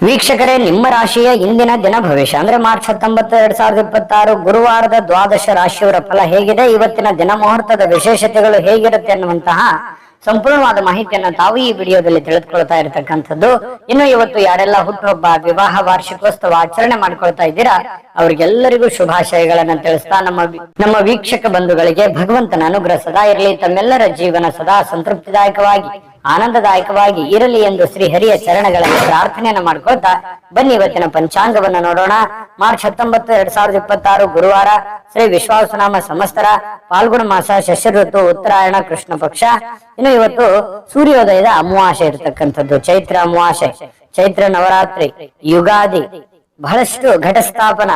ವೀಕ್ಷಕರೇ, ನಿಮ್ಮ ರಾಶಿಯ ಇಂದಿನ ದಿನ ಭವಿಷ್ಯ ಅಂದ್ರೆ ಮಾರ್ಚ್ 19, 2026 ಗುರುವಾರದ ದ್ವಾದಶ ರಾಶಿಯವರ ಫಲ ಹೇಗಿದೆ, ಇವತ್ತಿನ ದಿನ ಮುಹೂರ್ತದ ವಿಶೇಷತೆಗಳು ಹೇಗಿರುತ್ತೆ ಅನ್ನುವಂತಹ ಸಂಪೂರ್ಣವಾದ ಮಾಹಿತಿಯನ್ನ ತಾವು ಈ ವಿಡಿಯೋದಲ್ಲಿ ತಿಳಿದುಕೊಳ್ತಾ ಇರತಕ್ಕಂಥದ್ದು. ಇನ್ನು ಇವತ್ತು ಯಾರೆಲ್ಲ ಹುಟ್ಟುಹಬ್ಬ, ವಿವಾಹ, ವಾರ್ಷಿಕೋತ್ಸವ ಆಚರಣೆ ಮಾಡ್ಕೊಳ್ತಾ ಇದ್ದೀರಾ ಅವ್ರಿಗೆಲ್ಲರಿಗೂ ಶುಭಾಶಯಗಳನ್ನ ತಿಳಿಸ್ತಾ ನಮ್ಮ ವೀಕ್ಷಕ ಬಂಧುಗಳಿಗೆ ಭಗವಂತನ ಅನುಗ್ರಹ ಸದಾ ಇರಲಿ, ತಮ್ಮೆಲ್ಲರ ಜೀವನ ಸದಾ ಸಂತೃಪ್ತಿದಾಯಕವಾಗಿ ಆನಂದದಾಯಕವಾಗಿ ಇರಲಿ ಎಂದು ಶ್ರೀ ಹರಿಯ ಚರಣಗಳಲ್ಲಿ ಪ್ರಾರ್ಥನೆಯನ್ನ ಮಾಡ್ಕೊಳ್ತಾ ಬನ್ನಿ ಇವತ್ತಿನ ಪಂಚಾಂಗವನ್ನ ನೋಡೋಣ. ಮಾರ್ಚ್ 19, 2026 ಗುರುವಾರ, ಶ್ರೀ ವಿಶ್ವಾವಸುನಾಮ ಸಂವತ್ಸರ, ಫಾಲ್ಗುಣ ಮಾಸ, ಶಶಿರ್ ಋತು, ಉತ್ತರಾಯಣ, ಕೃಷ್ಣ ಪಕ್ಷ. ಇನ್ನು ಇವತ್ತು ಸೂರ್ಯೋದಯದ ಅಮಾವಾಸ್ಯೆ ಇರತಕ್ಕಂಥದ್ದು, ಚೈತ್ರ ಅಮಾವಾಸ್ಯೆ, ಚೈತ್ರ ನವರಾತ್ರಿ, ಯುಗಾದಿ, ಬಹಳಷ್ಟು ಘಟಸ್ಥಾಪನ,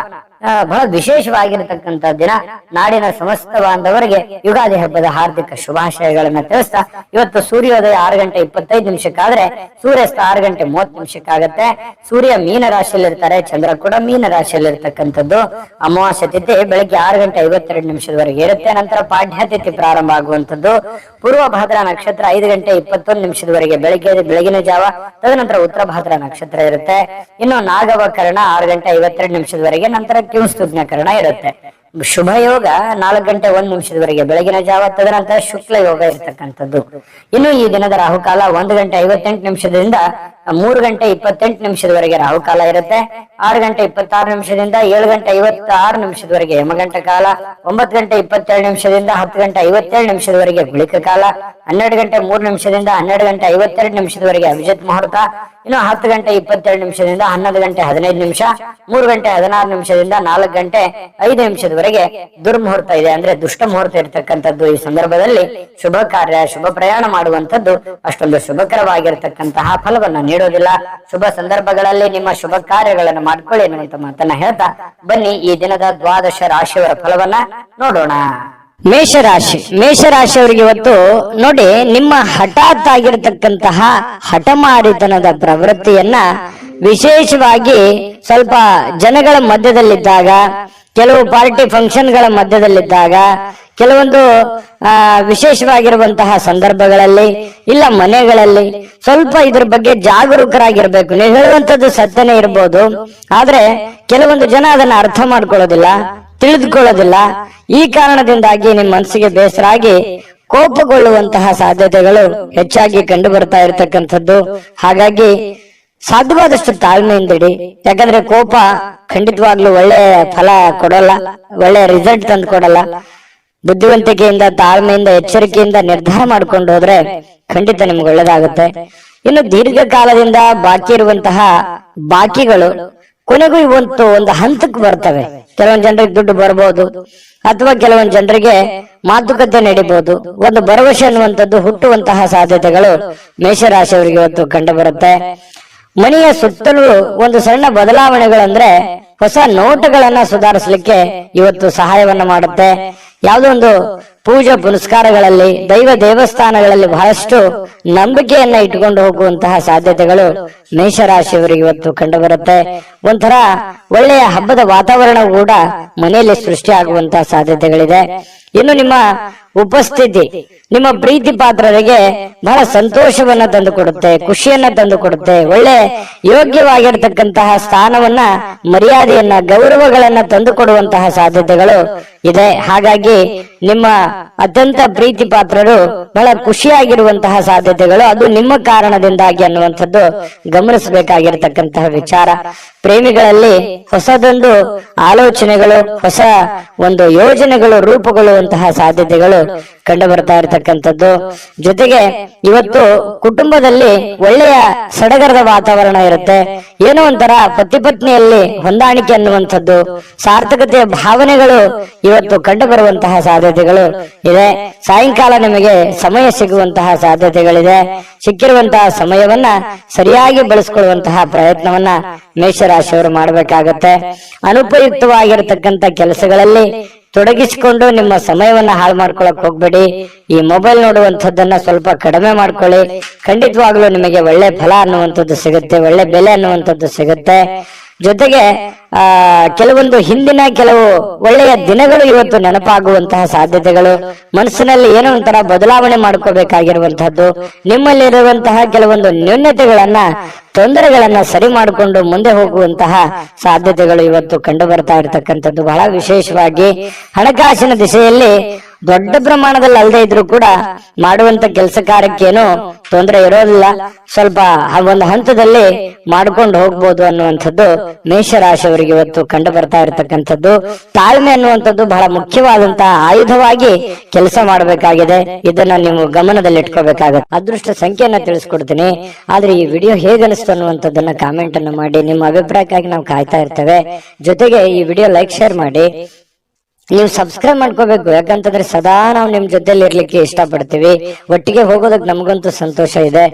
ಬಹಳ ವಿಶೇಷವಾಗಿರತಕ್ಕಂತ ದಿನ. ನಾಡಿನ ಸಮಸ್ತ ಬಾಂಧವರಿಗೆ ಯುಗಾದಿ ಹಬ್ಬದ ಹಾರ್ದಿಕ ಶುಭಾಶಯಗಳನ್ನ ತಿಳಿಸ್ತಾ ಇವತ್ತು ಸೂರ್ಯೋದಯ 6:25 ಸೂರ್ಯಾಸ್ತ 6:30 ಸೂರ್ಯ ಮೀನ ರಾಶಿಯಲ್ಲಿ ಇರ್ತಾರೆ, ಚಂದ್ರ ಕೂಡ ಮೀನ ರಾಶಿಯಲ್ಲಿ ಇರ್ತಕ್ಕಂಥದ್ದು. ಅಮಾವಾಸ್ಯ ತಿಥಿ ಬೆಳಗ್ಗೆ 6:52 ಇರುತ್ತೆ. ನಂತರ ಪಾಡ್ಯ ತಿಥಿ ಪ್ರಾರಂಭ ಆಗುವಂತದ್ದು. ಪೂರ್ವ ಭಾದ್ರಾ ನಕ್ಷತ್ರ 5:21 ಬೆಳಗಿನ ಜಾವ. ತದನಂತರ ಉತ್ತರ ಭಾದ್ರಾ ನಕ್ಷತ್ರ ಇರುತ್ತೆ. ಇನ್ನು ನಾಗವ ಕರ್ಣ 6:52 ನಂತರ ಕಿಂಸ್ತುಜ್ಞ ಕರ್ಣ ಇರುತ್ತೆ. ಶುಭ ಯೋಗ 4:01 ಬೆಳಗಿನ ಜಾವ. ತದನಂತರ ಶುಕ್ಲ ಯೋಗ ಇರತಕ್ಕಂಥದ್ದು. ಇನ್ನು ಈ ದಿನದ ರಾಹುಕಾಲ 1:58 3:28 ರಾಹುಕಾಲ ಇರುತ್ತೆ. 6:26 7:56 ಯಮಗಂಟ ಕಾಲ. 9:27 10:57 ಗುಳಿಕ ಕಾಲ. 12:03 12:52 ಅಭಿಜಿತ್ ಮುಹೂರ್ತ. ಇನ್ನು 10:22 11:15 3:16 4:05 ದುರ್ಮುಹೂರ್ತ ಇದೆ, ಅಂದ್ರೆ ದುಷ್ಟ ಮುಹೂರ್ತ ಇರತಕ್ಕಂಥದ್ದು. ಈ ಸಂದರ್ಭದಲ್ಲಿ ಶುಭ ಕಾರ್ಯ, ಶುಭ ಪ್ರಯಾಣ ಮಾಡುವಂತದ್ದು ಅಷ್ಟೊಂದು ಶುಭಕರವಾಗಿರ್ತಕ್ಕಂತಹ ಫಲವನ್ನ ನೀಡೋದಿಲ್ಲ. ಶುಭ ಸಂದರ್ಭಗಳಲ್ಲಿ ನಿಮ್ಮ ಶುಭ ಕಾರ್ಯಗಳನ್ನು ಮಾಡ್ಕೊಳ್ಳಿ ಎನ್ನುವಂತ ಮಾತನ್ನ ಹೇಳ್ತಾ ಬನ್ನಿ ಈ ದಿನದ ದ್ವಾದಶ ರಾಶಿಯವರ ಫಲವನ್ನ ನೋಡೋಣ. ಮೇಷರಾಶಿಯವರಿಗೆ ಇವತ್ತು ನೋಡಿ, ನಿಮ್ಮ ಹಠಾತ್ ಆಗಿರತಕ್ಕಂತಹ ಹಠಮಾರಿತನದ ಪ್ರವೃತ್ತಿಯನ್ನ ವಿಶೇಷವಾಗಿ ಸ್ವಲ್ಪ ಜನಗಳ ಮಧ್ಯದಲ್ಲಿದ್ದಾಗ, ಕೆಲವು ಪಾರ್ಟಿ ಫಂಕ್ಷನ್ಗಳ ಮಧ್ಯದಲ್ಲಿದ್ದಾಗ, ಕೆಲವೊಂದು ವಿಶೇಷವಾಗಿರುವಂತಹ ಸಂದರ್ಭಗಳಲ್ಲಿ, ಇಲ್ಲ ಮನೆಗಳಲ್ಲಿ ಸ್ವಲ್ಪ ಇದ್ರ ಬಗ್ಗೆ ಜಾಗರೂಕರಾಗಿರ್ಬೇಕು. ನೀವು ಹೇಳುವಂತದ್ದು ಸತ್ಯನೇ ಇರ್ಬೋದು, ಆದ್ರೆ ಕೆಲವೊಂದು ಜನ ಅದನ್ನ ಅರ್ಥ ಮಾಡ್ಕೊಳ್ಳೋದಿಲ್ಲ, ತಿಳಿದುಕೊಳ್ಳೋದಿಲ್ಲ. ಈ ಕಾರಣದಿಂದಾಗಿ ನಿಮ್ಮ ಮನಸ್ಸಿಗೆ ಬೇಸರ ಆಗಿ ಕೋಪಗೊಳ್ಳುವಂತಹ ಸಾಧ್ಯತೆಗಳು ಹೆಚ್ಚಾಗಿ ಕಂಡು ಬರ್ತಾ ಇರತಕ್ಕಂಥದ್ದು. ಹಾಗಾಗಿ ಸಾಧ್ಯವಾದಷ್ಟು ತಾಳ್ಮೆಯಿಂದಿಡಿ. ಯಾಕಂದ್ರೆ ಕೋಪ ಖಂಡಿತವಾಗ್ಲೂ ಒಳ್ಳೆ ಫಲ ಕೊಡಲ್ಲ, ಒಳ್ಳೆ ರಿಸಲ್ಟ್ ತಂದು ಕೊಡಲ್ಲ. ಬುದ್ಧಿವಂತಿಕೆಯಿಂದ, ತಾಳ್ಮೆಯಿಂದ, ಎಚ್ಚರಿಕೆಯಿಂದ ನಿರ್ಧಾರ ಮಾಡ್ಕೊಂಡು ಹೋದ್ರೆ ಖಂಡಿತ ನಿಮ್ಗೆ ಒಳ್ಳೇದಾಗುತ್ತೆ. ಇನ್ನು ದೀರ್ಘಕಾಲದಿಂದ ಬಾಕಿ ಇರುವಂತಹ ಬಾಕಿಗಳು ಕೊನೆಗೂ ಇವತ್ತು ಒಂದು ಹಂತಕ್ಕೆ ಬರ್ತವೆ. ಕೆಲವೊಂದು ಜನರಿಗೆ ದುಡ್ಡು ಬರ್ಬೋದು, ಅಥವಾ ಕೆಲವೊಂದು ಜನರಿಗೆ ಮಾತುಕತೆ ನಡೀಬಹುದು. ಒಂದು ಭರವಸೆ ಅನ್ನುವಂಥದ್ದು ಹುಟ್ಟುವಂತಹ ಸಾಧ್ಯತೆಗಳು ಮೇಷರಾಶಿಯವರಿಗೆ ಇವತ್ತು ಕಂಡು ಬರುತ್ತೆ. ಮನೆಯ ಸುತ್ತಲೂ ಒಂದು ಸಣ್ಣ ಬದಲಾವಣೆಗಳಂದ್ರೆ ಹೊಸ ನೋಟಗಳನ್ನ ಸುಧಾರಿಸಲಿಕ್ಕೆ ಇವತ್ತು ಸಹಾಯವನ್ನ ಮಾಡುತ್ತೆ. ಯಾವುದೋ ಒಂದು ಪೂಜಾ ಪುನಸ್ಕಾರಗಳಲ್ಲಿ, ದೈವ ದೇವಸ್ಥಾನಗಳಲ್ಲಿ ಬಹಳಷ್ಟು ನಂಬಿಕೆಯನ್ನ ಇಟ್ಟುಕೊಂಡು ಹೋಗುವಂತಹ ಸಾಧ್ಯತೆಗಳು ಮೇಷರಾಶಿಯವರಿಗೆ ಇವತ್ತು ಕಂಡು ಬರುತ್ತೆ. ಒಂಥರ ಒಳ್ಳೆಯ ಹಬ್ಬದ ವಾತಾವರಣ ಕೂಡ ಮನೆಯಲ್ಲಿ ಸೃಷ್ಟಿ ಆಗುವಂತಹ ಸಾಧ್ಯತೆಗಳಿದೆ. ಇನ್ನು ನಿಮ್ಮ ಉಪಸ್ಥಿತಿ ನಿಮ್ಮ ಪ್ರೀತಿ ಪಾತ್ರರಿಗೆ ಬಹಳ ಸಂತೋಷವನ್ನ ತಂದು ಕೊಡುತ್ತೆ, ಖುಷಿಯನ್ನ ತಂದು ಕೊಡುತ್ತೆ. ಒಳ್ಳೆ ಯೋಗ್ಯವಾಗಿರ್ತಕ್ಕಂತಹ ಸ್ಥಾನವನ್ನ, ಮರ್ಯಾದೆಯನ್ನ, ಗೌರವಗಳನ್ನ ತಂದು ಕೊಡುವಂತಹ ಸಾಧ್ಯತೆಗಳು ಇದೆ. ಹಾಗಾಗಿ ನಿಮ್ಮ ಅತ್ಯಂತ ಪ್ರೀತಿ ಪಾತ್ರರು ಬಹಳ ಖುಷಿಯಾಗಿರುವಂತಹ ಸಾಧ್ಯತೆಗಳು ಅದು ನಿಮ್ಮ ಕಾರಣದಿಂದಾಗಿ ಅನ್ನುವಂಥದ್ದು ಗಮನಿಸಬೇಕಾಗಿರ್ತಕ್ಕಂತಹ ವಿಚಾರ. ಪ್ರೇಮಿಗಳಲ್ಲಿ ಹೊಸದೊಂದು ಆಲೋಚನೆಗಳು, ಹೊಸ ಒಂದು ಯೋಜನೆಗಳು ರೂಪುಗೊಳ್ಳುವಂತಹ ಸಾಧ್ಯತೆಗಳು ಕಂಡು ಬರ್ತಾ ಇರತಕ್ಕಂಥದ್ದು. ಜೊತೆಗೆ ಇವತ್ತು ಕುಟುಂಬದಲ್ಲಿ ಒಳ್ಳೆಯ ಸಡಗರದ ವಾತಾವರಣ ಇರುತ್ತೆ. ಏನೋ ಒಂಥರ ಪತಿ ಪತ್ನಿಯಲ್ಲಿ ಹೊಂದಾಣಿಕೆ ಅನ್ನುವಂಥದ್ದು, ಸಾರ್ಥಕತೆಯ ಭಾವನೆಗಳು ಇವತ್ತು ಕಂಡು ಬರುವಂತಹ ಸಾಧ್ಯತೆಗಳು ಇದೆ. ಸಾಯಂಕಾಲ ನಿಮಗೆ ಸಮಯ ಸಿಗುವಂತಹ ಸಾಧ್ಯತೆಗಳಿದೆ. ಸಿಕ್ಕಿರುವಂತಹ ಸಮಯವನ್ನ ಸರಿಯಾಗಿ ಬಳಸ್ಕೊಳ್ಳುವಂತಹ ಪ್ರಯತ್ನವನ್ನ ಮೇಷರಾಶಿಯವರು ಮಾಡಬೇಕಾಗತ್ತೆ. ಅನುಪಯುಕ್ತವಾಗಿರತಕ್ಕಂತ ಕೆಲಸಗಳಲ್ಲಿ ತೊಡಗಿಸಿಕೊಂಡು ನಿಮ್ಮ ಸಮಯವನ್ನ ಹಾಳು ಮಾಡ್ಕೊಳಕ್ ಹೋಗ್ಬೇಡಿ. ಈ ಮೊಬೈಲ್ ನೋಡುವಂಥದ್ದನ್ನ ಸ್ವಲ್ಪ ಕಡಿಮೆ ಮಾಡ್ಕೊಳ್ಳಿ. ಖಂಡಿತವಾಗ್ಲೂ ನಿಮಗೆ ಒಳ್ಳೆ ಫಲ ಅನ್ನುವಂಥದ್ದು ಸಿಗುತ್ತೆ, ಒಳ್ಳೆ ಬೆಲೆ ಅನ್ನುವಂಥದ್ದು ಸಿಗುತ್ತೆ. ಜೊತೆಗೆ ಕೆಲವೊಂದು ಹಿಂದಿನ ಕೆಲವು ಒಳ್ಳೆಯ ದಿನಗಳು ಇವತ್ತು ನೆನಪಾಗುವಂತಹ ಸಾಧ್ಯತೆಗಳು, ಮನಸ್ಸಿನಲ್ಲಿ ಏನೋ ಒಂಥರ ಬದಲಾವಣೆ ಮಾಡ್ಕೋಬೇಕಾಗಿರುವಂತಹದ್ದು, ನಿಮ್ಮಲ್ಲಿರುವಂತಹ ಕೆಲವೊಂದು ನ್ಯೂನತೆಗಳನ್ನ ತೊಂದರೆಗಳನ್ನ ಸರಿ ಮಾಡಿಕೊಂಡು ಮುಂದೆ ಹೋಗುವಂತಹ ಸಾಧ್ಯತೆಗಳು ಇವತ್ತು ಕಂಡು ಬರ್ತಾ ಇರತಕ್ಕಂಥದ್ದು. ಬಹಳ ವಿಶೇಷವಾಗಿ ಹಣಕಾಸಿನ ದಿಶೆಯಲ್ಲಿ ದೊಡ್ಡ ಪ್ರಮಾಣದಲ್ಲಿ ಅಲ್ಲದೆ ಇದ್ರು ಕೂಡ ಮಾಡುವಂತ ಕೆಲಸ ಕಾರ್ಯಕ್ಕೇನು ತೊಂದರೆ ಇರೋದಿಲ್ಲ, ಸ್ವಲ್ಪ ಒಂದು ಹಂತದಲ್ಲಿ ಮಾಡ್ಕೊಂಡು ಹೋಗ್ಬೋದು ಅನ್ನುವಂಥದ್ದು ಮೇಷರಾಶಿಯವರಿಗೆ ಇವತ್ತು ಕಂಡು ಬರ್ತಾ ಇರತಕ್ಕಂಥದ್ದು. ತಾಳ್ಮೆ ಅನ್ನುವಂಥದ್ದು ಬಹಳ ಮುಖ್ಯವಾದಂತಹ ಆಯುಧವಾಗಿ ಕೆಲಸ ಮಾಡಬೇಕಾಗಿದೆ. ಇದನ್ನ ನೀವು ಗಮನದಲ್ಲಿ ಇಟ್ಕೋಬೇಕಾಗುತ್ತೆ. ಅದೃಷ್ಟ ಸಂಖ್ಯೆಯನ್ನ ತಿಳಿಸ್ಕೊಡ್ತೀನಿ, ಆದ್ರೆ ಈ ವಿಡಿಯೋ ಹೇಗನಿಸ್ತು ಅನ್ನುವಂಥದ್ದನ್ನ ಕಾಮೆಂಟ್ ಅನ್ನು ಮಾಡಿ. ನಿಮ್ಮ ಅಭಿಪ್ರಾಯಕ್ಕಾಗಿ ನಾವು ಕಾಯ್ತಾ ಇರ್ತೇವೆ. ಜೊತೆಗೆ ಈ ವಿಡಿಯೋ ಲೈಕ್ ಶೇರ್ ಮಾಡಿ. ನೀವು ಸಬ್ಸ್ಕ್ರೈಬ್ ಮಾಡ್ಕೋಬೇಕು, ಯಾಕಂತಂದ್ರೆ ಸದಾ ನಾವು ನಿಮ್ ಜೊತೆಲಿ ಇರ್ಲಿಕ್ಕೆ ಇಷ್ಟಪಡ್ತೀವಿ. ಒಟ್ಟಿಗೆ ಹೋಗೋದಕ್ಕೆ ನಮಗಂತೂ ಸಂತೋಷ ಇದೆ.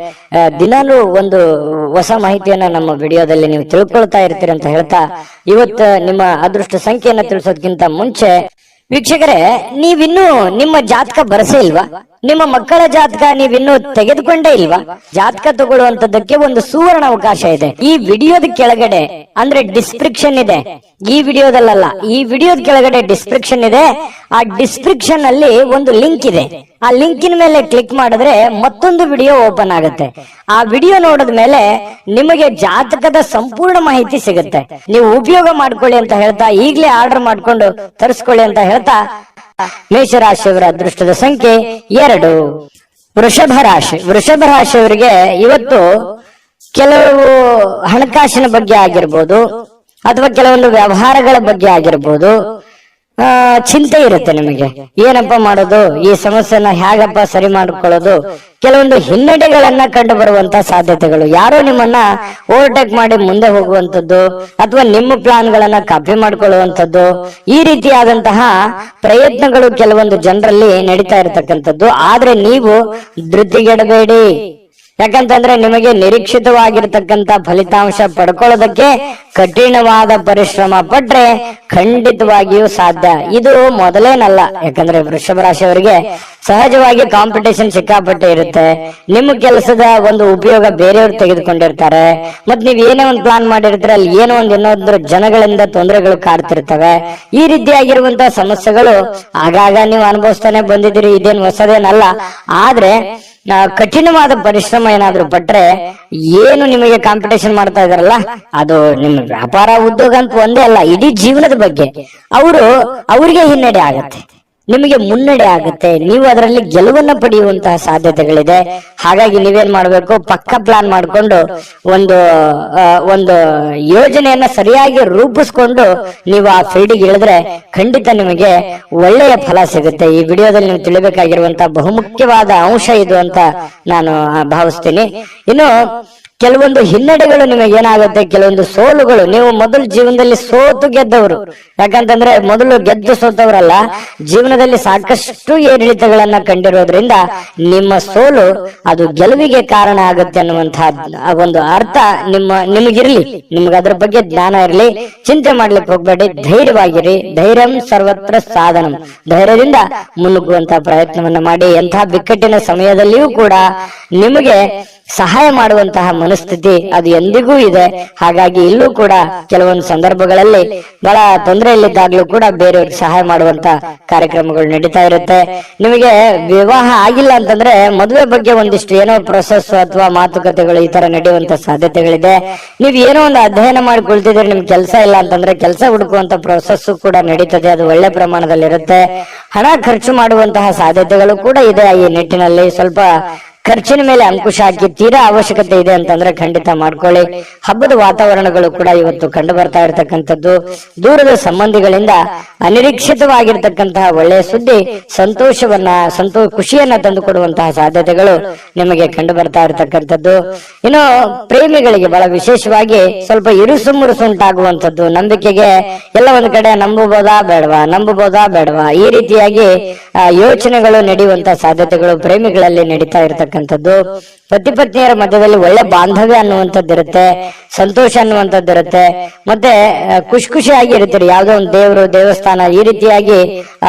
ದಿನಾಲೂ ಒಂದು ಹೊಸ ಮಾಹಿತಿಯನ್ನ ನಮ್ಮ ವಿಡಿಯೋದಲ್ಲಿ ನೀವು ತಿಳ್ಕೊಳ್ತಾ ಇರ್ತೀರಿ ಅಂತ ಹೇಳ್ತಾ, ಇವತ್ತು ನಿಮ್ಮ ಅದೃಷ್ಟ ಸಂಖ್ಯೆಯನ್ನ ತಿಳಿಸೋದಕ್ಕಿಂತ ಮುಂಚೆ ವೀಕ್ಷಕರೇ, ನೀವಿನ್ನೂ ನಿಮ್ಮ ಜಾತಕ ಬರಸೇ ಇಲ್ವಾ? ನಿಮ್ಮ ಮಕ್ಕಳ ಜಾತಕ ನೀವಿನ್ನೂ ತೆಗೆದುಕೊಂಡೇ ಇಲ್ವಾ? ಜಾತಕ ತಗೊಳ್ಳುವಂತದಕ್ಕೆ ಒಂದು ಸುವರ್ಣ ಅವಕಾಶ ಇದೆ. ಈ ವಿಡಿಯೋದ ಕೆಳಗಡೆ ಅಂದ್ರೆ ಡಿಸ್ಕ್ರಿಪ್ಷನ್ ಇದೆ, ಈ ವಿಡಿಯೋದಲ್ಲ, ಈ ವಿಡಿಯೋದ ಕೆಳಗಡೆ ಡಿಸ್ಕ್ರಿಪ್ಷನ್ ಇದೆ. ಆ ಡಿಸ್ಕ್ರಿಪ್ಷನ್ ಅಲ್ಲಿ ಒಂದು ಲಿಂಕ್ ಇದೆ. ಆ ಲಿಂಕಿನ ಮೇಲೆ ಕ್ಲಿಕ್ ಮಾಡಿದ್ರೆ ಮತ್ತೊಂದು ವಿಡಿಯೋ ಓಪನ್ ಆಗುತ್ತೆ. ಆ ವಿಡಿಯೋ ನೋಡಿದ ಮೇಲೆ ನಿಮಗೆ ಜಾತಕದ ಸಂಪೂರ್ಣ ಮಾಹಿತಿ ಸಿಗುತ್ತೆ. ನೀವು ಉಪಯೋಗ ಮಾಡ್ಕೊಳ್ಳಿ ಅಂತ ಹೇಳ್ತಾ, ಈಗಲೇ ಆರ್ಡರ್ ಮಾಡ್ಕೊಂಡು ತರಿಸ್ಕೊಳ್ಳಿ ಅಂತ ಹೇಳ್ತಾ, ಮೇಷರಾಶಿಯವರ ಅದೃಷ್ಟದ ಸಂಖ್ಯೆ 2. ವೃಷಭ ರಾಶಿ. ವೃಷಭ ರಾಶಿಯವರಿಗೆ ಇವತ್ತು ಕೆಲವು ಹಣಕಾಸಿನ ಬಗ್ಗೆ ಆಗಿರ್ಬೋದು ಅಥವಾ ಕೆಲವೊಂದು ವ್ಯವಹಾರಗಳ ಬಗ್ಗೆ ಆಗಿರ್ಬೋದು ಚಿಂತೆ ಇರುತ್ತೆ ನಿಮಗೆ. ಏನಪ್ಪ ಮಾಡೋದು, ಈ ಸಮಸ್ಯೆನ ಹೇಗಪ್ಪ ಸರಿ ಮಾಡ್ಕೊಳ್ಳೋದು, ಕೆಲವೊಂದು ಹಿನ್ನಡೆಗಳನ್ನ ಕಂಡು ಬರುವಂತ ಸಾಧ್ಯತೆಗಳು, ಯಾರೋ ನಿಮ್ಮನ್ನ ಓವರ್ಟೇಕ್ ಮಾಡಿ ಮುಂದೆ ಹೋಗುವಂತದ್ದು ಅಥವಾ ನಿಮ್ಮ ಪ್ಲಾನ್ ಗಳನ್ನ ಕಾಪಿ ಮಾಡ್ಕೊಳ್ಳುವಂಥದ್ದು, ಈ ರೀತಿಯಾದಂತಹ ಪ್ರಯತ್ನಗಳು ಕೆಲವೊಂದು ಜನರಲ್ಲಿ ನಡೀತಾ ಇರತಕ್ಕಂಥದ್ದು. ಆದ್ರೆ ನೀವು ಧೃತಿಗೆಡಬೇಡಿ, ಯಾಕಂತಂದ್ರೆ ನಿಮಗೆ ನಿರೀಕ್ಷಿತವಾಗಿರ್ತಕ್ಕಂಥ ಫಲಿತಾಂಶ ಪಡ್ಕೊಳ್ಳೋದಕ್ಕೆ ಕಠಿಣವಾದ ಪರಿಶ್ರಮ ಪಟ್ರೆ ಖಂಡಿತವಾಗಿಯೂ ಸಾಧ್ಯ. ಇದು ಮೊದಲೇನಲ್ಲ, ಯಾಕಂದ್ರೆ ವೃಷಭ ರಾಶಿಯವರಿಗೆ ಸಹಜವಾಗಿ ಕಾಂಪಿಟೇಷನ್ ಸಿಕ್ಕಾಪಟ್ಟೆ ಇರುತ್ತೆ. ನಿಮ್ಮ ಕೆಲಸದ ಒಂದು ಉಪಯೋಗ ಬೇರೆಯವರು ತೆಗೆದುಕೊಂಡಿರ್ತಾರೆ. ಮತ್ ನೀವ್ ಏನೇ ಒಂದು ಪ್ಲಾನ್ ಮಾಡಿರ್ತೀರ, ಅಲ್ಲಿ ಏನೋ ಒಂದು ಇನ್ನೊಂದು ಜನಗಳಿಂದ ತೊಂದರೆಗಳು ಕಾಡ್ತಿರ್ತವೆ. ಈ ರೀತಿಯಾಗಿರುವಂತಹ ಸಮಸ್ಯೆಗಳು ಆಗಾಗ ನೀವು ಅನುಭವಿಸ್ತಾನೆ ಬಂದಿದ್ದೀರಿ, ಇದೇನು ಹೊಸದೇನಲ್ಲ. ಆದ್ರೆ ಕಠಿಣವಾದ ಪರಿಶ್ರಮ ಏನಾದ್ರು ಪಟ್ರೆ, ಏನು ನಿಮಗೆ ಕಾಂಪಿಟೇಷನ್ ಮಾಡ್ತಾ ಇದಾರಲ್ಲ, ಅದು ನಿಮ್ಮ ವ್ಯಾಪಾರ ಉದ್ಯೋಗ ಅಂತ ಒಂದೇ ಅಲ್ಲ, ಇಡೀ ಜೀವನದ ಬಗ್ಗೆ ಅವರಿಗೆ ಹಿನ್ನಡೆ ಆಗತ್ತೆ, ನಿಮಗೆ ಮುನ್ನಡೆ ಆಗುತ್ತೆ. ನೀವು ಅದರಲ್ಲಿ ಗೆಲುವನ್ನ ಪಡೆಯುವಂತಹ ಸಾಧ್ಯತೆಗಳಿದೆ. ಹಾಗಾಗಿ ನೀವೇನ್ ಮಾಡ್ಬೇಕು, ಪಕ್ಕ ಪ್ಲಾನ್ ಮಾಡ್ಕೊಂಡು ಒಂದು ಯೋಜನೆಯನ್ನ ಸರಿಯಾಗಿ ರೂಪಿಸ್ಕೊಂಡು ನೀವು ಆ ಫೀಲ್ಡಿಗೆ ಇಳಿದ್ರೆ ಖಂಡಿತ ನಿಮಗೆ ಒಳ್ಳೆಯ ಫಲ ಸಿಗುತ್ತೆ. ಈ ವಿಡಿಯೋದಲ್ಲಿ ನೀವು ತಿಳಿಬೇಕಾಗಿರುವಂತಹ ಬಹುಮುಖ್ಯವಾದ ಅಂಶ ಇದು ಅಂತ ನಾನು ಭಾವಿಸ್ತೀನಿ. ಇನ್ನು ಕೆಲವೊಂದು ಹಿನ್ನಡೆಗಳು ನಿಮಗೆ ಏನಾಗುತ್ತೆ, ಕೆಲವೊಂದು ಸೋಲುಗಳು, ನೀವು ಮೊದಲು ಜೀವನದಲ್ಲಿ ಸೋತು ಗೆದ್ದವರು, ಯಾಕಂತಂದ್ರೆ ಮೊದಲು ಗೆದ್ದು ಸೋತವರಲ್ಲ, ಜೀವನದಲ್ಲಿ ಸಾಕಷ್ಟು ಏರಿಳಿತಗಳನ್ನ ಕಂಡಿರೋದ್ರಿಂದ ನಿಮ್ಮ ಸೋಲು ಅದು ಗೆಲುವಿಗೆ ಕಾರಣ ಆಗುತ್ತೆ ಅನ್ನುವಂತಹ ಒಂದು ಅರ್ಥ ನಿಮಗಿರ್ಲಿ, ನಿಮ್ಗೆ ಅದ್ರ ಬಗ್ಗೆ ಜ್ಞಾನ ಇರಲಿ. ಚಿಂತೆ ಮಾಡ್ಲಿಕ್ಕೆ ಹೋಗ್ಬೇಡಿ, ಧೈರ್ಯವಾಗಿರಿ. ಧೈರ್ಯಂ ಸರ್ವತ್ರ ಸಾಧನಂ, ಧೈರ್ಯದಿಂದ ಮುನ್ನುಗ್ಗುವಂತಹ ಪ್ರಯತ್ನವನ್ನ ಮಾಡಿ. ಎಂತಹ ಬಿಕ್ಕಟ್ಟಿನ ಸಮಯದಲ್ಲಿಯೂ ಕೂಡ ನಿಮಗೆ ಸಹಾಯ ಮಾಡುವಂತಹ ಮನಸ್ಥಿತಿ ಅದು ಎಂದಿಗೂ ಇದೆ. ಹಾಗಾಗಿ ಇಲ್ಲೂ ಕೂಡ ಕೆಲವೊಂದು ಸಂದರ್ಭಗಳಲ್ಲಿ ಬಹಳ ತೊಂದರೆಯಲ್ಲಿದ್ದಾಗ್ಲೂ ಕೂಡ ಬೇರೆಯವ್ರಿಗೆ ಸಹಾಯ ಮಾಡುವಂತ ಕಾರ್ಯಕ್ರಮಗಳು ನಡೀತಾ ಇರುತ್ತೆ. ನಿಮಗೆ ವಿವಾಹ ಆಗಿಲ್ಲ ಅಂತಂದ್ರೆ ಮದುವೆ ಬಗ್ಗೆ ಒಂದಿಷ್ಟು ಏನೋ ಪ್ರೊಸೆಸ್ ಅಥವಾ ಮಾತುಕತೆಗಳು ಈ ತರ ನಡೆಯುವಂತ ಸಾಧ್ಯತೆಗಳಿದೆ. ನೀವ್ ಏನೋ ಒಂದು ಅಧ್ಯಯನ ಮಾಡಿಕೊಳ್ತಿದ್ರೆ, ನಿಮ್ಗೆ ಕೆಲಸ ಇಲ್ಲ ಅಂತಂದ್ರೆ ಕೆಲಸ ಹುಡುಕುವಂತ ಪ್ರೊಸೆಸ್ ಕೂಡ ನಡೀತದೆ, ಅದು ಒಳ್ಳೆ ಪ್ರಮಾಣದಲ್ಲಿ ಇರುತ್ತೆ. ಹಣ ಖರ್ಚು ಮಾಡುವಂತಹ ಸಾಧ್ಯತೆಗಳು ಕೂಡ ಇದೆ. ಈ ನಿಟ್ಟಿನಲ್ಲಿ ಸ್ವಲ್ಪ ಖರ್ಚಿನ ಮೇಲೆ ಅಂಕುಶ ಹಾಕಿ, ತೀರಾ ಅವಶ್ಯಕತೆ ಇದೆ ಅಂತಂದ್ರೆ ಖಂಡಿತ ಮಾಡ್ಕೊಳ್ಳಿ. ಹಬ್ಬದ ವಾತಾವರಣಗಳು ಕೂಡ ಇವತ್ತು ಕಂಡು ಬರ್ತಾ ಇರತಕ್ಕಂಥದ್ದು. ದೂರದ ಸಂಬಂಧಿಗಳಿಂದ ಅನಿರೀಕ್ಷಿತವಾಗಿರ್ತಕ್ಕಂತಹ ಒಳ್ಳೆಯ ಸುದ್ದಿ ಖುಷಿಯನ್ನ ತಂದುಕೊಡುವಂತಹ ಸಾಧ್ಯತೆಗಳು ನಿಮಗೆ ಕಂಡು ಬರ್ತಾ ಇರತಕ್ಕಂಥದ್ದು. ಇನ್ನು ಪ್ರೇಮಿಗಳಿಗೆ ಬಹಳ ವಿಶೇಷವಾಗಿ ಸ್ವಲ್ಪ ಇರುಸು ಮುರುಸು ಉಂಟಾಗುವಂಥದ್ದು, ನಂಬಿಕೆಗೆ ಎಲ್ಲ ಒಂದ್ ಕಡೆ ನಂಬಬಹುದಾ ಬೇಡವಾ ಈ ರೀತಿಯಾಗಿ ಯೋಚನೆಗಳು ನಡೆಯುವಂತಹ ಸಾಧ್ಯತೆಗಳು ಪ್ರೇಮಿಗಳಲ್ಲಿ ನಡೀತಾ ಇರತಕ್ಕಂಥ ಆಗಿರ್ತಕ್ಕಂಥದ್ದು. ಪತಿ ಪತ್ನಿಯರ ಮಧ್ಯದಲ್ಲಿ ಒಳ್ಳೆ ಬಾಂಧವ್ಯ ಅನ್ನುವಂಥದ್ದಿರುತ್ತೆ, ಸಂತೋಷ ಅನ್ನುವಂಥದ್ದಿರುತ್ತೆ, ಮತ್ತೆ ಖುಷಿಯಾಗಿ ಇರ್ತೀರಿ. ಯಾವುದೋ ಒಂದು ದೇವರು ದೇವಸ್ಥಾನ ಈ ರೀತಿಯಾಗಿ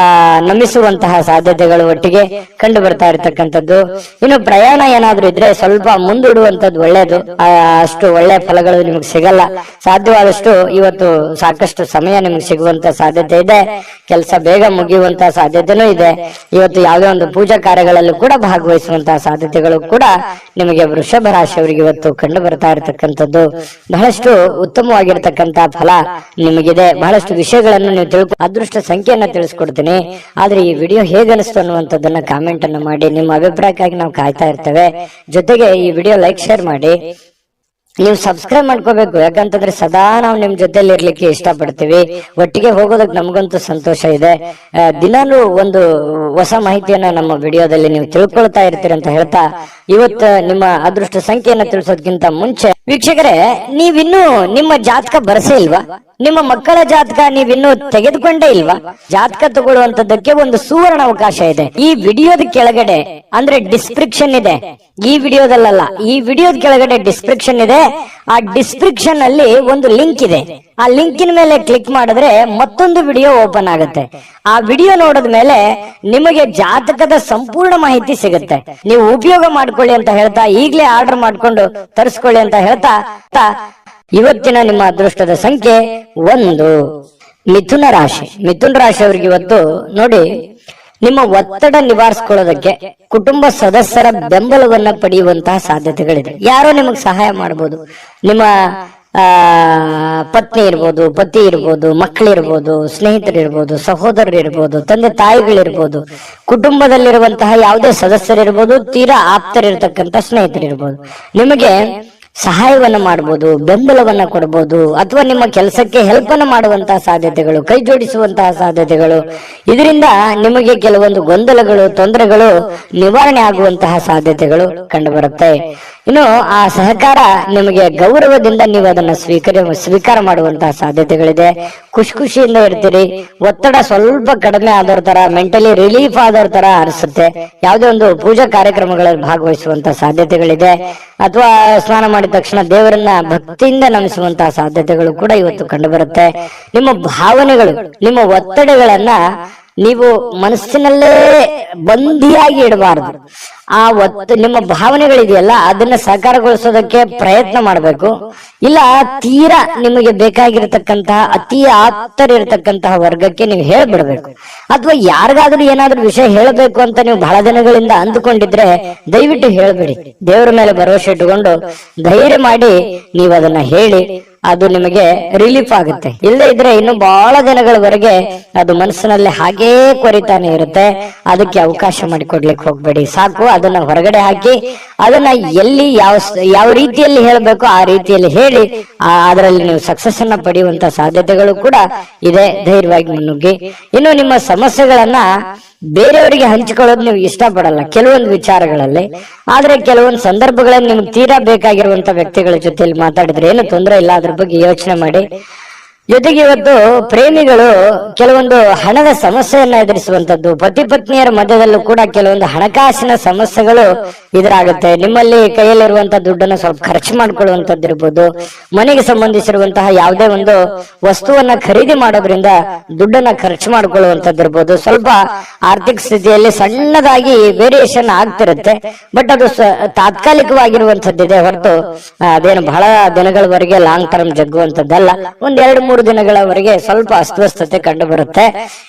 ನಮಿಸುವಂತಹ ಸಾಧ್ಯತೆಗಳು ಒಟ್ಟಿಗೆ ಕಂಡು ಬರ್ತಾ ಇರತಕ್ಕಂಥದ್ದು. ಇನ್ನು ಪ್ರಯಾಣ ಏನಾದ್ರೂ ಇದ್ರೆ ಸ್ವಲ್ಪ ಮುಂದೂಡುವಂತದ್ದು ಒಳ್ಳೇದು. ಅಷ್ಟು ಒಳ್ಳೆ ಫಲಗಳು ನಿಮಗೆ ಸಿಗಲ್ಲ. ಸಾಧ್ಯವಾದಷ್ಟು ಇವತ್ತು ಸಾಕಷ್ಟು ಸಮಯ ನಿಮ್ಗೆ ಸಿಗುವಂತ ಸಾಧ್ಯತೆ ಇದೆ. ಕೆಲಸ ಬೇಗ ಮುಗಿಯುವಂತ ಸಾಧ್ಯತೆನೂ ಇದೆ. ಇವತ್ತು ಯಾವುದೇ ಒಂದು ಪೂಜಾ ಕಾರ್ಯಗಳಲ್ಲೂ ಕೂಡ ಭಾಗವಹಿಸುವಂತಹ ಸಾಧ್ಯತೆಗಳು ಕೂಡ ನಿಮಗೆ ವೃಷಭ ರಾಶಿಯವರಿಗೆ ಇವತ್ತು ಕಂಡು ಬರ್ತಾ ಇರತಕ್ಕಂಥದ್ದು. ಬಹಳಷ್ಟು ಉತ್ತಮವಾಗಿರ್ತಕ್ಕಂತ ಫಲ ನಿಮಗಿದೆ. ಬಹಳಷ್ಟು ವಿಷಯಗಳನ್ನು ನೀವು ಅದೃಷ್ಟ ಸಂಖ್ಯೆಯನ್ನ ತಿಳಿಸ್ಕೊಡ್ತೀನಿ. ಆದ್ರೆ ಈ ವಿಡಿಯೋ ಹೇಗನಿಸ್ತು ಅನ್ನುವಂಥದ್ದನ್ನ ಕಾಮೆಂಟ್ ಅನ್ನು ಮಾಡಿ. ನಿಮ್ಮ ಅಭಿಪ್ರಾಯಕ್ಕಾಗಿ ನಾವು ಕಾಯ್ತಾ ಇರ್ತೇವೆ. ಜೊತೆಗೆ ಈ ವಿಡಿಯೋ ಲೈಕ್ ಶೇರ್ ಮಾಡಿ. ನೀವು ಸಬ್ಸ್ಕ್ರೈಬ್ ಮಾಡ್ಕೋಬೇಕು, ಯಾಕಂತಂದ್ರೆ ಸದಾ ನಾವು ನಿಮ್ ಜೊತೆಲಿ ಇರ್ಲಿಕ್ಕೆ ಇಷ್ಟಪಡ್ತೀವಿ. ಒಟ್ಟಿಗೆ ಹೋಗೋದಕ್ಕೆ ನಮಗಂತೂ ಸಂತೋಷ ಇದೆ. ದಿನಾನು ಒಂದು ಹೊಸ ಮಾಹಿತಿಯನ್ನ ನಮ್ಮ ವಿಡಿಯೋದಲ್ಲಿ ನೀವು ತಿಳ್ಕೊಳ್ತಾ ಇರ್ತೀರಿ ಅಂತ ಹೇಳ್ತಾ, ಇವತ್ತು ನಿಮ್ಮ ಅದೃಷ್ಟ ಸಂಖ್ಯೆಯನ್ನ ತಿಳಿಸೋದಕ್ಕಿಂತ ಮುಂಚೆ ವೀಕ್ಷಕರೇ, ನೀವಿನ್ನೂ ನಿಮ್ಮ ಜಾತಕ ಬರಸೇ ಇಲ್ವಾ? ನಿಮ್ಮ ಮಕ್ಕಳ ಜಾತಕ ನೀವಿನ್ನೂ ತೆಗೆದುಕೊಂಡೇ ಇಲ್ವಾ? ಜಾತಕ ತಗೊಳ್ಳುವಂತದ್ದಕ್ಕೆ ಒಂದು ಸುವರ್ಣ ಅವಕಾಶ ಇದೆ. ಈ ವಿಡಿಯೋದ ಕೆಳಗಡೆ ಅಂದ್ರೆ ಡಿಸ್ಕ್ರಿಪ್ಷನ್ ಇದೆ. ಈ ವಿಡಿಯೋದಲ್ಲ, ಈ ವಿಡಿಯೋದ ಕೆಳಗಡೆ ಡಿಸ್ಕ್ರಿಪ್ಷನ್ ಇದೆ. ಆ ಡಿಸ್ಕ್ರಿಪ್ಷನ್ ಅಲ್ಲಿ ಒಂದು ಲಿಂಕ್ ಇದೆ. ಆ ಲಿಂಕಿನ ಮೇಲೆ ಕ್ಲಿಕ್ ಮಾಡಿದ್ರೆ ಮತ್ತೊಂದು ವಿಡಿಯೋ ಓಪನ್ ಆಗುತ್ತೆ. ಆ ವಿಡಿಯೋ ನೋಡಿದ ಮೇಲೆ ನಿಮಗೆ ಜಾತಕದ ಸಂಪೂರ್ಣ ಮಾಹಿತಿ ಸಿಗುತ್ತೆ. ನೀವು ಉಪಯೋಗ ಮಾಡ್ಕೊಳ್ಳಿ ಅಂತ ಹೇಳ್ತಾ, ಈಗಲೇ ಆರ್ಡರ್ ಮಾಡ್ಕೊಂಡು ತರಿಸ್ಕೊಳ್ಳಿ ಅಂತ ಹೇಳ್ತಾ, ಇವತ್ತಿನ ನಿಮ್ಮ ಅದೃಷ್ಟದ ಸಂಖ್ಯೆ 1 ಮಿಥುನ ರಾಶಿ. ಮಿಥುನ ರಾಶಿಯವರಿಗೆ ಇವತ್ತು ನೋಡಿ, ನಿಮ್ಮ ಒತ್ತಡ ನಿವಾರಿಸಿಕೊಳ್ಳೋದಕ್ಕೆ ಕುಟುಂಬ ಸದಸ್ಯರ ಬೆಂಬಲವನ್ನ ಪಡೆಯುವಂತಹ ಸಾಧ್ಯತೆಗಳಿದೆ. ಯಾರೋ ನಿಮಗೆ ಸಹಾಯ ಮಾಡಬಹುದು. ನಿಮ್ಮ ಪತ್ನಿ ಇರ್ಬೋದು, ಪತಿ ಇರ್ಬೋದು, ಮಕ್ಕಳಿರ್ಬೋದು, ಸ್ನೇಹಿತರಿರ್ಬೋದು, ಸಹೋದರರಿರ್ಬೋದು, ತಂದೆ ತಾಯಿಗಳಿರ್ಬೋದು, ಕುಟುಂಬದಲ್ಲಿರುವಂತಹ ಯಾವುದೇ ಸದಸ್ಯರಿರ್ಬೋದು, ತೀರಾ ಆಪ್ತರಿರ್ತಕ್ಕಂಥ ಸ್ನೇಹಿತರಿರ್ಬೋದು, ನಿಮಗೆ ಸಹಾಯವನ್ನ ಮಾಡಬಹುದು, ಬೆಂಬಲವನ್ನ ಕೊಡಬಹುದು, ಅಥವಾ ನಿಮ್ಮ ಕೆಲಸಕ್ಕೆ ಹೆಲ್ಪ್ ಅನ್ನು ಮಾಡುವಂತಹ ಸಾಧ್ಯತೆಗಳು, ಕೈ ಜೋಡಿಸುವಂತಹ ಸಾಧ್ಯತೆಗಳು, ಇದರಿಂದ ನಿಮಗೆ ಕೆಲವೊಂದು ಗೊಂದಲಗಳು, ತೊಂದರೆಗಳು ನಿವಾರಣೆ ಆಗುವಂತಹ ಸಾಧ್ಯತೆಗಳು ಕಂಡು ಬರುತ್ತೆ. ಇನ್ನು ಆ ಸಹಕಾರ ನಿಮಗೆ ಗೌರವದಿಂದ ನೀವು ಅದನ್ನ ಸ್ವೀಕಾರ ಮಾಡುವಂತಹ ಸಾಧ್ಯತೆಗಳಿದೆ. ಖುಷಿಯಿಂದ ಇರ್ತೀರಿ. ಒತ್ತಡ ಸ್ವಲ್ಪ ಕಡಿಮೆ ಆದವ್ರ ತರ, ಮೆಂಟಲಿ ರಿಲೀಫ್ ಆದವ್ರ ತರ ಅನಿಸುತ್ತೆ. ಯಾವುದೇ ಒಂದು ಪೂಜಾ ಕಾರ್ಯಕ್ರಮಗಳಲ್ಲಿ ಭಾಗವಹಿಸುವಂತಹ ಸಾಧ್ಯತೆಗಳಿದೆ. ಅಥವಾ ಸ್ನಾನ ಮಾಡಿದ ತಕ್ಷಣ ದೇವರನ್ನ ಭಕ್ತಿಯಿಂದ ನಮಿಸುವಂತಹ ಸಾಧ್ಯತೆಗಳು ಕೂಡ ಇವತ್ತು ಕಂಡು ಬರುತ್ತೆ. ನಿಮ್ಮ ಭಾವನೆಗಳು, ನಿಮ್ಮ ಒತ್ತಡಗಳನ್ನ ನೀವು ಮನಸ್ಸಿನಲ್ಲೇ ಬಂದಿಯಾಗಿ ಇಡಬಾರದು. ನಿಮ್ಮ ಭಾವನೆಗಳಿದೆಯಲ್ಲ, ಅದನ್ನ ಸಾಕಾರಗೊಳಿಸೋದಕ್ಕೆ ಪ್ರಯತ್ನ ಮಾಡಬೇಕು. ಇಲ್ಲ ತೀರಾ ನಿಮಗೆ ಬೇಕಾಗಿರತಕ್ಕಂತಹ ಅತಿ ಆಪ್ತರಿರ್ತಕ್ಕಂತಹ ವರ್ಗಕ್ಕೆ ನೀವು ಹೇಳ್ಬಿಡ್ಬೇಕು. ಅಥವಾ ಯಾರಿಗಾದ್ರೂ ಏನಾದ್ರೂ ವಿಷಯ ಹೇಳಬೇಕು ಅಂತ ನೀವು ಬಹಳ ದಿನಗಳಿಂದ ಅಂದುಕೊಂಡಿದ್ರೆ ದಯವಿಟ್ಟು ಹೇಳ್ಬೇಡಿ. ದೇವರ ಮೇಲೆ ಭರವಸೆ ಇಟ್ಟುಕೊಂಡು ಧೈರ್ಯ ಮಾಡಿ ನೀವು ಅದನ್ನ ಹೇಳಿ. ಅದು ನಿಮಗೆ ರಿಲೀಫ್ ಆಗುತ್ತೆ. ಇಲ್ಲದೆ ಇದ್ರೆ ಇನ್ನು ಬಹಳ ದಿನಗಳವರೆಗೆ ಅದು ಮನಸ್ಸಿನಲ್ಲಿ ಹಾಗೇ ಕೊರಿತಾನೆ ಇರುತ್ತೆ. ಅದಕ್ಕೆ ಅವಕಾಶ ಮಾಡಿಕೊಡ್ಲಿಕ್ಕೆ ಹೋಗ್ಬೇಡಿ. ಸಾಕು, ಅದನ್ನ ಹೊರಗಡೆ ಹಾಕಿ ಅದನ್ನ ಎಲ್ಲಿ ಯಾವ ರೀತಿಯಲ್ಲಿ ಹೇಳಬೇಕು ಆ ರೀತಿಯಲ್ಲಿ ಹೇಳಿ ಅದರಲ್ಲಿ ನೀವು ಸಕ್ಸಸ್ ಅನ್ನ ಪಡೆಯುವಂತ ಸಾಧ್ಯತೆಗಳು ಕೂಡ ಇದೆ. ಧೈರ್ಯವಾಗಿ ಮುನ್ನುಗ್ಗಿ. ಇನ್ನು ನಿಮ್ಮ ಸಮಸ್ಯೆಗಳನ್ನ ಬೇರೆಯವರಿಗೆ ಹಂಚಿಕೊಳ್ಳೋದು ನೀವು ಇಷ್ಟಪಡಲ್ಲ ಕೆಲವೊಂದು ವಿಚಾರಗಳಲ್ಲಿ. ಆದ್ರೆ ಕೆಲವೊಂದು ಸಂದರ್ಭಗಳಲ್ಲಿ ನಿಮ್ಗೆ ತೀರಾ ಬೇಕಾಗಿರುವಂತ ವ್ಯಕ್ತಿಗಳ ಜೊತೆಯಲ್ಲಿ ಮಾತಾಡಿದ್ರೆ ಏನು ತೊಂದರೆ ಇಲ್ಲ. ಅದ್ರ ಬಗ್ಗೆ ಯೋಚನೆ ಮಾಡಿ. ಜೊತೆಗೆ ಇವತ್ತು ಪ್ರೇಮಿಗಳು ಕೆಲವೊಂದು ಹಣದ ಸಮಸ್ಯೆಯನ್ನ ಎದುರಿಸುವಂತದ್ದು, ಪತಿ ಪತ್ನಿಯರ ಮಧ್ಯದಲ್ಲೂ ಕೂಡ ಕೆಲವೊಂದು ಹಣಕಾಸಿನ ಸಮಸ್ಯೆಗಳು ಎದುರಾಗುತ್ತೆ. ನಿಮ್ಮಲ್ಲಿ ಕೈಯಲ್ಲಿರುವಂತಹ ದುಡ್ಡನ್ನು ಸ್ವಲ್ಪ ಖರ್ಚು ಮಾಡ್ಕೊಳ್ಳುವಂತದ್ದು ಇರ್ಬೋದು. ಮನೆಗೆ ಸಂಬಂಧಿಸಿರುವಂತಹ ಯಾವುದೇ ಒಂದು ವಸ್ತುವನ್ನ ಖರೀದಿ ಮಾಡೋದ್ರಿಂದ ದುಡ್ಡನ್ನ ಖರ್ಚು ಮಾಡ್ಕೊಳ್ಳುವಂತದ್ದು ಇರ್ಬೋದು. ಸ್ವಲ್ಪ ಆರ್ಥಿಕ ಸ್ಥಿತಿಯಲ್ಲಿ ಸಣ್ಣದಾಗಿ ವೇರಿಯೇಷನ್ ಆಗ್ತಿರುತ್ತೆ. ಬಟ್ ಅದು ತಾತ್ಕಾಲಿಕವಾಗಿರುವಂತದ್ದಿದೆ ಹೊರತು ಅದೇನು ಬಹಳ ದಿನಗಳವರೆಗೆ ಲಾಂಗ್ ಟರ್ಮ್ ಜಗ್ಗುವಂತದ್ದಲ್ಲ. ಒಂದ್ 2-3 ದಿನಗಳವರೆಗೆ ಸ್ವಲ್ಪ ಅಸ್ವಸ್ಥತೆ ಕಂಡು ಬರುತ್ತೆ.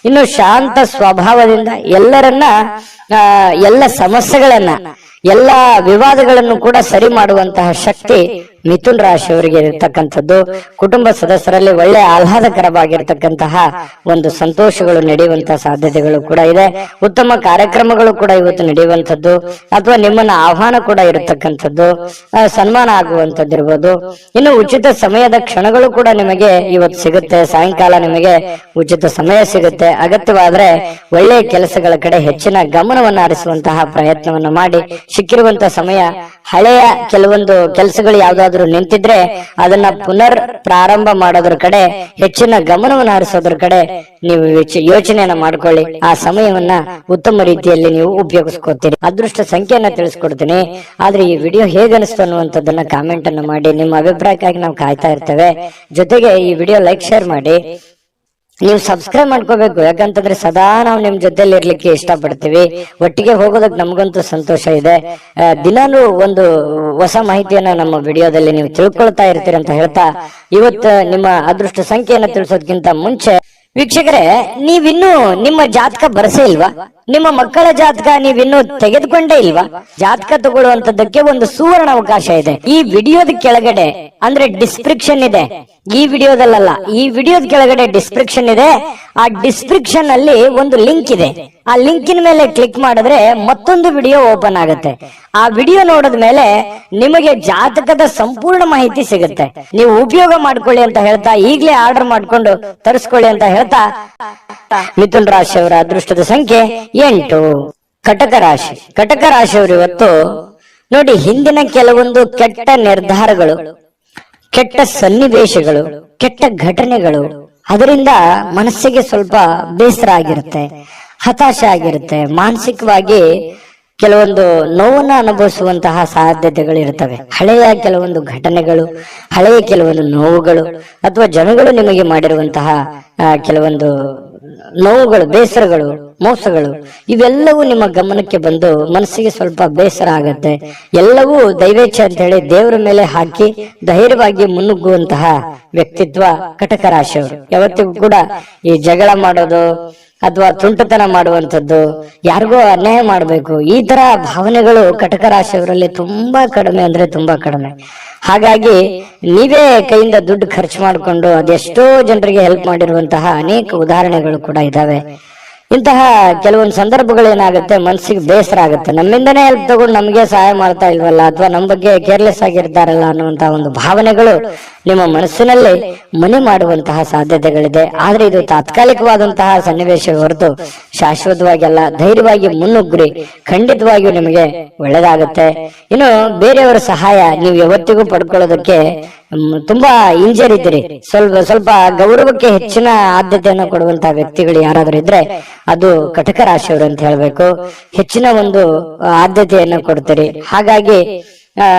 ಇನ್ನು ಶಾಂತ ಸ್ವಭಾವದಿಂದ ಎಲ್ಲ ಸಮಸ್ಯೆಗಳನ್ನ, ಎಲ್ಲ ವಿವಾದಗಳನ್ನು ಕೂಡ ಸರಿ ಮಾಡುವಂತಹ ಶಕ್ತಿ ಮಿಥುನ್ ರಾಶಿಯವರಿಗೆ ಇರತಕ್ಕಂಥದ್ದು. ಕುಟುಂಬ ಸದಸ್ಯರಲ್ಲಿ ಒಳ್ಳೆ ಆಹ್ಲಾದಕರವಾಗಿರ್ತಕ್ಕಂತಹ ಒಂದು ಸಂತೋಷಗಳು ನಡೆಯುವಂತಹ ಸಾಧ್ಯತೆಗಳು ಕೂಡ ಇದೆ. ಉತ್ತಮ ಕಾರ್ಯಕ್ರಮಗಳು ಕೂಡ ಇವತ್ತು ನಡೆಯುವಂಥದ್ದು, ಅಥವಾ ನಿಮ್ಮನ್ನ ಆಹ್ವಾನ ಕೂಡ ಇರತಕ್ಕಂಥದ್ದು, ಸನ್ಮಾನ ಆಗುವಂತದ್ದಿರ್ಬೋದು. ಇನ್ನು ಉಚಿತ ಸಮಯದ ಕ್ಷಣಗಳು ಕೂಡ ನಿಮಗೆ ಇವತ್ತು ಸಿಗುತ್ತೆ. ಸಾಯಂಕಾಲ ನಿಮಗೆ ಉಚಿತ ಸಮಯ ಸಿಗುತ್ತೆ. ಅಗತ್ಯವಾದ್ರೆ ಒಳ್ಳೆಯ ಕೆಲಸಗಳ ಕಡೆ ಹೆಚ್ಚಿನ ಗಮನವನ್ನು ಹರಿಸುವಂತಹ ಪ್ರಯತ್ನವನ್ನು ಮಾಡಿ. ಸಿಕ್ಕಿರುವಂತಹ ಸಮಯ ಹಳೆಯ ಕೆಲವೊಂದು ಕೆಲಸಗಳು ಯಾವ್ದಾದ್ರು ಏನಾದ್ರೂ ನಿಂತಿದ್ರೆ ಅದನ್ನ ಪುನರ್ ಪ್ರಾರಂಭ ಮಾಡೋದ್ರ ಕಡೆ ಹೆಚ್ಚಿನ ಗಮನವನ್ನು ಹರಿಸೋದ್ರ ಕಡೆ ನೀವು ಯೋಚನೆಯನ್ನ ಮಾಡ್ಕೊಳ್ಳಿ. ಆ ಸಮಯವನ್ನ ಉತ್ತಮ ರೀತಿಯಲ್ಲಿ ನೀವು ಉಪಯೋಗಿಸ್ಕೋತೀರಿ. ಅದೃಷ್ಟ ಸಂಖ್ಯೆಯನ್ನ ತಿಳಿಸ್ಕೊಡ್ತೀನಿ. ಆದ್ರೆ ಈ ವಿಡಿಯೋ ಹೇಗನಿಸ್ತು ಅನ್ನುವಂಥದ್ದನ್ನ ಕಾಮೆಂಟ್ ಅನ್ನು ಮಾಡಿ. ನಿಮ್ಮ ಅಭಿಪ್ರಾಯಕ್ಕಾಗಿ ನಾವು ಕಾಯ್ತಾ ಇರ್ತೇವೆ. ಜೊತೆಗೆ ಈ ವಿಡಿಯೋ ಲೈಕ್ ಶೇರ್ ಮಾಡಿ. ನೀವು ಸಬ್ಸ್ಕ್ರೈಬ್ ಮಾಡ್ಕೋಬೇಕು, ಯಾಕಂತಂದ್ರೆ ಸದಾ ನಾವು ನಿಮ್ ಜೊತೆಲಿ ಇರ್ಲಿಕ್ಕೆ ಇಷ್ಟಪಡ್ತೀವಿ. ಒಟ್ಟಿಗೆ ಹೋಗೋದಕ್ಕೆ ನಮಗಂತೂ ಸಂತೋಷ ಇದೆ. ದಿನಾನು ಒಂದು ಹೊಸ ಮಾಹಿತಿಯನ್ನ ನಮ್ಮ ವಿಡಿಯೋದಲ್ಲಿ ನೀವು ತಿಳ್ಕೊಳ್ತಾ ಇರ್ತೀರಿ ಅಂತ ಹೇಳ್ತಾ, ಇವತ್ತು ನಿಮ್ಮ ಅದೃಷ್ಟ ಸಂಖ್ಯೆಯನ್ನು ತಿಳಿಸೋದಕ್ಕಿಂತ ಮುಂಚೆ ವೀಕ್ಷಕರೇ, ನೀವಿನ್ನೂ ನಿಮ್ಮ ಜಾತಕ ಬರಸೇ ಇಲ್ವಾ? ನಿಮ್ಮ ಮಕ್ಕಳ ಜಾತಕ ನೀವಿನ್ನೂ ತೆಗೆದುಕೊಂಡೇ ಇಲ್ವಾ? ಜಾತಕ ತಗೊಳ್ಳುವಂತದ್ದಕ್ಕೆ ಒಂದು ಸುವರ್ಣ ಅವಕಾಶ ಇದೆ. ಈ ವಿಡಿಯೋದ ಕೆಳಗಡೆ ಅಂದ್ರೆ ಡಿಸ್ಕ್ರಿಪ್ಷನ್ ಇದೆ. ಈ ವಿಡಿಯೋದಲ್ಲ, ಈ ವಿಡಿಯೋದ ಕೆಳಗಡೆ ಡಿಸ್ಕ್ರಿಪ್ಷನ್ ಇದೆ. ಆ ಡಿಸ್ಕ್ರಿಪ್ಷನ್ ಅಲ್ಲಿ ಒಂದು ಲಿಂಕ್ ಇದೆ. ಆ ಲಿಂಕಿನ ಮೇಲೆ ಕ್ಲಿಕ್ ಮಾಡಿದ್ರೆ ಮತ್ತೊಂದು ವಿಡಿಯೋ ಓಪನ್ ಆಗುತ್ತೆ. ಆ ವಿಡಿಯೋ ನೋಡಿದ ಮೇಲೆ ನಿಮಗೆ ಜಾತಕದ ಸಂಪೂರ್ಣ ಮಾಹಿತಿ ಸಿಗುತ್ತೆ. ನೀವು ಉಪಯೋಗ ಮಾಡ್ಕೊಳ್ಳಿ ಅಂತ ಹೇಳ್ತಾ, ಈಗಲೇ ಆರ್ಡರ್ ಮಾಡ್ಕೊಂಡು ತರಿಸ್ಕೊಳ್ಳಿ ಅಂತ ಹೇಳ್ತಾ, ಮಿಥುನ್ ರಾಶಿಯವರ ಅದೃಷ್ಟದ ಸಂಖ್ಯೆ 8. ಕಟಕ ರಾಶಿ. ಕಟಕ ರಾಶಿಯವರು ಇವತ್ತು ನೋಡಿ, ಹಿಂದಿನ ಕೆಲವೊಂದು ಕೆಟ್ಟ ನಿರ್ಧಾರಗಳು, ಕೆಟ್ಟ ಸನ್ನಿವೇಶಗಳು, ಕೆಟ್ಟ ಘಟನೆಗಳು, ಅದರಿಂದ ಮನಸ್ಸಿಗೆ ಸ್ವಲ್ಪ ಬೇಸರ ಆಗಿರುತ್ತೆ, ಹತಾಶೆ ಆಗಿರುತ್ತೆ. ಮಾನಸಿಕವಾಗಿ ಕೆಲವೊಂದು ನೋವನ್ನ ಅನುಭವಿಸುವಂತಹ ಸಾಧ್ಯತೆಗಳು ಇರ್ತವೆ. ಹಳೆಯ ಕೆಲವೊಂದು ಘಟನೆಗಳು, ಹಳೆಯ ಕೆಲವೊಂದು ನೋವುಗಳು, ಅಥವಾ ಜನಗಳು ನಿಮಗೆ ಮಾಡಿರುವಂತಹ ಕೆಲವೊಂದು ನೋವುಗಳು, ಬೇಸರಗಳು, ಮೋಸಗಳು, ಇವೆಲ್ಲವೂ ನಿಮ್ಮ ಗಮನಕ್ಕೆ ಬಂದು ಮನಸ್ಸಿಗೆ ಸ್ವಲ್ಪ ಬೇಸರ ಆಗತ್ತೆ. ಎಲ್ಲವೂ ದೈವೇಚ್ಛೆ ಅಂತ ಹೇಳಿ ದೇವರ ಮೇಲೆ ಹಾಕಿ ಧೈರ್ಯವಾಗಿ ಮುನ್ನುಗ್ಗುವಂತಹ ವ್ಯಕ್ತಿತ್ವ ಕಟಕ ರಾಶಿಯವರು. ಯಾವತ್ತಿಗೂ ಕೂಡ ಈ ಜಗಳ ಮಾಡೋದು ಅಥವಾ ತುಂಟತನ ಮಾಡುವಂಥದ್ದು, ಯಾರಿಗೋ ಅನ್ಯಾಯ ಮಾಡಬೇಕು, ಈ ತರ ಭಾವನೆಗಳು ಕಟಕ ರಾಶಿಯವರಲ್ಲಿ ತುಂಬಾ ಕಡಿಮೆ ಅಂದ್ರೆ ತುಂಬಾ ಕಡಿಮೆ. ಹಾಗಾಗಿ ನೀವೇ ಕೈಯಿಂದ ದುಡ್ಡು ಖರ್ಚು ಮಾಡಿಕೊಂಡು ಅದೆಷ್ಟೋ ಜನರಿಗೆ ಹೆಲ್ಪ್ ಮಾಡಿರುವಂತಹ ಅನೇಕ ಉದಾಹರಣೆಗಳು ಕೂಡ ಇದಾವೆ. ಇಂತಹ ಕೆಲವೊಂದು ಸಂದರ್ಭಗಳು ಏನಾಗುತ್ತೆ, ಮನಸ್ಸಿಗೆ ಬೇಸರ ಆಗುತ್ತೆ. ನಮ್ಮಿಂದನೇ ಹೆಲ್ಪ್ ತಗೊಂಡು ನಮ್ಗೆ ಸಹಾಯ ಮಾಡ್ತಾ ಇಲ್ವಲ್ಲ, ಅಥವಾ ನಮ್ಮ ಬಗ್ಗೆ ಕೇರ್ಲೆಸ್ ಆಗಿರ್ತಾರಲ್ಲ ಅನ್ನುವಂತಹ ಒಂದು ಭಾವನೆಗಳು ನಿಮ್ಮ ಮನಸ್ಸಿನಲ್ಲಿ ಮನೆ ಮಾಡುವಂತಹ ಸಾಧ್ಯತೆಗಳಿದೆ. ಆದ್ರೆ ಇದು ತಾತ್ಕಾಲಿಕವಾದಂತಹ ಸನ್ನಿವೇಶ ಹೊರತು ಶಾಶ್ವತವಾಗಿಲ್ಲ. ಧೈರ್ಯವಾಗಿ ಮುನ್ನುಗ್ರಿ, ಖಂಡಿತವಾಗಿಯೂ ನಿಮಗೆ ಒಳ್ಳೇದಾಗುತ್ತೆ. ಇನ್ನು ಬೇರೆಯವರ ಸಹಾಯ ನೀವು ಯಾವತ್ತಿಗೂ ಪಡ್ಕೊಳ್ಳೋದಕ್ಕೆ ತುಂಬಾ ಹಿಂಜರಿದ್ದೀರಿ. ಸ್ವಲ್ಪ ಗೌರವಕ್ಕೆ ಹೆಚ್ಚಿನ ಆದ್ಯತೆಯನ್ನು ಕೊಡುವಂತಹ ವ್ಯಕ್ತಿಗಳು ಯಾರಾದ್ರೂ ಇದ್ರೆ ಅದು ಕಟಕ ರಾಶಿಯವರು ಅಂತ ಹೇಳ್ಬೇಕು. ಹೆಚ್ಚಿನ ಒಂದು ಆದ್ಯತೆಯನ್ನು ಕೊಡ್ತೀರಿ. ಹಾಗಾಗಿ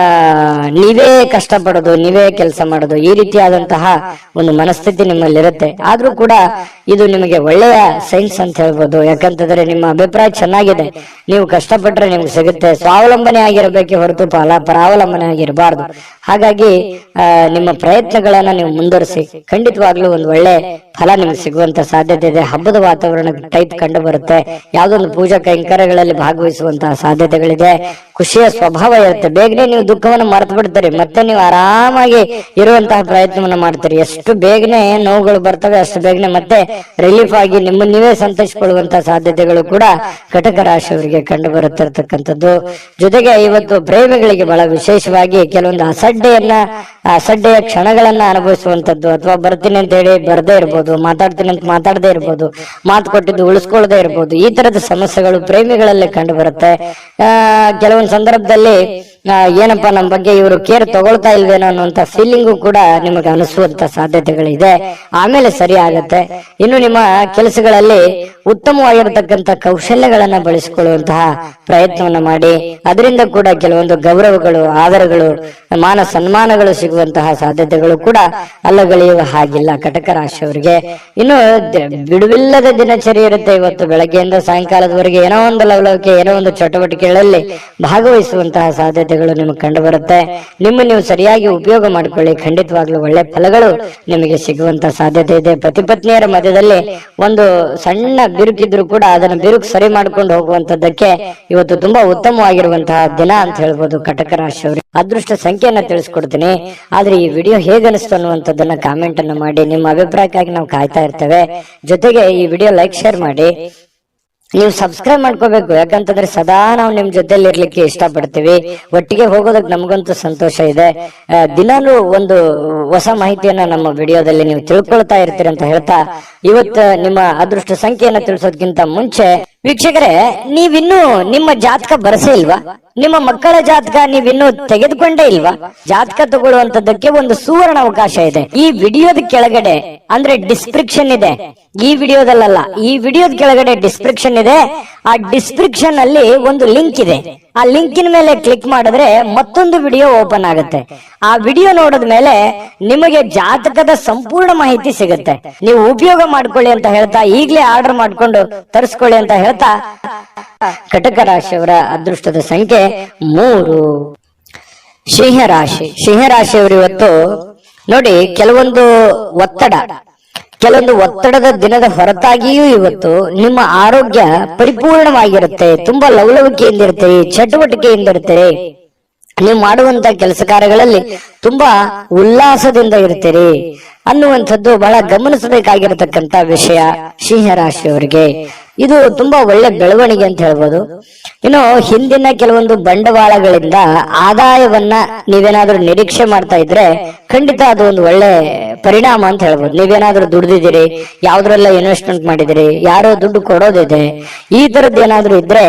ನೀವೇ ಕಷ್ಟಪಡೋದು, ನೀವೇ ಕೆಲಸ ಮಾಡೋದು, ಈ ರೀತಿಯಾದಂತಹ ಒಂದು ಮನಸ್ಥಿತಿ ನಿಮ್ಮಲ್ಲಿರುತ್ತೆ. ಆದ್ರೂ ಕೂಡ ಇದು ನಿಮಗೆ ಒಳ್ಳೆಯ ಸೈನ್ಸ್ ಅಂತ ಹೇಳ್ಬೋದು. ಯಾಕಂತಂದ್ರೆ ನಿಮ್ಮ ಅಭಿಪ್ರಾಯ ಚೆನ್ನಾಗಿದೆ, ನೀವು ಕಷ್ಟಪಟ್ರೆ ನಿಮ್ಗೆ ಸಿಗುತ್ತೆ. ಸ್ವಾವಲಂಬನೆ ಆಗಿರಬೇಕೆ ಹೊರತು ಪರಾವಲಂಬನೆ ಆಗಿರಬಾರ್ದು. ಹಾಗಾಗಿ ನಿಮ್ಮ ಪ್ರಯತ್ನಗಳನ್ನ ನೀವು ಮುಂದುವರಿಸಿ, ಖಂಡಿತವಾಗ್ಲೂ ಒಂದು ಒಳ್ಳೆ ಫಲ ನಿಮ್ಗೆ ಸಿಗುವಂತ ಸಾಧ್ಯತೆ ಇದೆ. ಹಬ್ಬದ ವಾತಾವರಣ ಟೈಪ್ ಕಂಡು ಬರುತ್ತೆ. ಯಾವ್ದೊಂದು ಪೂಜಾ ಕೈಂಕರ್ಯಗಳಲ್ಲಿ ಭಾಗವಹಿಸುವಂತಹ ಸಾಧ್ಯತೆಗಳಿದೆ. ಖುಷಿಯ ಸ್ವಭಾವ ಇರುತ್ತೆ. ಬೇಗನೆ ನೀವು ದುಃಖವನ್ನು ಮರೆತು ಬಿಡ್ತೀರಿ, ಮತ್ತೆ ನೀವು ಆರಾಮಾಗಿ ಇರುವಂತಹ ಪ್ರಯತ್ನವನ್ನ ಮಾಡ್ತೀರಿ. ಎಷ್ಟು ಬೇಗನೆ ನೋವುಗಳು ಬರ್ತವೆ ಅಷ್ಟು ಬೇಗನೆ ಮತ್ತೆ ರಿಲೀಫ್ ಆಗಿ ನಿಮ್ಮ ನೀವೇ ಸಂತೈಸಿಕೊಳ್ಳುವಂತಹ ಸಾಧ್ಯತೆಗಳು ಕೂಡ ಕಟಕ ರಾಶಿಯವರಿಗೆ ಕಂಡು ಬರುತ್ತಿರ್ತಕ್ಕಂಥದ್ದು. ಜೊತೆಗೆ ಇವತ್ತು ಪ್ರೇಮಿಗಳಿಗೆ ಬಹಳ ವಿಶೇಷವಾಗಿ ಕೆಲವೊಂದು ಅಸಡ್ಡೆಯ ಕ್ಷಣಗಳನ್ನ ಅನುಭವಿಸುವಂತದ್ದು, ಅಥವಾ ಬರ್ತೀನಿ ಅಂತ ಹೇಳಿ ಬರ್ದೇ ಇರ್ಬೋದು, ಮಾತಾಡ್ತೀನಿ ಅಂತ ಮಾತಾಡದೇ ಇರ್ಬೋದು, ಮಾತು ಕೊಟ್ಟಿದ್ದು ಉಳಿಸ್ಕೊಳ್ಳದೆ ಇರ್ಬೋದು. ಈ ತರದ ಸಮಸ್ಯೆಗಳು ಪ್ರೇಮಿಗಳಲ್ಲಿ ಕಂಡು ಬರುತ್ತೆ. ಕೆಲವೊಂದು ಸಂದರ್ಭದಲ್ಲಿ ಏನಪ್ಪಾ ನಮ್ಮ ಬಗ್ಗೆ ಇವರು ಕೇರ್ ತಗೊಳ್ತಾ ಇಲ್ವೇನೋ ಅನ್ನುವಂತ ಫೀಲಿಂಗು ಕೂಡ ನಿಮಗೆ ಅನಿಸುವಂತ ಸಾಧ್ಯತೆಗಳಿದೆ. ಆಮೇಲೆ ಸರಿ ಆಗತ್ತೆ. ಇನ್ನು ನಿಮ್ಮ ಕೆಲಸಗಳಲ್ಲಿ ಉತ್ತಮವಾಗಿರತಕ್ಕಂತ ಕೌಶಲ್ಯಗಳನ್ನ ಬಳಸಿಕೊಳ್ಳುವಂತಹ ಪ್ರಯತ್ನವನ್ನ ಮಾಡಿ, ಅದರಿಂದ ಕೂಡ ಕೆಲವೊಂದು ಗೌರವಗಳು, ಆದರಗಳು, ಮಾನ ಸನ್ಮಾನಗಳು ಸಿಗುವಂತಹ ಸಾಧ್ಯತೆಗಳು ಕೂಡ ಅಲ್ಲಗಳೆಯುವ ಹಾಗಿಲ್ಲ ಕಟಕ ರಾಶಿಯವರಿಗೆ. ಇನ್ನು ಬಿಡುವಿಲ್ಲದ ದಿನಚರಿ ಇರುತ್ತೆ. ಇವತ್ತು ಬೆಳಗ್ಗೆಯಿಂದ ಸಾಯಂಕಾಲದವರೆಗೆ ಏನೋ ಒಂದು ಲವಲವಿಕೆ, ಏನೋ ಒಂದು ಚಟುವಟಿಕೆಗಳಲ್ಲಿ ಭಾಗವಹಿಸುವಂತಹ ಸಾಧ್ಯತೆಗಳು ನಿಮಗೆ ಕಂಡು ಬರುತ್ತೆ. ನೀವು ಸರಿಯಾಗಿ ಉಪಯೋಗ ಮಾಡಿಕೊಳ್ಳಿ, ಖಂಡಿತವಾಗ್ಲೂ ಒಳ್ಳೆ ಫಲಗಳು ನಿಮಗೆ ಸಿಗುವಂತ ಸಾಧ್ಯತೆ ಇದೆ. ಪತಿ ಪತ್ನಿಯರ ಮಧ್ಯದಲ್ಲಿ ಒಂದು ಸಣ್ಣ ಬಿರುಕಿದ್ರು ಕೂಡ ಅದನ್ನ ಬಿರುಕು ಸರಿ ಮಾಡ್ಕೊಂಡು ಹೋಗುವಂತದ್ದಕ್ಕೆ ಇವತ್ತು ತುಂಬಾ ಉತ್ತಮವಾಗಿರುವಂತಹ ದಿನ ಅಂತ ಹೇಳ್ಬೋದು ಕಟಕ ರಾಶಿಯವರು. ಅದೃಷ್ಟ ಸಂಖ್ಯೆಯನ್ನ ತಿಳಿಸ್ಕೊಡ್ತೀನಿ. ಆದ್ರೆ ಈ ವಿಡಿಯೋ ಹೇಗನಿಸ್ತು ಅನ್ನುವಂಥದ್ದನ್ನ ಕಾಮೆಂಟ್ ಅನ್ನು ಮಾಡಿ. ನಿಮ್ಮ ಅಭಿಪ್ರಾಯಕ್ಕಾಗಿ ನಾವು ಕಾಯ್ತಾ ಇರ್ತೇವೆ. ಜೊತೆಗೆ ಈ ವಿಡಿಯೋ ಲೈಕ್ ಶೇರ್ ಮಾಡಿ. ನೀವು ಸಬ್ಸ್ಕ್ರೈಬ್ ಮಾಡ್ಕೋಬೇಕು, ಯಾಕಂತಂದ್ರೆ ಸದಾ ನಾವು ನಿಮ್ ಜೊತೆಲಿ ಇರ್ಲಿಕ್ಕೆ ಇಷ್ಟಪಡ್ತೀವಿ. ಒಟ್ಟಿಗೆ ಹೋಗೋದಕ್ಕೆ ನಮಗಂತೂ ಸಂತೋಷ ಇದೆ. ದಿನಾನು ಒಂದು ಹೊಸ ಮಾಹಿತಿಯನ್ನ ನಮ್ಮ ವಿಡಿಯೋದಲ್ಲಿ ನೀವು ತಿಳ್ಕೊಳ್ತಾ ಇರ್ತೀರಿ ಅಂತ ಹೇಳ್ತಾ, ಇವತ್ತು ನಿಮ್ಮ ಅದೃಷ್ಟ ಸಂಖ್ಯೆಯನ್ನ ತಿಳಿಸೋದಕ್ಕಿಂತ ಮುಂಚೆ ವೀಕ್ಷಕರೇ, ನೀವಿನ್ನೂ ನಿಮ್ಮ ಜಾತಕ ಬರಸೇ ಇಲ್ವಾ? ನಿಮ್ಮ ಮಕ್ಕಳ ಜಾತಕ ನೀವಿನ್ನೂ ತೆಗೆದುಕೊಂಡೇ ಇಲ್ವಾ? ಜಾತಕ ತಗೊಳ್ಳುವಂತದ್ದಕ್ಕೆ ಒಂದು ಸುವರ್ಣ ಅವಕಾಶ ಇದೆ. ಈ ವಿಡಿಯೋದ ಕೆಳಗಡೆ ಅಂದ್ರೆ ಡಿಸ್ಕ್ರಿಪ್ಷನ್ ಇದೆ, ಈ ವಿಡಿಯೋದಲ್ಲ, ಈ ವಿಡಿಯೋದ ಕೆಳಗಡೆ ಡಿಸ್ಕ್ರಿಪ್ಷನ್ ಇದೆ. ಆ ಡಿಸ್ಕ್ರಿಪ್ಷನ್ ಅಲ್ಲಿ ಒಂದು ಲಿಂಕ್ ಇದೆ. ಆ ಲಿಂಕಿನ ಮೇಲೆ ಕ್ಲಿಕ್ ಮಾಡಿದ್ರೆ ಮತ್ತೊಂದು ವಿಡಿಯೋ ಓಪನ್ ಆಗುತ್ತೆ. ಆ ವಿಡಿಯೋ ನೋಡಿದ ಮೇಲೆ ನಿಮಗೆ ಜಾತಕದ ಸಂಪೂರ್ಣ ಮಾಹಿತಿ ಸಿಗುತ್ತೆ. ನೀವು ಉಪಯೋಗ ಮಾಡ್ಕೊಳ್ಳಿ ಅಂತ ಹೇಳ್ತಾ, ಈಗಲೇ ಆರ್ಡರ್ ಮಾಡ್ಕೊಂಡು ತರಿಸ್ಕೊಳ್ಳಿ ಅಂತ ಹೇಳ್ತಾ, ಕಟಕ ರಾಶಿಯವರ ಅದೃಷ್ಟದ ಸಂಖ್ಯೆ 3. ಸಿಂಹರಾಶಿಯವರು ಇವತ್ತು ನೋಡಿ, ಕೆಲವೊಂದು ಒತ್ತಡದ ದಿನದ ಹೊರತಾಗಿಯೂ ಇವತ್ತು ನಿಮ್ಮ ಆರೋಗ್ಯ ಪರಿಪೂರ್ಣವಾಗಿರುತ್ತೆ. ತುಂಬಾ ಲವಲವಿಕೆಯಿಂದಿರ್ತೀರಿ, ಚಟುವಟಿಕೆಯಿಂದಿರ್ತೀರಿ. ನೀವು ಮಾಡುವಂತ ಕೆಲಸ ಕಾರ್ಯಗಳಲ್ಲಿ ತುಂಬಾ ಉಲ್ಲಾಸದಿಂದ ಇರ್ತೀರಿ ಅನ್ನುವಂಥದ್ದು ಬಹಳ ಗಮನಿಸಬೇಕಾಗಿರತಕ್ಕಂತ ವಿಷಯ ಸಿಂಹರಾಶಿಯವರಿಗೆ. ಇದು ತುಂಬಾ ಒಳ್ಳೆ ಬೆಳವಣಿಗೆ ಅಂತ ಹೇಳ್ಬೋದು. ಇನ್ನು ಹಿಂದಿನ ಕೆಲವೊಂದು ಬಂಡವಾಳಗಳಿಂದ ಆದಾಯವನ್ನ ನೀವೇನಾದ್ರೂ ನಿರೀಕ್ಷೆ ಮಾಡ್ತಾ ಇದ್ರೆ ಖಂಡಿತ ಅದು ಒಂದು ಒಳ್ಳೆ ಪರಿಣಾಮ ಅಂತ ಹೇಳ್ಬೋದು. ನೀವೇನಾದ್ರೂ ದುಡ್ದಿದ್ದೀರಿ, ಯಾವ್ದ್ರೆಲ್ಲ ಇನ್ವೆಸ್ಟ್ಮೆಂಟ್ ಮಾಡಿದಿರಿ, ಯಾರೋ ದುಡ್ಡು ಕೊಡೋದಿದೆ, ಈ ತರದ್ದು ಏನಾದ್ರೂ ಇದ್ರೆ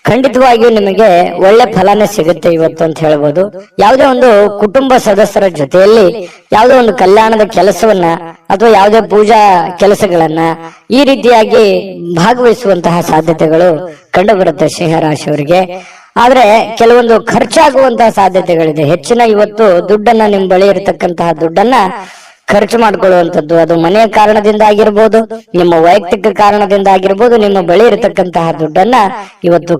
ಖಂಡಿತವಾಗಿಯೂ ನಿಮಗೆ ಒಳ್ಳೆ ಫಲನೇ ಸಿಗುತ್ತೆ ಇವತ್ತು ಅಂತ ಹೇಳ್ಬೋದು. ಯಾವುದೇ ಒಂದು ಕುಟುಂಬ ಸದಸ್ಯರ ಜೊತೆಯಲ್ಲಿ ಯಾವುದೋ ಒಂದು ಕಲ್ಯಾಣದ ಕೆಲಸವನ್ನ ಅಥವಾ ಯಾವುದೇ ಪೂಜಾ ಕೆಲಸಗಳನ್ನ ಈ ರೀತಿಯಾಗಿ ಭಾಗವಹಿಸುವಂತಹ ಸಾಧ್ಯತೆಗಳು ಕಂಡು ಬರುತ್ತೆ ಸಿಂಹರಾಶಿಯವರಿಗೆ. ಆದ್ರೆ ಕೆಲವೊಂದು ಖರ್ಚಾಗುವಂತಹ ಸಾಧ್ಯತೆಗಳಿದೆ. ಹೆಚ್ಚಿನ ಇವತ್ತು ದುಡ್ಡನ್ನ ನಿಮ್ ಬಳಿ ಇರತಕ್ಕಂತಹ ದುಡ್ಡನ್ನ ಖರ್ಚು ಮಾಡ್ಕೊಳ್ಳುವಂಥದ್ದು, ಅದು ಮನೆಯ ಕಾರಣದಿಂದ ಆಗಿರ್ಬೋದು, ನಿಮ್ಮ ವೈಯಕ್ತಿಕ ಕಾರಣದಿಂದ ಆಗಿರ್ಬೋದು, ನಿಮ್ಮ ಬಳಿ ಇರತಕ್ಕಂತಹ ದುಡ್ಡನ್ನ ಇವತ್ತು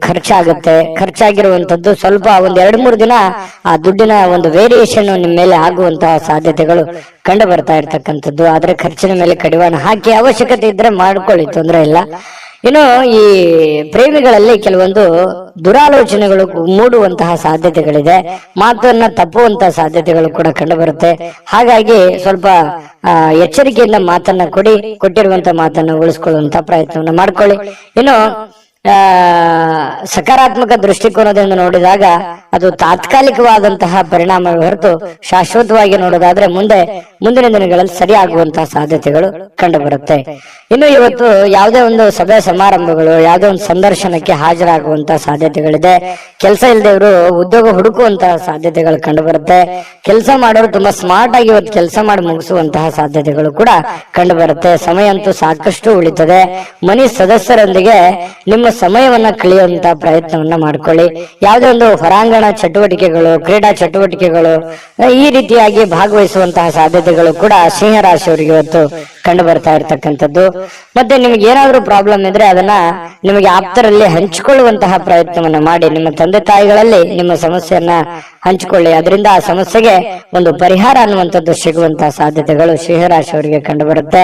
ಖರ್ಚಾಗಿರುವಂತದ್ದು ಸ್ವಲ್ಪ ಒಂದ್ 2-3 ದಿನ ಆ ದುಡ್ಡಿನ ಒಂದು ವೇರಿಯೇಷನ್ ನಿಮ್ಮ ಮೇಲೆ ಆಗುವಂತಹ ಸಾಧ್ಯತೆಗಳು ಕಂಡು ಬರ್ತಾ ಇರ್ತಕ್ಕಂಥದ್ದು. ಆದ್ರೆ ಖರ್ಚಿನ ಮೇಲೆ ಕಡಿವಾಣ ಹಾಕಿ ಅವಶ್ಯಕತೆ ಇದ್ರೆ ಮಾಡ್ಕೊಳ್ಳಿ, ತೊಂದರೆ ಇಲ್ಲ. ಇನ್ನು ಈ ಪ್ರೇಮಿಗಳಲ್ಲಿ ಕೆಲವೊಂದು ದುರಾಲೋಚನೆಗಳು ಮೂಡುವಂತಹ ಸಾಧ್ಯತೆಗಳಿದೆ, ಮಾತನ್ನ ತಪ್ಪುವಂತಹ ಸಾಧ್ಯತೆಗಳು ಕೂಡ ಕಂಡು ಬರುತ್ತೆ. ಹಾಗಾಗಿ ಸ್ವಲ್ಪ ಎಚ್ಚರಿಕೆಯಿಂದ ಮಾತನ್ನ ಕೊಟ್ಟಿರುವಂತಹ ಮಾತನ್ನ ಉಳಿಸ್ಕೊಳ್ಳುವಂತ ಪ್ರಯತ್ನವನ್ನ ಮಾಡ್ಕೊಳ್ಳಿ. ಇನ್ನು ಸಕಾರಾತ್ಮಕ ದೃಷ್ಟಿಕೋನದಿಂದ ನೋಡಿದಾಗ ಅದು ತಾತ್ಕಾಲಿಕವಾದಂತಹ ಪರಿಣಾಮ ಹೊರತು ಶಾಶ್ವತವಾಗಿ ನೋಡೋದಾದ್ರೆ ಮುಂದಿನ ದಿನಗಳಲ್ಲಿ ಸರಿಯಾಗುವಂತಹ ಸಾಧ್ಯತೆಗಳು ಕಂಡು ಬರುತ್ತೆ. ಇನ್ನು ಇವತ್ತು ಯಾವುದೇ ಒಂದು ಸಭೆ ಸಮಾರಂಭಗಳು, ಯಾವುದೇ ಒಂದು ಸಂದರ್ಶನಕ್ಕೆ ಹಾಜರಾಗುವಂತಹ ಸಾಧ್ಯತೆಗಳಿದೆ. ಕೆಲಸ ಇಲ್ಲದವರು ಉದ್ಯೋಗ ಹುಡುಕುವಂತಹ ಸಾಧ್ಯತೆಗಳು ಕಂಡು ಬರುತ್ತೆ. ಕೆಲಸ ಮಾಡೋರು ತುಂಬಾ ಸ್ಮಾರ್ಟ್ ಆಗಿ ಇವತ್ತು ಕೆಲಸ ಮಾಡಿ ಮುಗಿಸುವಂತಹ ಸಾಧ್ಯತೆಗಳು ಕೂಡ ಕಂಡು ಬರುತ್ತೆ. ಸಮಯ ಅಂತೂ ಸಾಕಷ್ಟು ಉಳಿತದೆ. ಮನೆ ಸದಸ್ಯರೊಂದಿಗೆ ನಿಮ್ಮ ಸಮಯವನ್ನ ಕಳೆಯುವಂತಹ ಪ್ರಯತ್ನವನ್ನ ಮಾಡ್ಕೊಳ್ಳಿ. ಯಾವುದೇ ಒಂದು ಹೊರಾಂಗಣ ಚಟುವಟಿಕೆಗಳು, ಕ್ರೀಡಾ ಚಟುವಟಿಕೆಗಳು ಈ ರೀತಿಯಾಗಿ ಭಾಗವಹಿಸುವಂತಹ ಸಾಧ್ಯತೆಗಳು ಕೂಡ ಸಿಂಹರಾಶಿಯವರಿಗೆ ಇವತ್ತು ಕಂಡು ಬರ್ತಾ ಇರ್ತಕ್ಕಂಥದ್ದು. ಮತ್ತೆ ನಿಮ್ಗೆ ಏನಾದ್ರೂ ಪ್ರಾಬ್ಲಮ್ ಇದ್ರೆ ಅದನ್ನ ನಿಮಗೆ ಆಪ್ತರಲ್ಲಿ ಹಂಚಿಕೊಳ್ಳುವಂತಹ ಪ್ರಯತ್ನವನ್ನ ಮಾಡಿ. ನಿಮ್ಮ ತಂದೆ ತಾಯಿಗಳಲ್ಲಿ ನಿಮ್ಮ ಸಮಸ್ಯೆಯನ್ನ ಹಂಚಿಕೊಳ್ಳಿ, ಅದರಿಂದ ಆ ಸಮಸ್ಯೆಗೆ ಒಂದು ಪರಿಹಾರ ಅನ್ನುವಂಥದ್ದು ಸಿಗುವಂತಹ ಸಾಧ್ಯತೆಗಳು ಸಿಂಹರಾಶಿಯವರಿಗೆ ಕಂಡು ಬರುತ್ತೆ.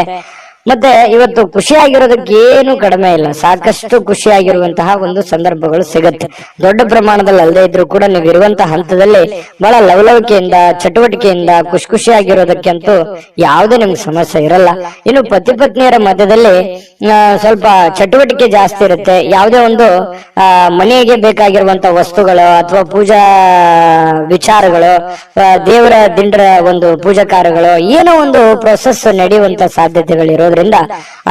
ಮತ್ತೆ ಇವತ್ತು ಖುಷಿಯಾಗಿರೋದಕ್ಕೆ ಏನು ಕಡಿಮೆ ಇಲ್ಲ, ಸಾಕಷ್ಟು ಖುಷಿಯಾಗಿರುವಂತಹ ಒಂದು ಸಂದರ್ಭಗಳು ಸಿಗುತ್ತೆ. ದೊಡ್ಡ ಪ್ರಮಾಣದಲ್ಲಿ ಅಲ್ಲದೆ ಇದ್ರೂ ಕೂಡ ನೀವು ಇರುವಂತಹ ಹಂತದಲ್ಲಿ ಬಹಳ ಲವಲವಿಕೆಯಿಂದ ಚಟುವಟಿಕೆಯಿಂದ ಖುಷಿಯಾಗಿರೋದಕ್ಕಂತೂ ಯಾವುದೇ ನಿಮ್ಗೆ ಸಮಸ್ಯೆ ಇರಲ್ಲ. ಇನ್ನು ಪತಿ ಪತ್ನಿಯರ ಮಧ್ಯದಲ್ಲಿ ಸ್ವಲ್ಪ ಚಟುವಟಿಕೆ ಜಾಸ್ತಿ ಇರುತ್ತೆ. ಯಾವುದೇ ಒಂದು ಮನೆಗೆ ಬೇಕಾಗಿರುವಂತಹ ವಸ್ತುಗಳು ಅಥವಾ ಪೂಜಾ ವಿಚಾರಗಳು, ದೇವರ ದಿಂಡರ ಒಂದು ಪೂಜಾ ಕಾರ್ಯಗಳು, ಏನೋ ಒಂದು ಪ್ರೊಸೆಸ್ ನಡೆಯುವಂತ ಸಾಧ್ಯತೆಗಳಿರೋದ್ರಿಂದ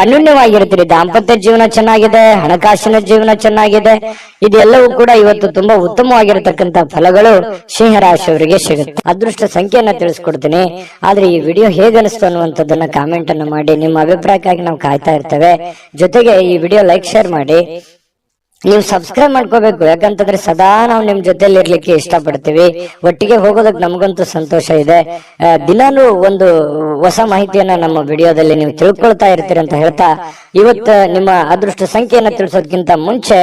ಅನ್ಯೂನ್ಯವಾಗಿರ್ತೀರಿ. ದಾಂಪತ್ಯ ಜೀವನ ಚೆನ್ನಾಗಿದೆ, ಹಣಕಾಸಿನ ಜೀವನ ಚೆನ್ನಾಗಿದೆ. ಇದೆಲ್ಲವೂ ಕೂಡ ಇವತ್ತು ತುಂಬಾ ಉತ್ತಮವಾಗಿರತಕ್ಕಂತ ಫಲಗಳು ಸಿಂಹರಾಶಿಯವರಿಗೆ ಸಿಗುತ್ತೆ. ಅದೃಷ್ಟ ಸಂಖ್ಯೆಯನ್ನ ತಿಳಿಸ್ಕೊಡ್ತೀನಿ. ಆದ್ರೆ ಈ ವಿಡಿಯೋ ಹೇಗನಿಸ್ತು ಅನ್ನುವಂಥದ್ದನ್ನ ಕಾಮೆಂಟ್ ಅನ್ನು ಮಾಡಿ. ನಿಮ್ಮ ಅಭಿಪ್ರಾಯಕ್ಕಾಗಿ ನಾವು ಕಾಯ್ತಾ ಇರ್ತೇವೆ. ಜೊತೆಗೆ ಈ ವಿಡಿಯೋ ಲೈಕ್ ಶೇರ್ ಮಾಡಿ. ನೀವು ಸಬ್ಸ್ಕ್ರೈಬ್ ಮಾಡ್ಕೋಬೇಕು, ಯಾಕಂತಂದ್ರೆ ಸದಾ ನಾವು ನಿಮ್ ಜೊತೆಲಿ ಇರ್ಲಿಕ್ಕೆ ಇಷ್ಟಪಡ್ತೀವಿ. ಒಟ್ಟಿಗೆ ಹೋಗೋದಕ್ಕೆ ನಮಗಂತೂ ಸಂತೋಷ ಇದೆ. ದಿನಾನು ಒಂದು ಹೊಸ ಮಾಹಿತಿಯನ್ನ ನಮ್ಮ ವಿಡಿಯೋದಲ್ಲಿ ನೀವು ತಿಳ್ಕೊಳ್ತಾ ಇರ್ತೀರಿ ಅಂತ ಹೇಳ್ತಾ, ಇವತ್ತು ನಿಮ್ಮ ಅದೃಷ್ಟ ಸಂಖ್ಯೆಯನ್ನ ತಿಳಿಸೋದಕ್ಕಿಂತ ಮುಂಚೆ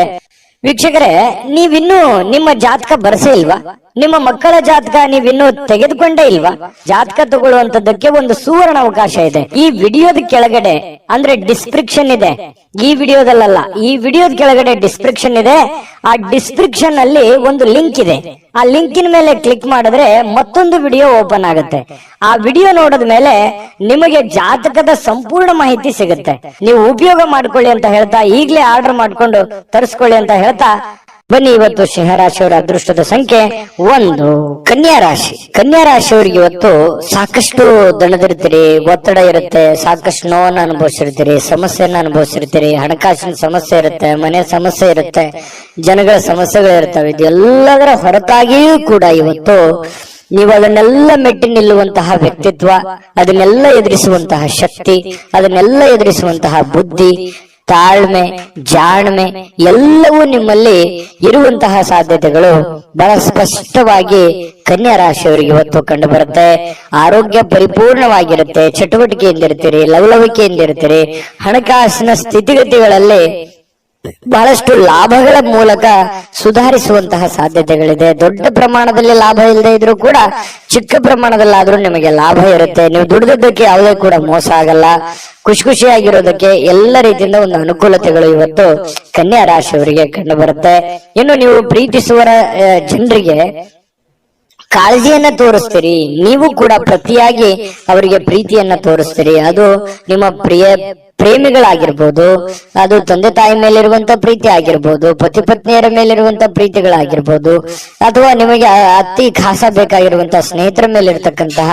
ವೀಕ್ಷಕರೇ, ನೀವಿನ್ನೂ ನಿಮ್ಮ ಜಾತಕ ಬರಸೇ ಇಲ್ವಾ? ನಿಮ್ಮ ಮಕ್ಕಳ ಜಾತಕ ನೀವಿನ್ನೂ ತೆಗೆದುಕೊಂಡೇ ಇಲ್ವಾ? ಜಾತಕ ತಗೊಳ್ಳುವಂತದ್ದಕ್ಕೆ ಒಂದು ಸುವರ್ಣ ಅವಕಾಶ ಇದೆ. ಈ ವಿಡಿಯೋದ ಕೆಳಗಡೆ ಅಂದ್ರೆ ಡಿಸ್ಕ್ರಿಪ್ಷನ್ ಇದೆ, ಈ ವಿಡಿಯೋದಲ್ಲ, ಈ ವಿಡಿಯೋದ ಕೆಳಗಡೆ ಡಿಸ್ಕ್ರಿಪ್ಷನ್ ಇದೆ. ಆ ಡಿಸ್ಕ್ರಿಪ್ಷನ್ ಅಲ್ಲಿ ಒಂದು ಲಿಂಕ್ ಇದೆ. ಆ ಲಿಂಕಿನ ಮೇಲೆ ಕ್ಲಿಕ್ ಮಾಡಿದ್ರೆ ಮತ್ತೊಂದು ವಿಡಿಯೋ ಓಪನ್ ಆಗುತ್ತೆ. ಆ ವಿಡಿಯೋ ನೋಡಿದ ಮೇಲೆ ನಿಮಗೆ ಜಾತಕದ ಸಂಪೂರ್ಣ ಮಾಹಿತಿ ಸಿಗುತ್ತೆ. ನೀವು ಉಪಯೋಗ ಮಾಡ್ಕೊಳ್ಳಿ ಅಂತ ಹೇಳ್ತಾ, ಈಗಲೇ ಆರ್ಡರ್ ಮಾಡ್ಕೊಂಡು ತರಿಸ್ಕೊಳ್ಳಿ ಅಂತ ಹೇಳ್ತಾ, ಬನ್ನಿ ಇವತ್ತು ಸಿಂಹರಾಶಿಯವರ ಅದೃಷ್ಟದ ಸಂಖ್ಯೆ 1. ಕನ್ಯಾ ರಾಶಿ. ಕನ್ಯಾ ರಾಶಿಯವರಿಗೆ ಇವತ್ತು ಸಾಕಷ್ಟು ದಣದಿರ್ತೀರಿ, ಒತ್ತಡ ಇರುತ್ತೆ, ಸಾಕಷ್ಟು ನೋವನ್ನು ಅನುಭವಿಸಿರ್ತೀರಿ, ಸಮಸ್ಯೆಯನ್ನ ಅನುಭವಿಸಿರ್ತೀರಿ, ಹಣಕಾಸಿನ ಸಮಸ್ಯೆ ಇರುತ್ತೆ, ಮನೆ ಸಮಸ್ಯೆ ಇರುತ್ತೆ, ಜನಗಳ ಸಮಸ್ಯೆಗಳು ಇರ್ತವೆ. ಇದೆಲ್ಲದರ ಹೊರತಾಗಿಯೂ ಕೂಡ ಇವತ್ತು ನೀವು ಅದನ್ನೆಲ್ಲ ಮೆಟ್ಟಿ ನಿಲ್ಲುವಂತಹ ವ್ಯಕ್ತಿತ್ವ, ಅದನ್ನೆಲ್ಲ ಎದುರಿಸುವಂತಹ ಶಕ್ತಿ, ಅದನ್ನೆಲ್ಲ ಎದುರಿಸುವಂತಹ ಬುದ್ಧಿ, ತಾಳ್ಮೆ, ಜಾಣ್ಮೆ ಎಲ್ಲವೂ ನಿಮ್ಮಲ್ಲಿ ಇರುವಂತಹ ಸಾಧ್ಯತೆಗಳು ಬಹಳ ಸ್ಪಷ್ಟವಾಗಿ ಕನ್ಯಾ ರಾಶಿಯವರಿಗೆ ಇವತ್ತು ಕಂಡು ಬರುತ್ತೆ. ಆರೋಗ್ಯ ಪರಿಪೂರ್ಣವಾಗಿರುತ್ತೆ, ಚಟುವಟಿಕೆಯಿಂದಿರ್ತೀರಿ, ಲವಲವಿಕೆಯಿಂದಿರ್ತೀರಿ, ಹಣಕಾಸಿನ ಸ್ಥಿತಿಗತಿಗಳಲ್ಲಿ ಬಹಳಷ್ಟು ಲಾಭಗಳ ಮೂಲಕ ಸುಧಾರಿಸುವಂತಹ ಸಾಧ್ಯತೆಗಳಿದೆ. ದೊಡ್ಡ ಪ್ರಮಾಣದಲ್ಲಿ ಲಾಭ ಇಲ್ಲದೆ ಇದ್ರೂ ಕೂಡ ಚಿಕ್ಕ ಪ್ರಮಾಣದಲ್ಲಾದ್ರೂ ನಿಮಗೆ ಲಾಭ ಇರುತ್ತೆ. ನೀವು ದುಡಿದಕ್ಕೆ ಯಾವುದೇ ಕೂಡ ಮೋಸ ಆಗಲ್ಲ. ಖುಷಿಯಾಗಿರೋದಕ್ಕೆ ಎಲ್ಲ ರೀತಿಯಿಂದ ಒಂದು ಅನುಕೂಲತೆಗಳು ಇವತ್ತು ಕನ್ಯಾ ರಾಶಿಯವರಿಗೆ ಕಂಡು ಬರುತ್ತೆ. ಇನ್ನು ನೀವು ಪ್ರೀತಿಸುವ ಜನರಿಗೆ ಕಾಳಜಿಯನ್ನ ತೋರಿಸ್ತೀರಿ, ನೀವು ಕೂಡ ಪ್ರತಿಯಾಗಿ ಅವರಿಗೆ ಪ್ರೀತಿಯನ್ನ ತೋರಿಸ್ತೀರಿ. ಅದು ನಿಮ್ಮ ಪ್ರೇಮಿಗಳಾಗಿರ್ಬೋದು, ಅದು ತಂದೆ ತಾಯಿ ಮೇಲಿರುವಂತ ಪ್ರೀತಿ ಆಗಿರ್ಬೋದು, ಪತಿ ಪತ್ನಿಯರ ಮೇಲಿರುವಂತ ಪ್ರೀತಿಗಳಾಗಿರ್ಬೋದು, ಅಥವಾ ನಿಮಗೆ ಅತಿ ಖಾಸ ಬೇಕಾಗಿರುವಂತ ಸ್ನೇಹಿತರ ಮೇಲಿರ್ತಕ್ಕಂತಹ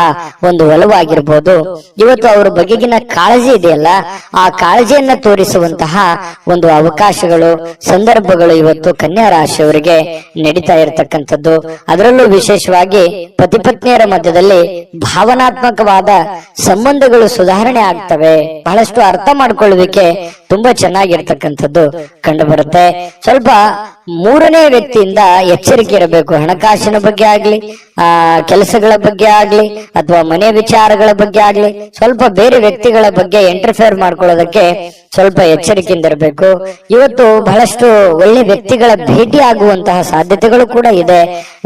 ಒಂದು ಒಲವಾಗಿರ್ಬೋದು. ಇವತ್ತು ಅವರ ಬಗೆಗಿನ ಕಾಳಜಿ ಇದೆಯಲ್ಲ, ಆ ಕಾಳಜಿಯನ್ನ ತೋರಿಸುವಂತಹ ಒಂದು ಅವಕಾಶಗಳು, ಸಂದರ್ಭಗಳು ಇವತ್ತು ಕನ್ಯಾ ರಾಶಿಯವರಿಗೆ ನಡೀತಾ ಇರತಕ್ಕಂಥದ್ದು. ಅದರಲ್ಲೂ ವಿಶೇಷವಾಗಿ ಪತಿ ಪತ್ನಿಯರ ಮಧ್ಯದಲ್ಲಿ ಭಾವನಾತ್ಮಕವಾದ ಸಂಬಂಧಗಳು ಸುಧಾರಣೆ ಆಗ್ತವೆ. ಬಹಳಷ್ಟು ಅರ್ಥ ಮಾಡ್ಕೊಳ್ಳುವಿಕೆ ತುಂಬಾ ಚೆನ್ನಾಗಿರ್ತಕ್ಕಂಥದ್ದು ಕಂಡು ಬರುತ್ತೆ. ಸ್ವಲ್ಪ ಮೂರನೇ ವ್ಯಕ್ತಿಯಿಂದ ಎಚ್ಚರಿಕೆ ಇರಬೇಕು. ಹಣಕಾಸಿನ ಬಗ್ಗೆ ಆಗ್ಲಿ, ಕೆಲಸಗಳ ಬಗ್ಗೆ ಆಗ್ಲಿ, ಅಥವಾ ಮನೆ ವಿಚಾರಗಳ ಬಗ್ಗೆ ಆಗ್ಲಿ, ಸ್ವಲ್ಪ ಬೇರೆ ವ್ಯಕ್ತಿಗಳ ಬಗ್ಗೆ ಇಂಟರ್ಫಿಯರ್ ಮಾಡ್ಕೊಳ್ಳೋದಕ್ಕೆ ಸ್ವಲ್ಪ ಎಚ್ಚರಿಕೆಯಿಂದ ಇರಬೇಕು. ಇವತ್ತು ಬಹಳಷ್ಟು ಒಳ್ಳೆ ವ್ಯಕ್ತಿಗಳ ಭೇಟಿ ಆಗುವಂತಹ ಸಾಧ್ಯತೆಗಳು ಕೂಡ ಇದೆ.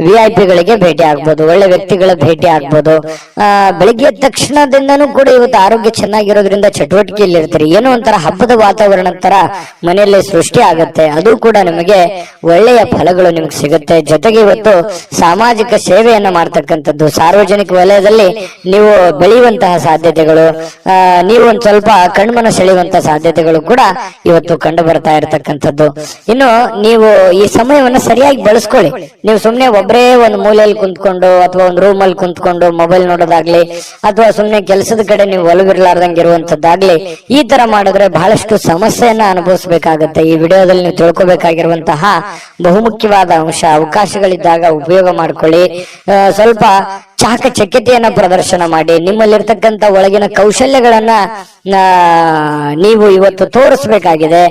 VIP ಗಳಿಗೆ ಭೇಟಿ ಆಗ್ಬೋದು, ಒಳ್ಳೆ ವ್ಯಕ್ತಿಗಳ ಭೇಟಿ ಆಗ್ಬೋದು. ಬೆಳಿಗ್ಗೆ ಎದ್ದ ತಕ್ಷಣದಿಂದನೂ ಕೂಡ ಇವತ್ತು ಆರೋಗ್ಯ ಚೆನ್ನಾಗಿರೋದ್ರಿಂದ ಚಟುವಟಿಕೆಯಲ್ಲಿ ಇರ್ತೀರಿ. ಏನೋ ಒಂಥರ ಹಬ್ಬದ ವಾತಾವರಣ ತರ ಮನೆಯಲ್ಲಿ ಸೃಷ್ಟಿ ಆಗುತ್ತೆ. ಅದು ಕೂಡ ನಿಮಗೆ ಒಳ್ಳೆಯ ಫಲಗಳು ನಿಮ್ಗೆ ಸಿಗುತ್ತೆ. ಜೊತೆಗೆ ಇವತ್ತು ಸಾಮಾಜಿಕ ಸೇವೆಯನ್ನ ಮಾಡ್ತಕ್ಕಂಥದ್ದು, ಸಾರ್ವಜನಿಕ ವಲಯದಲ್ಲಿ ನೀವು ಬೆಳೆಯುವಂತಹ ಸಾಧ್ಯತೆಗಳು, ನೀವು ಒಂದ್ ಸ್ವಲ್ಪ ಕಣ್ಮನ ಸೆಳೆಯುವಂತಹ ಸಾಧ್ಯತೆಗಳು ಕೂಡ ಇವತ್ತು ಕಂಡು ಬರ್ತಾ ಇರತಕ್ಕಂಥದ್ದು. ಇನ್ನು ನೀವು ಈ ಸಮಯವನ್ನು ಸರಿಯಾಗಿ ಬಳಸ್ಕೊಳ್ಳಿ. ನೀವು ಸುಮ್ನೆ ಒಬ್ಬರೇ ಒಂದು ಮೂಲೆಯಲ್ಲಿ ಕುಂತ್ಕೊಂಡು ಅಥವಾ ಒಂದು ರೂಮ್ ಅಲ್ಲಿ ಕುಂತ್ಕೊಂಡು ಮೊಬೈಲ್ ನೋಡೋದಾಗ್ಲಿ, ಅಥವಾ ಸುಮ್ನೆ ಕೆಲಸದ ಕಡೆ ನೀವು ಒಲವಿರ್ಲಾರ್ದಂಗೆ ಇರುವಂತದ್ದಾಗ್ಲಿ, ಈ ತರ ಮಾಡಿದ್ರೆ ಬಹಳಷ್ಟು ಸಮಸ್ಯೆಯನ್ನ ಅನುಭವಿಸಬೇಕಾಗತ್ತೆ. ಈ ವಿಡಿಯೋದಲ್ಲಿ ನೀವು ತಿಳ್ಕೊಬೇಕಾಗಿರುವಂತಹ ಬಹುಮುಖ್ಯವಾದ ಅಂಶ, ಅವಕಾಶಗಳಿದ್ದಾಗ ಉಪಯೋಗ ಮಾಡ್ಕೊಳ್ಳಿ. ಸ್ವಲ್ಪ ಚಾಕಚಕ್ಯತೆಯನ್ನ ಪ್ರದರ್ಶನ ಮಾಡಿ, ನಿಮ್ಮಲ್ಲಿರ್ತಕ್ಕಂಥ ಒಳಗಿನ ಕೌಶಲ್ಯಗಳನ್ನ ನೀವು ಇವತ್ತು ತೋರಿಸ್ಬೇಕಾಗಿದೆ.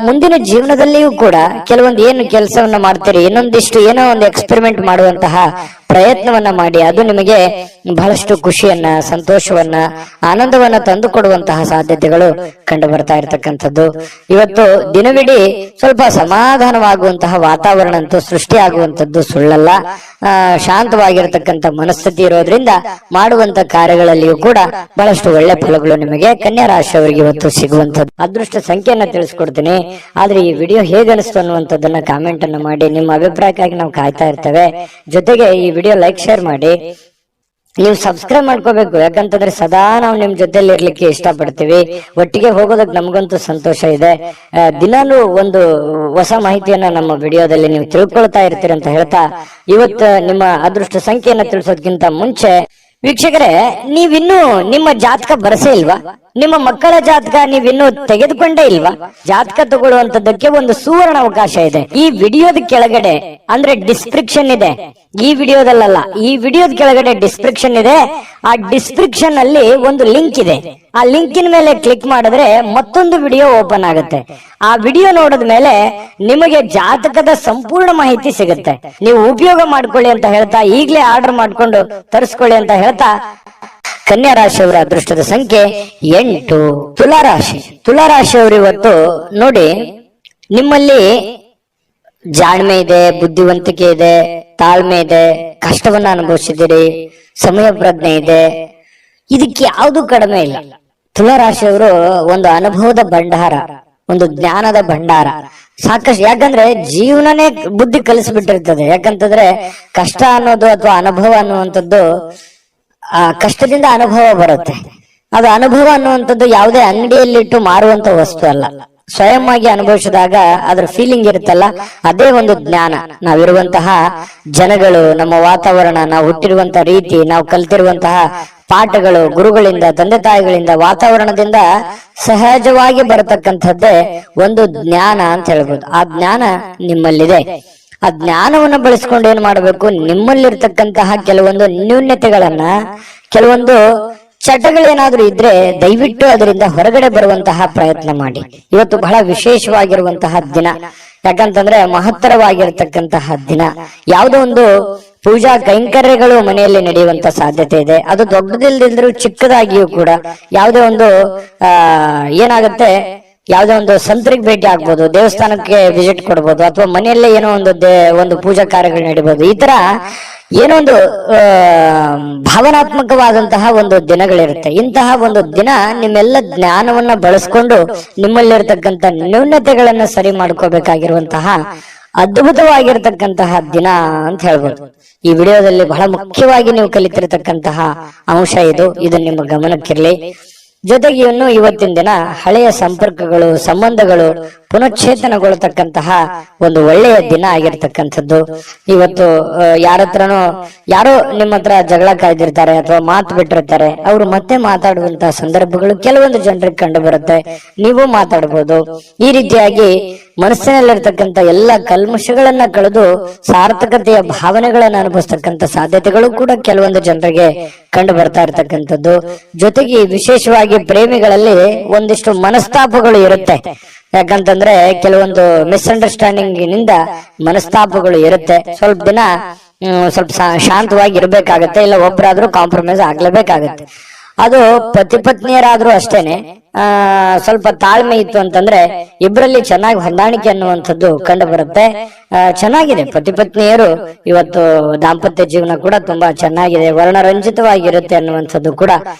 ಮುಂದಿನ ಜೀವನದಲ್ಲಿಯೂ ಕೂಡ ಕೆಲವೊಂದು ಏನು ಕೆಲಸವನ್ನ ಮಾಡ್ತೀರಿ, ಇನ್ನೊಂದಿಷ್ಟು ಏನೋ ಒಂದು ಎಕ್ಸ್ಪೆರಿಮೆಂಟ್ ಮಾಡುವಂತಹ ಪ್ರಯತ್ನವನ್ನ ಮಾಡಿ. ಅದು ನಿಮಗೆ ಬಹಳಷ್ಟು ಖುಷಿಯನ್ನ, ಸಂತೋಷವನ್ನ, ಆನಂದವನ್ನ ತಂದು ಕೊಡುವಂತಹ ಸಾಧ್ಯತೆಗಳು ಕಂಡು ಬರ್ತಾ ಇರತಕ್ಕಂಥದ್ದು. ಇವತ್ತು ದಿನವಿಡೀ ಸ್ವಲ್ಪ ಸಮಾಧಾನವಾಗುವಂತಹ ವಾತಾವರಣ ಅಂತೂ ಸೃಷ್ಟಿ ಆಗುವಂತದ್ದು ಸುಳ್ಳಲ್ಲ. ಶಾಂತವಾಗಿರತಕ್ಕಂಥ ಮನಸ್ಥಿತಿ ಇರೋದ್ರಿಂದ ಮಾಡುವಂತ ಕಾರ್ಯಗಳಲ್ಲಿಯೂ ಕೂಡ ಬಹಳಷ್ಟು ಒಳ್ಳೆ ಫಲಗಳು ನಿಮಗೆ ಕನ್ಯಾ ರಾಶಿಯವರಿಗೆ ಇವತ್ತು ಸಿಗುವಂತದ್ದು. ಅದೃಷ್ಟ ಸಂಖ್ಯೆಯನ್ನ ತಿಳಿಸ್ಕೊಡ್ತೀನಿ. ಆದ್ರೆ ಈ ವಿಡಿಯೋ ಹೇಗನಿಸ್ತು ಅನ್ನುವಂಥದ್ದನ್ನ ಕಾಮೆಂಟ್ ಅನ್ನ ಮಾಡಿ. ನಿಮ್ಮ ಅಭಿಪ್ರಾಯಕ್ಕಾಗಿ ನಾವು ಕಾಯ್ತಾ ಇರ್ತೇವೆ. ಜೊತೆಗೆ ಈ ವಿಡಿಯೋ ಲೈಕ್, ಶೇರ್ ಮಾಡಿ. ನೀವು ಸಬ್ಸ್ಕ್ರೈಬ್ ಮಾಡ್ಕೋಬೇಕು. ಯಾಕಂತಂದ್ರೆ ಸದಾ ನಾವು ನಿಮ್ ಜೊತೆಲಿ ಇರ್ಲಿಕ್ಕೆ ಇಷ್ಟಪಡ್ತೀವಿ. ಒಟ್ಟಿಗೆ ಹೋಗೋದಕ್ಕೆ ನಮಗಂತೂ ಸಂತೋಷ ಇದೆ. ದಿನಾಲೂ ಒಂದು ಹೊಸ ಮಾಹಿತಿಯನ್ನ ನಮ್ಮ ವಿಡಿಯೋದಲ್ಲಿ ನೀವು ತಿಳ್ಕೊಳ್ತಾ ಇರ್ತೀರಿ ಅಂತ ಹೇಳ್ತಾ, ಇವತ್ತು ನಿಮ್ಮ ಅದೃಷ್ಟ ಸಂಖ್ಯೆಯನ್ನ ತಿಳಿಸೋದಕ್ಕಿಂತ ಮುಂಚೆ ವೀಕ್ಷಕರೇ, ನೀವಿನ್ನೂ ನಿಮ್ಮ ಜಾತಕ ಬರಸೇ ಇಲ್ವಾ? ನಿಮ್ಮ ಮಕ್ಕಳ ಜಾತಕ ನೀವಿನ್ನೂ ತೆಗೆದುಕೊಂಡೇ ಇಲ್ವಾ? ಜಾತಕ ತಗೊಳ್ಳುವಂತದ್ದಕ್ಕೆ ಒಂದು ಸುವರ್ಣ ಅವಕಾಶ ಇದೆ. ಈ ವಿಡಿಯೋದ ಕೆಳಗಡೆ ಅಂದ್ರೆ ಡಿಸ್ಕ್ರಿಪ್ಷನ್ ಇದೆ. ಈ ವಿಡಿಯೋದಲ್ಲ, ಈ ವಿಡಿಯೋದ ಕೆಳಗಡೆ ಡಿಸ್ಕ್ರಿಪ್ಷನ್ ಇದೆ. ಆ ಡಿಸ್ಕ್ರಿಪ್ಷನ್ ಅಲ್ಲಿ ಒಂದು ಲಿಂಕ್ ಇದೆ. ಆ ಲಿಂಕಿನ ಮೇಲೆ ಕ್ಲಿಕ್ ಮಾಡಿದ್ರೆ ಮತ್ತೊಂದು ವಿಡಿಯೋ ಓಪನ್ ಆಗುತ್ತೆ. ಆ ವಿಡಿಯೋ ನೋಡಿದ ಮೇಲೆ ನಿಮಗೆ ಜಾತಕದ ಸಂಪೂರ್ಣ ಮಾಹಿತಿ ಸಿಗುತ್ತೆ. ನೀವು ಉಪಯೋಗ ಮಾಡ್ಕೊಳ್ಳಿ ಅಂತ ಹೇಳ್ತಾ, ಈಗಲೇ ಆರ್ಡರ್ ಮಾಡ್ಕೊಂಡು ತರಿಸ್ಕೊಳ್ಳಿ ಅಂತ ಹೇಳ್ತಾ, ಕನ್ಯಾ ರಾಶಿಯವರ ಅದೃಷ್ಟದ ಸಂಖ್ಯೆ 8. ತುಲಾರಾಶಿ. ತುಲಾರಾಶಿಯವರು ಇವತ್ತು ನೋಡಿ, ನಿಮ್ಮಲ್ಲಿ ಜಾಣ್ಮೆ ಇದೆ, ಬುದ್ಧಿವಂತಿಕೆ ಇದೆ, ತಾಳ್ಮೆ ಇದೆ, ಕಷ್ಟವನ್ನ ಅನುಭವಿಸಿದಿರಿ, ಸಮಯ ಪ್ರಜ್ಞೆ ಇದೆ. ಇದಕ್ಕೆ ಯಾವುದು ಕಡಿಮೆ ಇಲ್ಲ. ತುಲಾರಾಶಿಯವರು ಒಂದು ಅನುಭವದ ಭಂಡಾರ, ಒಂದು ಜ್ಞಾನದ ಭಂಡಾರ ಸಾಕಷ್ಟು. ಯಾಕಂದ್ರೆ ಜೀವನನೇ ಬುದ್ಧಿ ಕಲಿಸ್ಬಿಟ್ಟಿರ್ತದೆ. ಯಾಕಂತಂದ್ರೆ ಕಷ್ಟ ಅನ್ನೋದು ಅಥವಾ ಅನುಭವ ಅನ್ನುವಂಥದ್ದು, ಆ ಕಷ್ಟದಿಂದ ಅನುಭವ ಬರುತ್ತೆ. ಅದು ಅನುಭವ ಅನ್ನುವಂಥದ್ದು ಯಾವುದೇ ಅಂಗಡಿಯಲ್ಲಿಟ್ಟು ಮಾರುವಂತ ವಸ್ತು ಅಲ್ಲ. ಸ್ವಯಂ ಆಗಿ ಅನುಭವಿಸಿದಾಗ ಅದ್ರ ಫೀಲಿಂಗ್ ಇರುತ್ತಲ್ಲ, ಅದೇ ಒಂದು ಜ್ಞಾನ. ನಾವಿರುವಂತಹ ಜನಗಳು, ನಮ್ಮ ವಾತಾವರಣ, ನಾವು ಹುಟ್ಟಿರುವಂತಹ ರೀತಿ, ನಾವು ಕಲ್ತಿರುವಂತಹ ಪಾಠಗಳು, ಗುರುಗಳಿಂದ, ತಂದೆ ತಾಯಿಗಳಿಂದ, ವಾತಾವರಣದಿಂದ ಸಹಜವಾಗಿ ಬರತಕ್ಕಂಥದ್ದೇ ಒಂದು ಜ್ಞಾನ ಅಂತ ಹೇಳ್ಬೋದು. ಆ ಜ್ಞಾನ ನಿಮ್ಮಲ್ಲಿದೆ. ಆ ಜ್ಞಾನವನ್ನ ಬಳಸ್ಕೊಂಡು ಏನ್ ಮಾಡಬೇಕು, ನಿಮ್ಮಲ್ಲಿರ್ತಕ್ಕಂತಹ ಕೆಲವೊಂದು ನ್ಯೂನ್ಯತೆಗಳನ್ನ, ಕೆಲವೊಂದು ಚಟಗಳೇನಾದ್ರೂ ಇದ್ರೆ ದಯವಿಟ್ಟು ಅದರಿಂದ ಹೊರಗಡೆ ಬರುವಂತಹ ಪ್ರಯತ್ನ ಮಾಡಿ. ಇವತ್ತು ಬಹಳ ವಿಶೇಷವಾಗಿರುವಂತಹ ದಿನ, ಯಾಕಂತಂದ್ರೆ ಮಹತ್ತರವಾಗಿರ್ತಕ್ಕಂತಹ ದಿನ. ಯಾವುದೋ ಒಂದು ಪೂಜಾ ಕೈಂಕರ್ಯಗಳು ಮನೆಯಲ್ಲಿ ನಡೆಯುವಂತ ಸಾಧ್ಯತೆ ಇದೆ. ಅದು ದೊಡ್ಡದಿಲ್ದಿದ್ರು ಚಿಕ್ಕದಾಗಿಯೂ ಕೂಡ ಯಾವುದೇ ಒಂದು ಏನಾಗುತ್ತೆ, ಯಾವುದೇ ಒಂದು ಸಂತರಿಗೆ ಭೇಟಿ ಆಗ್ಬೋದು, ದೇವಸ್ಥಾನಕ್ಕೆ ವಿಸಿಟ್ ಕೊಡ್ಬೋದು, ಅಥವಾ ಮನೆಯಲ್ಲೇ ಏನೋ ಒಂದು ಪೂಜಾ ಕಾರ್ಯಗಳು ನಡೀಬಹುದು. ಈ ತರ ಏನೋ ಒಂದು ಭಾವನಾತ್ಮಕವಾದಂತಹ ಒಂದು ದಿನಗಳಿರುತ್ತೆ. ಇಂತಹ ಒಂದು ದಿನ ನಿಮ್ಮೆಲ್ಲ ಜ್ಞಾನವನ್ನ ಬಳಸ್ಕೊಂಡು ನಿಮ್ಮಲ್ಲಿರ್ತಕ್ಕಂಥ ನ್ಯೂನತೆಗಳನ್ನ ಸರಿ ಮಾಡ್ಕೋಬೇಕಾಗಿರುವಂತಹ ಅದ್ಭುತವಾಗಿರ್ತಕ್ಕಂತಹ ದಿನ ಅಂತ ಹೇಳ್ಬೋದು. ಈ ವಿಡಿಯೋದಲ್ಲಿ ಬಹಳ ಮುಖ್ಯವಾಗಿ ನೀವು ಕಲಿತಿರತಕ್ಕಂತಹ ಅಂಶ ಇದು ನಿಮ್ಮ ಗಮನಕ್ಕಿರಲಿ. ಜೊತೆಗೆ ಇನ್ನು ಇವತ್ತಿನ ದಿನ ಹಳೆಯ ಸಂಪರ್ಕಗಳು, ಸಂಬಂಧಗಳು ಪುನಶ್ಚೇತನಗೊಳ್ಳತಕ್ಕಂತಹ ಒಂದು ಒಳ್ಳೆಯ ದಿನ ಆಗಿರ್ತಕ್ಕಂಥದ್ದು. ಇವತ್ತು ಯಾರೋ ನಿಮ್ಮ ಹತ್ರ ಜಗಳ ಕಾಯ್ದಿರ್ತಾರೆ ಅಥವಾ ಮಾತು ಬಿಟ್ಟಿರ್ತಾರೆ, ಅವರು ಮತ್ತೆ ಮಾತಾಡುವಂತಹ ಸಂದರ್ಭಗಳು ಕೆಲವೊಂದು ಜನರಿಗೆ ಕಂಡು ಬರುತ್ತೆ. ನೀವು ಮಾತಾಡಬಹುದು. ಈ ರೀತಿಯಾಗಿ ಮನಸ್ಸಿನಲ್ಲಿರ್ತಕ್ಕಂಥ ಎಲ್ಲ ಕಲ್ಮಶಗಳನ್ನ ಕಳೆದು ಸಾರ್ಥಕತೆಯ ಭಾವನೆಗಳನ್ನ ಅನುಭವಿಸ್ತಕ್ಕಂಥ ಸಾಧ್ಯತೆಗಳು ಕೂಡ ಕೆಲವೊಂದು ಜನರಿಗೆ ಕಂಡು ಬರ್ತಾ ಇರ್ತಕ್ಕಂಥದ್ದು. ಜೊತೆಗೆ ವಿಶೇಷವಾಗಿ ಪ್ರೇಮಿಗಳಲ್ಲಿ ಒಂದಿಷ್ಟು ಮನಸ್ತಾಪಗಳು ಇರುತ್ತೆ. ಯಾಕಂತಂದ್ರೆ ಕೆಲವೊಂದು ಮಿಸ್ಅಂಡರ್ಸ್ಟ್ಯಾಂಡಿಂಗ್ ನಿಂದ ಮನಸ್ತಾಪಗಳು ಇರುತ್ತೆ. ಸ್ವಲ್ಪ ದಿನ ಶಾಂತವಾಗಿ ಇರ್ಬೇಕಾಗತ್ತೆ, ಇಲ್ಲ ಒಬ್ಬರಾದ್ರೂ ಕಾಂಪ್ರಮೈಸ್ ಆಗ್ಲೇಬೇಕಾಗತ್ತೆ. ಅದು ಪತಿ ಪತ್ನಿಯರಾದ್ರೂ ಅಷ್ಟೇನೆ. ಸ್ವಲ್ಪ ತಾಳ್ಮೆ ಇತ್ತು ಅಂತಂದ್ರೆ ಇಬ್ಬರಲ್ಲಿ ಚೆನ್ನಾಗಿ ಹೊಂದಾಣಿಕೆ ಅನ್ನುವಂಥದ್ದು ಕಂಡು ಬರುತ್ತೆ. ಚೆನ್ನಾಗಿದೆ, ಪತಿ ಪತ್ನಿಯರು ಇವತ್ತು ದಾಂಪತ್ಯ ಜೀವನ ಕೂಡ ತುಂಬಾ ಚೆನ್ನಾಗಿದೆ, ವರ್ಣರಂಜಿತವಾಗಿರುತ್ತೆ ಅನ್ನುವಂಥದ್ದು ಕೂಡ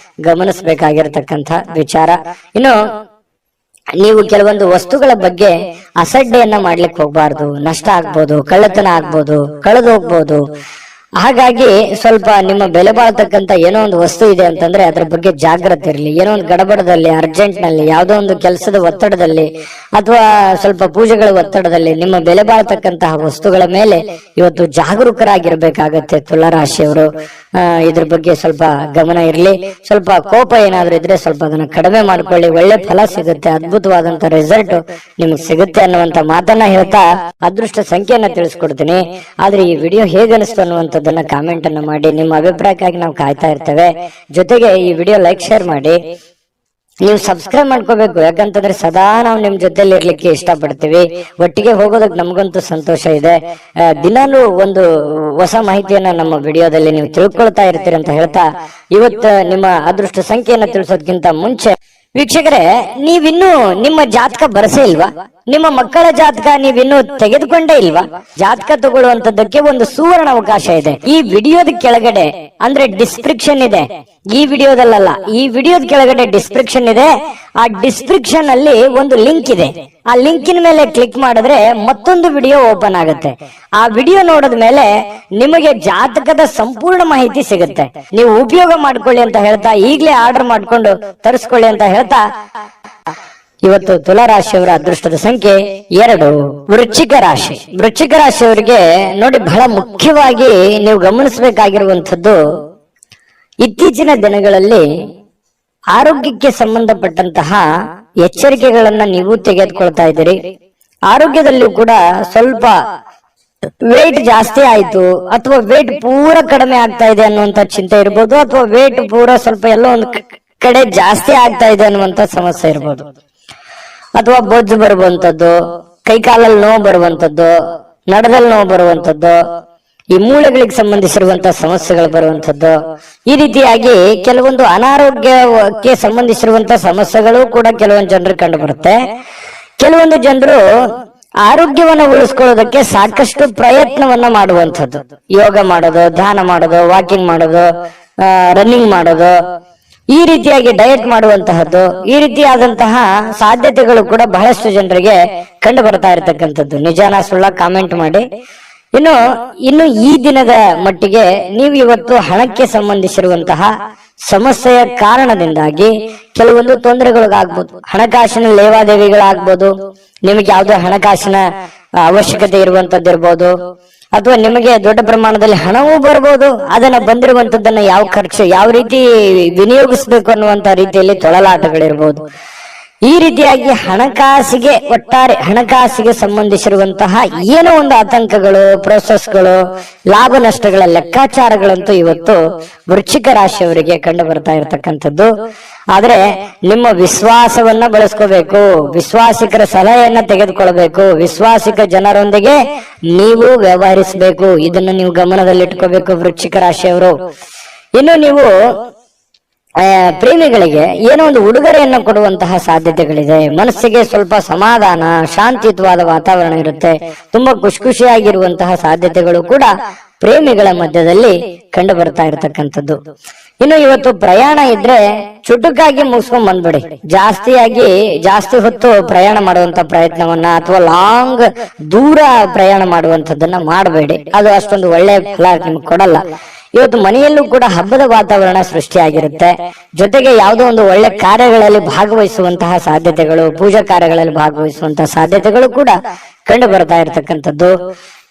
ಗಮನಿಸಬೇಕಾಗಿರತಕ್ಕಂಥ ವಿಚಾರ. ಇನ್ನು ನೀವು ಕೆಲವೊಂದು ವಸ್ತುಗಳ ಬಗ್ಗೆ ಅಸಡ್ಡೆಯನ್ನ ಮಾಡ್ಲಿಕ್ಕೆ ಹೋಗ್ಬಾರ್ದು. ನಷ್ಟ ಆಗ್ಬೋದು, ಕಳ್ಳತನ ಆಗ್ಬೋದು, ಕಳೆದು ಹೋಗ್ಬೋದು. ಹಾಗಾಗಿ ಸ್ವಲ್ಪ ನಿಮ್ಮ ಬೆಲೆ ಬಾಳ್ತಕ್ಕಂತ ಏನೋ ಒಂದು ವಸ್ತು ಇದೆ ಅಂತಂದ್ರೆ ಅದ್ರ ಬಗ್ಗೆ ಜಾಗ್ರತೆ ಇರಲಿ. ಏನೋ ಒಂದು ಗಡಬಡದಲ್ಲಿ, ಅರ್ಜೆಂಟ್ ನಲ್ಲಿ, ಯಾವುದೋ ಒಂದು ಕೆಲಸದ ಒತ್ತಡದಲ್ಲಿ ಅಥವಾ ಸ್ವಲ್ಪ ಪೂಜೆಗಳ ಒತ್ತಡದಲ್ಲಿ ನಿಮ್ಮ ಬೆಲೆ ಬಾಳ್ತಕ್ಕಂತಹ ವಸ್ತುಗಳ ಮೇಲೆ ಇವತ್ತು ಜಾಗರೂಕರಾಗಿರ್ಬೇಕಾಗತ್ತೆ ತುಲಾರಾಶಿಯವರು. ಇದ್ರ ಬಗ್ಗೆ ಸ್ವಲ್ಪ ಗಮನ ಇರಲಿ. ಸ್ವಲ್ಪ ಕೋಪ ಏನಾದ್ರೂ ಇದ್ರೆ ಸ್ವಲ್ಪ ಅದನ್ನ ಕಡಿಮೆ ಮಾಡ್ಕೊಳ್ಳಿ. ಒಳ್ಳೆ ಫಲ ಸಿಗುತ್ತೆ, ಅದ್ಭುತವಾದಂತ ರಿಸಲ್ಟ್ ನಿಮ್ಗೆ ಸಿಗುತ್ತೆ ಅನ್ನುವಂತ ಮಾತನ್ನ ಹೇಳ್ತಾ ಅದೃಷ್ಟ ಸಂಖ್ಯೆಯನ್ನ ತಿಳಿಸ್ಕೊಡ್ತೀನಿ. ಆದ್ರೆ ಈ ವಿಡಿಯೋ ಹೇಗನಿಸ್ತು ಅನ್ನುವಂಥದ್ದನ್ನ ಕಾಮೆಂಟ್ ಅನ್ನ ಮಾಡಿ. ನಿಮ್ಮ ಅಭಿಪ್ರಾಯಕ್ಕಾಗಿ ನಾವು ಕಾಯ್ತಾ ಇರ್ತೇವೆ. ಜೊತೆಗೆ ಈ ವಿಡಿಯೋ ಲೈಕ್, ಶೇರ್ ಮಾಡಿ. ನೀವು ಸಬ್ಸ್ಕ್ರೈಬ್ ಮಾಡ್ಕೋಬೇಕು, ಯಾಕಂತಂದ್ರೆ ಸದಾ ನಾವು ನಿಮ್ ಜೊತೆಲಿ ಇರ್ಲಿಕ್ಕೆ ಇಷ್ಟಪಡ್ತೀವಿ. ಒಟ್ಟಿಗೆ ಹೋಗೋದಕ್ಕೆ ನಮಗಂತೂ ಸಂತೋಷ ಇದೆ. ದಿನಾಲೂ ಒಂದು ಹೊಸ ಮಾಹಿತಿಯನ್ನ ನಮ್ಮ ವಿಡಿಯೋದಲ್ಲಿ ನೀವು ತಿಳ್ಕೊಳ್ತಾ ಇರ್ತೀರಿ ಅಂತ ಹೇಳ್ತಾ, ಇವತ್ತು ನಿಮ್ಮ ಅದೃಷ್ಟ ಸಂಖ್ಯೆಯನ್ನ ತಿಳಿಸೋದಕ್ಕಿಂತ ಮುಂಚೆ ವೀಕ್ಷಕರೇ, ನೀವಿನ್ನೂ ನಿಮ್ಮ ಜಾತಕ ಬರಸೇ ಇಲ್ವಾ? ನಿಮ್ಮ ಮಕ್ಕಳ ಜಾತಕ ನೀವಿನ್ನೂ ತೆಗೆದುಕೊಂಡೇ ಇಲ್ವಾ? ಜಾತಕ ತಗೊಳ್ಳುವಂತದ್ದಕ್ಕೆ ಒಂದು ಸುವರ್ಣ ಅವಕಾಶ ಇದೆ. ಈ ವಿಡಿಯೋದ ಕೆಳಗಡೆ ಅಂದ್ರೆ ಡಿಸ್ಕ್ರಿಪ್ಷನ್ ಇದೆ. ಈ ವಿಡಿಯೋದಲ್ಲ, ಈ ವಿಡಿಯೋದ ಕೆಳಗಡೆ ಡಿಸ್ಕ್ರಿಪ್ಷನ್ ಇದೆ. ಆ ಡಿಸ್ಕ್ರಿಪ್ಷನ್ ಅಲ್ಲಿ ಒಂದು ಲಿಂಕ್ ಇದೆ. ಆ ಲಿಂಕಿನ ಮೇಲೆ ಕ್ಲಿಕ್ ಮಾಡಿದ್ರೆ ಮತ್ತೊಂದು ವಿಡಿಯೋ ಓಪನ್ ಆಗುತ್ತೆ. ಆ ವಿಡಿಯೋ ನೋಡಿದ ಮೇಲೆ ನಿಮಗೆ ಜಾತಕದ ಸಂಪೂರ್ಣ ಮಾಹಿತಿ ಸಿಗುತ್ತೆ. ನೀವು ಉಪಯೋಗ ಮಾಡ್ಕೊಳ್ಳಿ ಅಂತ ಹೇಳ್ತಾ, ಈಗಲೇ ಆರ್ಡರ್ ಮಾಡ್ಕೊಂಡು ತರಿಸ್ಕೊಳ್ಳಿ ಅಂತ ಹೇಳ್ತಾ, ಇವತ್ತು ತುಲಾ ರಾಶಿಯವರ ಅದೃಷ್ಟದ ಸಂಖ್ಯೆ 2. ವೃಶ್ಚಿಕ ರಾಶಿ. ವೃಶ್ಚಿಕ ರಾಶಿಯವರಿಗೆ ನೋಡಿ, ಬಹಳ ಮುಖ್ಯವಾಗಿ ನೀವು ಗಮನಿಸಬೇಕಾಗಿರುವಂತದ್ದು, ಇತ್ತೀಚಿನ ದಿನಗಳಲ್ಲಿ ಆರೋಗ್ಯಕ್ಕೆ ಸಂಬಂಧಪಟ್ಟಂತಹ ಎಚ್ಚರಿಕೆಗಳನ್ನ ನೀವು ತೆಗೆದುಕೊಳ್ತಾ ಇದ್ದೀರಿ. ಆರೋಗ್ಯದಲ್ಲೂ ಕೂಡ ಸ್ವಲ್ಪ ವೇಟ್ ಜಾಸ್ತಿ ಆಯ್ತು ಅಥವಾ ವೇಟ್ ಪೂರ ಕಡಿಮೆ ಆಗ್ತಾ ಇದೆ ಅನ್ನುವಂತ ಚಿಂತೆ ಇರ್ಬೋದು, ಅಥವಾ ವೇಟ್ ಪೂರ ಸ್ವಲ್ಪ ಎಲ್ಲೋ ಒಂದು ಕಡೆ ಜಾಸ್ತಿ ಆಗ್ತಾ ಇದೆ ಅನ್ನುವಂತ ಸಮಸ್ಯೆ ಇರ್ಬೋದು, ಅಥವಾ ಬೊಜ್ಜು ಬರುವಂತದ್ದು, ಕೈಕಾಲಲ್ಲಿ ನೋವು ಬರುವಂತದ್ದು, ನಡದಲ್ಲಿ ನೋವು ಬರುವಂತದ್ದು, ಈ ಮೂಳೆಗಳಿಗೆ ಸಂಬಂಧಿಸಿರುವಂತಹ ಸಮಸ್ಯೆಗಳು ಬರುವಂತದ್ದು. ಈ ರೀತಿಯಾಗಿ ಕೆಲವೊಂದು ಅನಾರೋಗ್ಯಕ್ಕೆ ಸಂಬಂಧಿಸಿರುವಂತಹ ಸಮಸ್ಯೆಗಳು ಕೂಡ ಕೆಲವೊಂದು ಜನರಿಗೆ ಕಂಡು ಬರುತ್ತೆ. ಕೆಲವೊಂದು ಜನರು ಆರೋಗ್ಯವನ್ನ ಉಳಿಸ್ಕೊಳ್ಳೋದಕ್ಕೆ ಸಾಕಷ್ಟು ಪ್ರಯತ್ನವನ್ನ ಮಾಡುವಂಥದ್ದು, ಯೋಗ ಮಾಡೋದು, ಧ್ಯಾನ ಮಾಡೋದು, ವಾಕಿಂಗ್ ಮಾಡೋದು, ರನ್ನಿಂಗ್ ಮಾಡೋದು, ಈ ರೀತಿಯಾಗಿ ಡಯಟ್ ಮಾಡುವಂತಹದ್ದು, ಈ ರೀತಿಯಾದಂತಹ ಸಾಧ್ಯತೆಗಳು ಕೂಡ ಬಹಳಷ್ಟು ಜನರಿಗೆ ಕಂಡು ಬರ್ತಾ ಇರತಕ್ಕಂಥದ್ದು. ನಿಜಾನ ಸುಳ್ಳ ಕಾಮೆಂಟ್ ಮಾಡಿ. ಇನ್ನು ಈ ದಿನದ ಮಟ್ಟಿಗೆ ನೀವು ಇವತ್ತು ಹಣಕ್ಕೆ ಸಂಬಂಧಿಸಿರುವಂತಹ ಸಮಸ್ಯೆಯ ಕಾರಣದಿಂದಾಗಿ ಕೆಲವೊಂದು ತೊಂದರೆಗಳಿಗಾಗ್ಬೋದು. ಹಣಕಾಸಿನ ಲೇವಾದೇವಿಗಳಾಗ್ಬೋದು, ನಿಮಗೆ ಯಾವುದೇ ಹಣಕಾಸಿನ ಅವಶ್ಯಕತೆ ಇರುವಂತದ್ದಿರ್ಬೋದು, ಅಥವಾ ನಿಮಗೆ ದೊಡ್ಡ ಪ್ರಮಾಣದಲ್ಲಿ ಹಣವೂ ಬರ್ಬೋದು. ಅದನ್ನ ಬಂದಿರುವಂತದ್ದನ್ನ ಯಾವ ರೀತಿ ವಿನಿಯೋಗಿಸ್ಬೇಕು ಅನ್ನುವಂತ ರೀತಿಯಲ್ಲಿ ತೊಳಲಾಟಗಳಿರ್ಬೋದು. ಈ ರೀತಿಯಾಗಿ ಒಟ್ಟಾರೆ ಹಣಕಾಸಿಗೆ ಸಂಬಂಧಿಸಿರುವಂತಹ ಏನೋ ಒಂದು ಆತಂಕಗಳು, ಪ್ರೋಸೆಸ್ಗಳು, ಲಾಭ ನಷ್ಟಗಳ ಲೆಕ್ಕಾಚಾರಗಳಂತೂ ಇವತ್ತು ವೃಶ್ಚಿಕ ರಾಶಿಯವರಿಗೆ ಕಂಡು ಬರ್ತಾ ಇರತಕ್ಕಂಥದ್ದು. ಆದ್ರೆ ನಿಮ್ಮ ವಿಶ್ವಾಸವನ್ನ ಬಳಸ್ಕೋಬೇಕು, ವಿಶ್ವಾಸಿಕರ ಸಲಹೆಯನ್ನ ತೆಗೆದುಕೊಳ್ಬೇಕು, ವಿಶ್ವಾಸಿಕ ಜನರೊಂದಿಗೆ ನೀವು ವ್ಯವಹರಿಸಬೇಕು. ಇದನ್ನು ನೀವು ಗಮನದಲ್ಲಿಟ್ಕೋಬೇಕು ವೃಶ್ಚಿಕ ರಾಶಿಯವರು. ಇನ್ನು ನೀವು ಪ್ರೇಮಿಗಳಿಗೆ ಏನೋ ಒಂದು ಉಡುಗೊರೆಯನ್ನು ಕೊಡುವಂತಹ ಸಾಧ್ಯತೆಗಳಿದೆ. ಮನಸ್ಸಿಗೆ ಸ್ವಲ್ಪ ಸಮಾಧಾನ, ಶಾಂತಿಯುತವಾದ ವಾತಾವರಣ ಇರುತ್ತೆ. ತುಂಬಾ ಖುಷಿಯಾಗಿರುವಂತಹ ಸಾಧ್ಯತೆಗಳು ಕೂಡ ಪ್ರೇಮಿಗಳ ಮಧ್ಯದಲ್ಲಿ ಕಂಡು ಬರ್ತಾ ಇರತಕ್ಕಂಥದ್ದು. ಇನ್ನು ಇವತ್ತು ಪ್ರಯಾಣ ಇದ್ರೆ ಚುಟುಕಾಗಿ ಮುಗಿಸ್ಕೊಂಡ್ ಬಂದ್ಬಿಡಿ. ಜಾಸ್ತಿ ಹೊತ್ತು ಪ್ರಯಾಣ ಮಾಡುವಂತ ಪ್ರಯತ್ನವನ್ನ ಅಥವಾ ಲಾಂಗ್ ದೂರ ಪ್ರಯಾಣ ಮಾಡುವಂತದ್ದನ್ನ ಮಾಡಬೇಡಿ. ಅದು ಅಷ್ಟೊಂದು ಒಳ್ಳೆ ಫಲ ನಿಮ್ಗೆ ಕೊಡಲ್ಲ. ಇವತ್ತು ಮನೆಯಲ್ಲೂ ಕೂಡ ಹಬ್ಬದ ವಾತಾವರಣ ಸೃಷ್ಟಿಯಾಗಿರುತ್ತೆ. ಜೊತೆಗೆ ಯಾವುದೋ ಒಂದು ಒಳ್ಳೆ ಕಾರ್ಯಗಳಲ್ಲಿ ಭಾಗವಹಿಸುವಂತಹ ಸಾಧ್ಯತೆಗಳು, ಪೂಜಾ ಕಾರ್ಯಗಳಲ್ಲಿ ಭಾಗವಹಿಸುವಂತಹ ಸಾಧ್ಯತೆಗಳು ಕೂಡ ಕಂಡು ಬರ್ತಾ ಇರತಕ್ಕಂಥದ್ದು.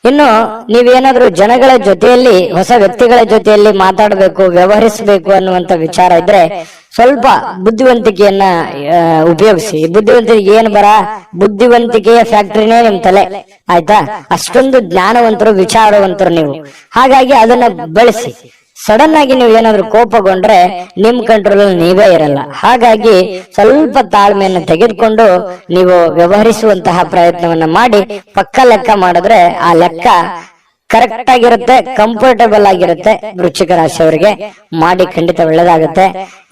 ಇನ್ನು ನೀವೇನಾದ್ರೂ ಜನಗಳ ಜೊತೆಯಲ್ಲಿ, ಹೊಸ ವ್ಯಕ್ತಿಗಳ ಜೊತೆಯಲ್ಲಿ ಮಾತಾಡಬೇಕು, ವ್ಯವಹರಿಸಬೇಕು ಅನ್ನುವಂತ ವಿಚಾರ ಇದ್ರೆ ಸ್ವಲ್ಪ ಬುದ್ಧಿವಂತಿಕೆಯನ್ನ ಉಪಯೋಗಿಸಿ. ಬುದ್ಧಿವಂತಿಕೆಯ ಫ್ಯಾಕ್ಟ್ರಿನೇ ನಿಮ್ ತಲೆ, ಆಯ್ತಾ? ಅಷ್ಟೊಂದು ಜ್ಞಾನವಂತರು, ವಿಚಾರವಂತರು ನೀವು. ಹಾಗಾಗಿ ಅದನ್ನ ಬಳಸಿ. ಸಡನ್ ಆಗಿ ನೀವು ಏನಾದ್ರು ಕೋಪಗೊಂಡ್ರೆ ನಿಮ್ ಕಂಟ್ರೋಲ್ ನೀವೇ ಇರಲ್ಲ. ಹಾಗಾಗಿ ಸ್ವಲ್ಪ ತಾಳ್ಮೆಯನ್ನು ತೆಗೆದುಕೊಂಡು ನೀವು ವ್ಯವಹರಿಸುವಂತಹ ಪ್ರಯತ್ನವನ್ನ ಮಾಡಿ. ಪಕ್ಕ ಲೆಕ್ಕ ಮಾಡಿದ್ರೆ ಆ ಲೆಕ್ಕ ಕರೆಕ್ಟ್ ಆಗಿರುತ್ತೆ, ಕಂಫರ್ಟಬಲ್ ಆಗಿರುತ್ತೆ. ವೃಶ್ಚಿಕ ರಾಶಿಯವರಿಗೆ ಮಾಡಿ ಖಂಡಿತ ಒಳ್ಳೇದಾಗುತ್ತೆ.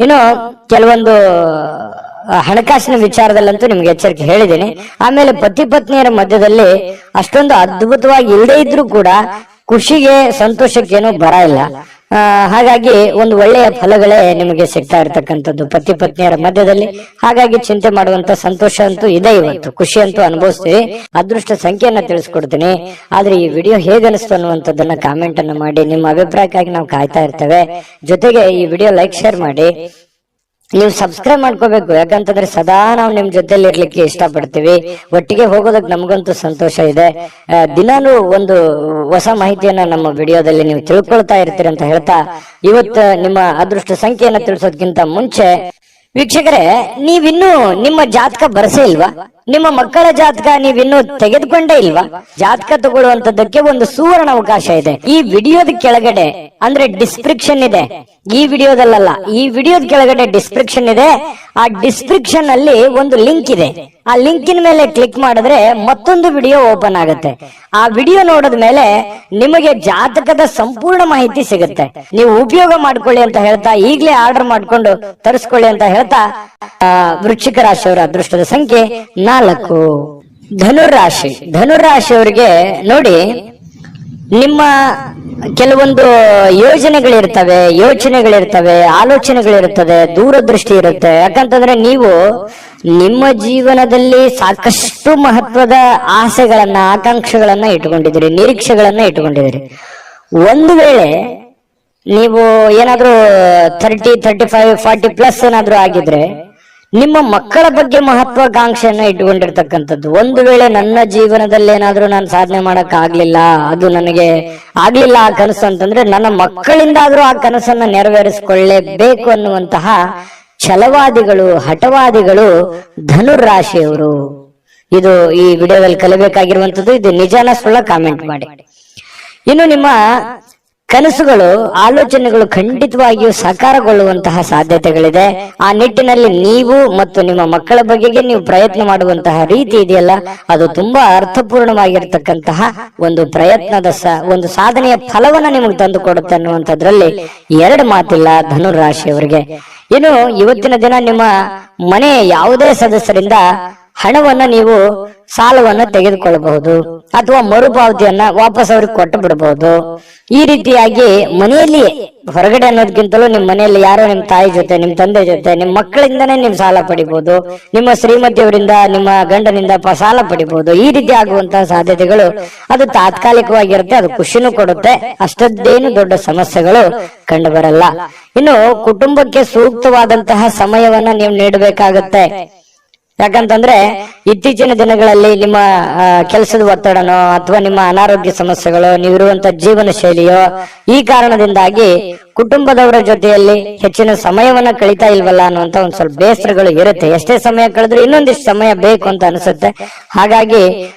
ಇನ್ನು ಕೆಲವೊಂದು ಹಣಕಾಸಿನ ವಿಚಾರದಲ್ಲಂತೂ ನಿಮ್ಗೆ ಎಚ್ಚರಿಕೆ ಹೇಳಿದ್ದೀನಿ. ಆಮೇಲೆ ಪತಿ ಪತ್ನಿಯರ ಮಧ್ಯದಲ್ಲಿ ಅಷ್ಟೊಂದು ಅದ್ಭುತವಾಗಿ ಇಲ್ಲದೆ ಇದ್ರೂ ಕೂಡ ಖುಷಿಗೆ, ಸಂತೋಷಕ್ಕೇನು ಬರ ಇಲ್ಲ. ಹಾಗಾಗಿ ಒಂದು ಒಳ್ಳೆಯ ಫಲಗಳೇ ನಿಮಗೆ ಸಿಗ್ತಾ ಇರ್ತಕ್ಕಂಥದ್ದು ಪತಿ ಪತ್ನಿಯರ ಮಧ್ಯದಲ್ಲಿ. ಹಾಗಾಗಿ ಚಿಂತೆ ಮಾಡುವಂತ ಸಂತೋಷ ಅಂತೂ ಇದೆ. ಇವತ್ತು ಖುಷಿ ಅಂತೂ ಅನುಭವಿಸ್ತೀವಿ. ಅದೃಷ್ಟ ಸಂಖ್ಯೆಯನ್ನ ತಿಳಿಸ್ಕೊಡ್ತೀನಿ. ಆದ್ರೆ ಈ ವಿಡಿಯೋ ಹೇಗನಿಸ್ತು ಅನ್ನುವಂಥದ್ದನ್ನ ಕಾಮೆಂಟ್ ಅನ್ನ ಮಾಡಿ. ನಿಮ್ಮ ಅಭಿಪ್ರಾಯಕ್ಕಾಗಿ ನಾವು ಕಾಯ್ತಾ ಇರ್ತೇವೆ. ಜೊತೆಗೆ ಈ ವಿಡಿಯೋ ಲೈಕ್, ಶೇರ್ ಮಾಡಿ. ನೀವು ಸಬ್ಸ್ಕ್ರೈಬ್ ಮಾಡ್ಕೋಬೇಕು. ಯಾಕಂತಂದ್ರೆ ಸದಾ ನಾವು ನಿಮ್ ಜೊತೆಲಿ ಇರ್ಲಿಕ್ಕೆ ಇಷ್ಟಪಡ್ತೀವಿ. ಒಟ್ಟಿಗೆ ಹೋಗೋದಕ್ಕೆ ನಮಗಂತೂ ಸಂತೋಷ ಇದೆ. ದಿನಾನು ಒಂದು ಹೊಸ ಮಾಹಿತಿಯನ್ನ ನಮ್ಮ ವಿಡಿಯೋದಲ್ಲಿ ನೀವು ತಿಳ್ಕೊಳ್ತಾ ಇರ್ತೀರಿ ಅಂತ ಹೇಳ್ತಾ, ಇವತ್ತು ನಿಮ್ಮ ಅದೃಷ್ಟ ಸಂಖ್ಯೆಯನ್ನ ತಿಳಿಸೋದಕ್ಕಿಂತ ಮುಂಚೆ ವೀಕ್ಷಕರೇ, ನೀವಿನ್ನೂ ನಿಮ್ಮ ಜಾತಕ ಬರಸೇ ಇಲ್ವಾ? ನಿಮ್ಮ ಮಕ್ಕಳ ಜಾತಕ ನೀವಿನ್ನೂ ತೆಗೆದುಕೊಂಡೇ ಇಲ್ವಾ? ಜಾತಕ ತಗೊಳ್ಳುವಂತದ್ದಕ್ಕೆ ಒಂದು ಸುವರ್ಣ ಅವಕಾಶ ಇದೆ. ಈ ವಿಡಿಯೋದ ಕೆಳಗಡೆ ಅಂದ್ರೆ ಡಿಸ್ಕ್ರಿಪ್ಷನ್ ಇದೆ. ಈ ವಿಡಿಯೋದಲ್ಲ, ಈ ವಿಡಿಯೋದ ಕೆಳಗಡೆ ಡಿಸ್ಕ್ರಿಪ್ಷನ್ ಇದೆ. ಆ ಡಿಸ್ಕ್ರಿಪ್ಷನ್ ಅಲ್ಲಿ ಒಂದು ಲಿಂಕ್ ಇದೆ. ಆ ಲಿಂಕಿನ ಮೇಲೆ ಕ್ಲಿಕ್ ಮಾಡಿದ್ರೆ ಮತ್ತೊಂದು ವಿಡಿಯೋ ಓಪನ್ ಆಗುತ್ತೆ. ಆ ವಿಡಿಯೋ ನೋಡಿದ ಮೇಲೆ ನಿಮಗೆ ಜಾತಕದ ಸಂಪೂರ್ಣ ಮಾಹಿತಿ ಸಿಗುತ್ತೆ. ನೀವು ಉಪಯೋಗ ಮಾಡ್ಕೊಳ್ಳಿ ಅಂತ ಹೇಳ್ತಾ, ಈಗಲೇ ಆರ್ಡರ್ ಮಾಡ್ಕೊಂಡು ತರಿಸ್ಕೊಳ್ಳಿ ಅಂತ ಹೇಳ್ತಾ, ವೃಶ್ಚಿಕ ರಾಶಿಯವರ ಅದೃಷ್ಟದ ಸಂಖ್ಯೆ 4. ಧನುರಾಶಿಯವರಿಗೆ ನೋಡಿ, ನಿಮ್ಮ ಕೆಲವೊಂದು ಯೋಚನೆಗಳಿರ್ತವೆ, ಆಲೋಚನೆಗಳಿರ್ತದೆ, ದೂರದೃಷ್ಟಿ ಇರುತ್ತೆ. ಯಾಕಂತಂದ್ರೆ ನೀವು ನಿಮ್ಮ ಜೀವನದಲ್ಲಿ ಸಾಕಷ್ಟು ಮಹತ್ವದ ಆಸೆಗಳನ್ನ, ಆಕಾಂಕ್ಷೆಗಳನ್ನ ಇಟ್ಕೊಂಡಿದ್ದೀರಿ, ನಿರೀಕ್ಷೆಗಳನ್ನ ಇಟ್ಕೊಂಡಿದ್ದೀರಿ. ಒಂದು ವೇಳೆ ನೀವು ಏನಾದ್ರೂ 30, 35, 40 ಪ್ಲಸ್ ಏನಾದ್ರೂ ಆಗಿದ್ರೆ ನಿಮ್ಮ ಮಕ್ಕಳ ಬಗ್ಗೆ ಮಹತ್ವಾಕಾಂಕ್ಷೆಯನ್ನ ಇಟ್ಕೊಂಡಿರ್ತಕ್ಕಂಥದ್ದು. ಒಂದು ವೇಳೆ ನನ್ನ ಜೀವನದಲ್ಲಿ ಏನಾದ್ರೂ ನಾನು ಸಾಧನೆ ಮಾಡಕ್ ಆಗ್ಲಿಲ್ಲ, ಅದು ನನಗೆ ಆಗ್ಲಿಲ್ಲ ಆ ಕನಸು ಅಂತಂದ್ರೆ, ನನ್ನ ಮಕ್ಕಳಿಂದಾದ್ರೂ ಆ ಕನಸನ್ನ ನೆರವೇರಿಸಿಕೊಳ್ಳೇಬೇಕು ಅನ್ನುವಂತಹ ಛಲವಾದಿಗಳು, ಹಠವಾದಿಗಳು ಧನುರಾಶಿಯವರು. ಇದು ಈ ವಿಡಿಯೋದಲ್ಲಿ ಕಲಿಬೇಕಾಗಿರುವಂತದ್ದು. ಇದು ನಿಜಾನ ಸುಳ್ಳ ಕಾಮೆಂಟ್ ಮಾಡಿ. ಇನ್ನು ನಿಮ್ಮ ಕನಸುಗಳು, ಆಲೋಚನೆಗಳು ಖಂಡಿತವಾಗಿಯೂ ಸಾಕಾರಗೊಳ್ಳುವಂತಹ ಸಾಧ್ಯತೆಗಳಿದೆ. ಆ ನಿಟ್ಟಿನಲ್ಲಿ ನೀವು ಮತ್ತು ನಿಮ್ಮ ಮಕ್ಕಳ ಬಗೆಗೆ ನೀವು ಪ್ರಯತ್ನ ಮಾಡುವಂತಹ ರೀತಿ ಇದೆಯಲ್ಲ, ಅದು ತುಂಬಾ ಅರ್ಥಪೂರ್ಣವಾಗಿರ್ತಕ್ಕಂತಹ ಒಂದು ಪ್ರಯತ್ನದ ಒಂದು ಸಾಧನೆಯ ಫಲವನ್ನ ನಿಮಗೆ ತಂದು ಕೊಡುತ್ತೆ ಅನ್ನುವಂಥದ್ರಲ್ಲಿ ಎರಡು ಮಾತಿಲ್ಲ ಧನುರಾಶಿಯವರಿಗೆ. ಇನ್ನು ಇವತ್ತಿನ ದಿನ ನಿಮ್ಮ ಮನೆಯ ಯಾವುದೇ ಸದಸ್ಯರಿಂದ ಹಣವನ್ನ ನೀವು ಸಾಲವನ್ನು ತೆಗೆದುಕೊಳ್ಳಬಹುದು ಅಥವಾ ಮರುಪಾವತಿಯನ್ನ ವಾಪಸ್ ಅವ್ರಿಗೆ ಕೊಟ್ಟು ಬಿಡಬಹುದು. ಈ ರೀತಿಯಾಗಿ ಮನೆಯಲ್ಲಿ ಹೊರಗಡೆ ಅನ್ನೋದಕ್ಕಿಂತಲೂ ನಿಮ್ ಮನೆಯಲ್ಲಿ ಯಾರೋ ನಿಮ್ ತಾಯಿ ಜೊತೆ, ನಿಮ್ ತಂದೆ ಜೊತೆ, ನಿಮ್ ಮಕ್ಕಳಿಂದನೇ ನೀವು ಸಾಲ ಪಡಿಬಹುದು, ನಿಮ್ಮ ಶ್ರೀಮತಿಯವರಿಂದ, ನಿಮ್ಮ ಗಂಡನಿಂದ ಸಾಲ ಪಡಿಬಹುದು. ಈ ರೀತಿ ಆಗುವಂತಹ ಸಾಧ್ಯತೆಗಳು ಅದು ತಾತ್ಕಾಲಿಕವಾಗಿರುತ್ತೆ, ಅದು ಖುಷಿನೂ ಕೊಡುತ್ತೆ, ಅಷ್ಟದ್ದೇನು ದೊಡ್ಡ ಸಮಸ್ಯೆಗಳು ಕಂಡು ಬರಲ್ಲ. ಇನ್ನು ಕುಟುಂಬಕ್ಕೆ ಸೂಕ್ತವಾದಂತಹ ಸಮಯವನ್ನ ನೀವು ನೀಡಬೇಕಾಗತ್ತೆ. ಯಾಕಂತಂದ್ರೆ ಇತ್ತೀಚಿನ ದಿನಗಳಲ್ಲಿ ನಿಮ್ಮ ಕೆಲಸದ ಒತ್ತಡನೋ ಅಥವಾ ನಿಮ್ಮ ಅನಾರೋಗ್ಯ ಸಮಸ್ಯೆಗಳು, ನೀವಿರುವಂತ ಜೀವನ ಶೈಲಿಯೋ, ಈ ಕಾರಣದಿಂದಾಗಿ ಕುಟುಂಬದವರ ಜೊತೆಯಲ್ಲಿ ಹೆಚ್ಚಿನ ಸಮಯವನ್ನ ಕಳೀತಾ ಇಲ್ವಲ್ಲ ಅನ್ನುವಂತ ಒಂದ್ ಸ್ವಲ್ಪ ಬೇಸರಗಳು ಇರುತ್ತೆ. ಎಷ್ಟೇ ಸಮಯ ಕಳೆದ್ರು ಇನ್ನೊಂದಿಷ್ಟು ಸಮಯ ಬೇಕು ಅಂತ ಅನಿಸುತ್ತೆ. ಹಾಗಾಗಿ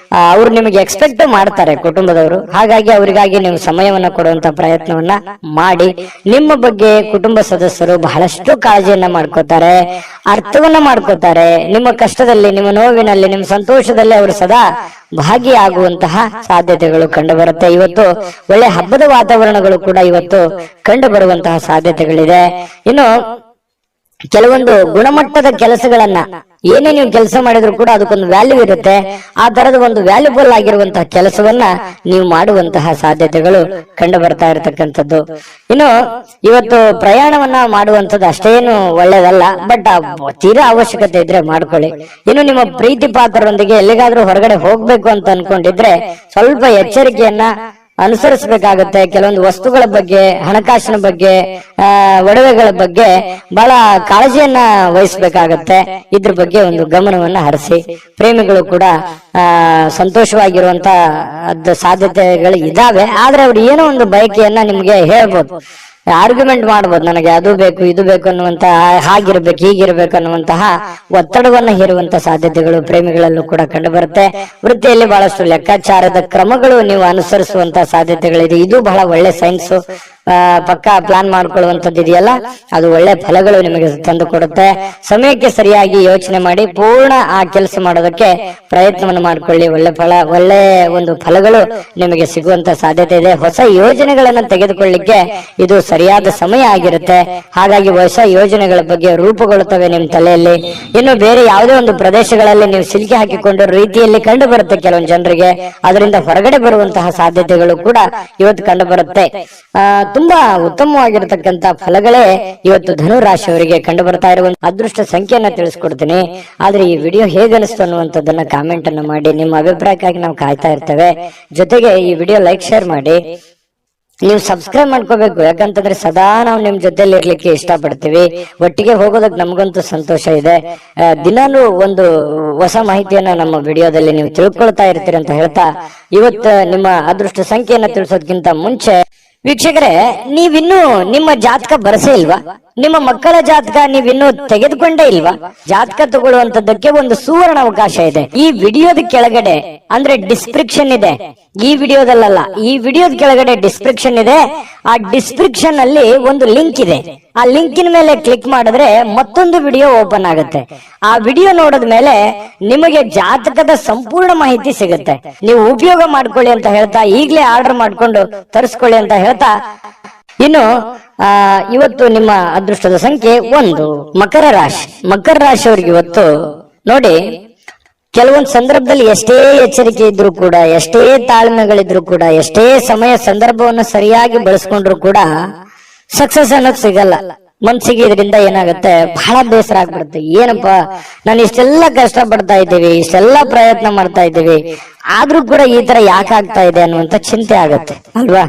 ಅವ್ರು ನಿಮಗೆ ಎಕ್ಸ್ಪೆಕ್ಟ್ ಮಾಡ್ತಾರೆ ಕುಟುಂಬದವರು. ಹಾಗಾಗಿ ಅವರಿಗಾಗಿ ನೀವು ಸಮಯವನ್ನ ಕೊಡುವಂತ ಪ್ರಯತ್ನವನ್ನ ಮಾಡಿ. ನಿಮ್ಮ ಬಗ್ಗೆ ಕುಟುಂಬ ಸದಸ್ಯರು ಬಹಳಷ್ಟು ಕಾಳಜಿಯನ್ನ ಮಾಡ್ಕೋತಾರೆ, ಅರ್ಥವನ್ನ ಮಾಡ್ಕೋತಾರೆ. ನಿಮ್ಮ ಕಷ್ಟದಲ್ಲಿ, ನಿಮ್ಮ ನೋವಿನಲ್ಲಿ, ನಿಮ್ಮ ಸಂತೋಷದಲ್ಲಿ ಅವರು ಸದಾ ಭಾಗಿಯಾಗುವಂತಹ ಸಾಧ್ಯತೆಗಳು ಕಂಡು ಬರುತ್ತೆ. ಇವತ್ತು ಒಳ್ಳೆ ಹಬ್ಬದ ವಾತಾವರಣಗಳು ಕೂಡ ಇವತ್ತು ಕಂಡು ಬರುವಂತಹ ಸಾಧ್ಯತೆಗಳಿದೆ. ಇನ್ನು ಕೆಲವೊಂದು ಗುಣಮಟ್ಟದ ಕೆಲಸಗಳನ್ನ ಏನೇ ನೀವು ಕೆಲಸ ಮಾಡಿದ್ರು ಕೂಡ ಅದಕ್ಕೊಂದು ವ್ಯಾಲ್ಯೂ ಇರುತ್ತೆ. ಆ ತರದ ಒಂದು ವ್ಯಾಲ್ಯೂಬಲ್ ಆಗಿರುವಂತಹ ಕೆಲಸವನ್ನ ನೀವು ಮಾಡುವಂತಹ ಸಾಧ್ಯತೆಗಳು ಕಂಡು ಬರ್ತಾ ಇರತಕ್ಕಂಥದ್ದು. ಇನ್ನು ಇವತ್ತು ಪ್ರಯಾಣವನ್ನ ಮಾಡುವಂಥದ್ದು ಅಷ್ಟೇನು ಒಳ್ಳೇದಲ್ಲ, ಬಟ್ ತೀರಾ ಅವಶ್ಯಕತೆ ಇದ್ರೆ ಮಾಡ್ಕೊಳ್ಳಿ. ಇನ್ನು ನಿಮ್ಮ ಪ್ರೀತಿ ಪಾತ್ರರೊಂದಿಗೆ ಎಲ್ಲಿಗಾದ್ರೂ ಹೊರಗಡೆ ಹೋಗ್ಬೇಕು ಅಂತ ಅನ್ಕೊಂಡಿದ್ರೆ ಸ್ವಲ್ಪ ಎಚ್ಚರಿಕೆಯನ್ನ ಅನುಸರಿಸಬೇಕಾಗತ್ತೆ. ಕೆಲವೊಂದು ವಸ್ತುಗಳ ಬಗ್ಗೆ, ಹಣಕಾಸಿನ ಬಗ್ಗೆ, ಒಡವೆಗಳ ಬಗ್ಗೆ ಬಹಳ ಕಾಳಜಿಯನ್ನ ವಹಿಸಬೇಕಾಗತ್ತೆ. ಇದ್ರ ಬಗ್ಗೆ ಒಂದು ಗಮನವನ್ನ ಹರಿಸಿ. ಪ್ರೇಮಿಗಳು ಕೂಡ ಸಂತೋಷವಾಗಿರುವಂತ ಸಾಧ್ಯತೆಗಳು ಇದಾವೆ. ಆದ್ರೆ ಅವ್ರು ಏನೋ ಒಂದು ಬಯಕೆಯನ್ನ ನಿಮ್ಗೆ ಹೇಳ್ಬೋದು, ಆರ್ಗ್ಯುಮೆಂಟ್ ಮಾಡ್ಬೋದು, ನನಗೆ ಅದು ಬೇಕು ಇದು ಬೇಕು ಅನ್ನುವಂತ, ಹಾಗಿರ್ಬೇಕು ಹೀಗಿರ್ಬೇಕು ಅನ್ನುವಂತಹ ಒತ್ತಡವನ್ನ ಹೇರುವಂತ ಸಾಧ್ಯತೆಗಳು ಪ್ರೇಮಿಗಳಲ್ಲೂ ಕೂಡ ಕಂಡು ಬರುತ್ತೆ. ವೃತ್ತಿಯಲ್ಲಿ ಬಹಳಷ್ಟು ಲೆಕ್ಕಾಚಾರದ ಕ್ರಮಗಳು ನೀವು ಅನುಸರಿಸುವಂತ ಸಾಧ್ಯತೆಗಳಿದೆ. ಇದು ಬಹಳ ಒಳ್ಳೆ ಸೈನ್ಸ್. ಪಕ್ಕ ಪ್ಲಾನ್ ಮಾಡ್ಕೊಳ್ಳುವಂಥದ್ದು ಇದೆಯಲ್ಲ, ಅದು ಒಳ್ಳೆ ಫಲಗಳು ನಿಮಗೆ ತಂದು ಕೊಡುತ್ತೆ. ಸಮಯಕ್ಕೆ ಸರಿಯಾಗಿ ಯೋಚನೆ ಮಾಡಿ ಪೂರ್ಣ ಆ ಕೆಲಸ ಮಾಡೋದಕ್ಕೆ ಪ್ರಯತ್ನವನ್ನು ಮಾಡ್ಕೊಳ್ಳಿ. ಒಳ್ಳೆ ಒಂದು ಫಲಗಳು ನಿಮಗೆ ಸಿಗುವಂತ ಸಾಧ್ಯತೆ ಇದೆ. ಹೊಸ ಯೋಜನೆಗಳನ್ನ ತೆಗೆದುಕೊಳ್ಳಿಕ್ಕೆ ಇದು ಸರಿಯಾದ ಸಮಯ ಆಗಿರುತ್ತೆ. ಹಾಗಾಗಿ ಹೊಸ ಯೋಜನೆಗಳ ಬಗ್ಗೆ ರೂಪುಗೊಳ್ಳುತ್ತವೆ ನಿಮ್ಮ ತಲೆಯಲ್ಲಿ. ಇನ್ನು ಬೇರೆ ಯಾವುದೇ ಒಂದು ಪ್ರದೇಶಗಳಲ್ಲಿ ನೀವು ಸಿಲುಕಿ ಹಾಕಿಕೊಂಡಿರೋ ರೀತಿಯಲ್ಲಿ ಕಂಡು ಬರುತ್ತೆ ಕೆಲವೊಂದು ಜನರಿಗೆ. ಅದರಿಂದ ಹೊರಗಡೆ ಬರುವಂತಹ ಸಾಧ್ಯತೆಗಳು ಕೂಡ ಇವತ್ತು ಕಂಡು ಬರುತ್ತೆ. ತುಂಬಾ ಉತ್ತಮವಾಗಿರತಕ್ಕಂತ ಫಲಗಳೇ ಇವತ್ತು ಧನು ರಾಶಿಯವರಿಗೆ ಕಂಡು ಬರ್ತಾ ಇರುವ ಅದೃಷ್ಟ ಸಂಖ್ಯೆಯನ್ನ ತಿಳಿಸ್ಕೊಡ್ತೀನಿ. ಆದ್ರೆ ಈ ವಿಡಿಯೋ ಹೇಗನಿಸ್ತು ಅನ್ನುವಂಥದ್ದನ್ನ ಕಾಮೆಂಟ್ ಅನ್ನ ಮಾಡಿ. ನಿಮ್ಮ ಅಭಿಪ್ರಾಯಕ್ಕಾಗಿ ನಾವು ಕಾಯ್ತಾ ಇರ್ತೇವೆ. ಜೊತೆಗೆ ಈ ವಿಡಿಯೋ ಲೈಕ್, ಶೇರ್ ಮಾಡಿ. ನೀವು ಸಬ್ಸ್ಕ್ರೈಬ್ ಮಾಡ್ಕೋಬೇಕು. ಯಾಕಂತಂದ್ರೆ ಸದಾ ನಾವು ನಿಮ್ ಜೊತೆಲಿ ಇರ್ಲಿಕ್ಕೆ ಇಷ್ಟಪಡ್ತೀವಿ. ಒಟ್ಟಿಗೆ ಹೋಗೋದಕ್ಕೆ ನಮಗಂತೂ ಸಂತೋಷ ಇದೆ. ದಿನಾಲೂ ಒಂದು ಹೊಸ ಮಾಹಿತಿಯನ್ನ ನಮ್ಮ ವಿಡಿಯೋದಲ್ಲಿ ನೀವು ತಿಳ್ಕೊಳ್ತಾ ಇರ್ತೀರಿ ಅಂತ ಹೇಳ್ತಾ, ಇವತ್ತು ನಿಮ್ಮ ಅದೃಷ್ಟ ಸಂಖ್ಯೆಯನ್ನ ತಿಳಿಸೋದಕ್ಕಿಂತ ಮುಂಚೆ ವೀಕ್ಷಕರೇ, ನೀವಿನ್ನೂ ನಿಮ್ಮ ಜಾತಕ ಬರಸೇ ಇಲ್ವಾ? ನಿಮ್ಮ ಮಕ್ಕಳ ಜಾತಕ ನೀವಿನ್ನೂ ತೆಗೆದುಕೊಂಡೇ ಇಲ್ವಾ? ಜಾತಕ ತಗೊಳ್ಳುವಂತದ್ದಕ್ಕೆ ಒಂದು ಸುವರ್ಣ ಅವಕಾಶ ಇದೆ. ಈ ವಿಡಿಯೋದ ಕೆಳಗಡೆ ಅಂದ್ರೆ ಡಿಸ್ಕ್ರಿಪ್ಷನ್ ಇದೆ. ಈ ವಿಡಿಯೋದಲ್ಲ, ಈ ವಿಡಿಯೋದ ಕೆಳಗಡೆ ಡಿಸ್ಕ್ರಿಪ್ಷನ್ ಇದೆ. ಆ ಡಿಸ್ಕ್ರಿಪ್ಷನ್ ಅಲ್ಲಿ ಒಂದು ಲಿಂಕ್ ಇದೆ. ಆ ಲಿಂಕಿನ ಮೇಲೆ ಕ್ಲಿಕ್ ಮಾಡಿದ್ರೆ ಮತ್ತೊಂದು ವಿಡಿಯೋ ಓಪನ್ ಆಗುತ್ತೆ. ಆ ವಿಡಿಯೋ ನೋಡಿದ ಮೇಲೆ ನಿಮಗೆ ಜಾತಕದ ಸಂಪೂರ್ಣ ಮಾಹಿತಿ ಸಿಗುತ್ತೆ. ನೀವು ಉಪಯೋಗ ಮಾಡ್ಕೊಳ್ಳಿ ಅಂತ ಹೇಳ್ತಾ, ಈಗಲೇ ಆರ್ಡರ್ ಮಾಡ್ಕೊಂಡು ತರಿಸ್ಕೊಳ್ಳಿ ಅಂತ ಹೇಳ್ತಾ, ಇನ್ನು ಇವತ್ತು ನಿಮ್ಮ ಅದೃಷ್ಟದ ಸಂಖ್ಯೆ 1 ಮಕರ ರಾಶಿ. ಮಕರ ರಾಶಿಯವರಿಗೆ ಇವತ್ತು ನೋಡಿ, ಕೆಲವೊಂದು ಸಂದರ್ಭದಲ್ಲಿ ಎಷ್ಟೇ ಎಚ್ಚರಿಕೆ ಇದ್ರೂ ಕೂಡ, ಎಷ್ಟೇ ತಾಳ್ಮೆಗಳಿದ್ರು ಕೂಡ, ಎಷ್ಟೇ ಸಮಯ ಸಂದರ್ಭವನ್ನು ಸರಿಯಾಗಿ ಬಳಸ್ಕೊಂಡ್ರು ಕೂಡ ಸಕ್ಸಸ್ ಅನ್ನೋದು ಸಿಗಲ್ಲ. ಮನ್ಸಿಗೆ ಇದರಿಂದ ಏನಾಗುತ್ತೆ, ಬಹಳ ಬೇಸರ ಆಗ್ಬಿಡುತ್ತೆ. ಏನಪ್ಪಾ, ನಾನು ಇಷ್ಟೆಲ್ಲ ಕಷ್ಟ ಪಡ್ತಾ ಇದ್ದೀವಿ, ಇಷ್ಟೆಲ್ಲ ಪ್ರಯತ್ನ ಮಾಡ್ತಾ ಇದ್ದೀವಿ, ಆದ್ರೂ ಕೂಡ ಈ ತರ ಯಾಕಾಗ್ತಾ ಇದೆ ಅನ್ನುವಂತ ಚಿಂತೆ ಆಗತ್ತೆ ಅಲ್ವಾ?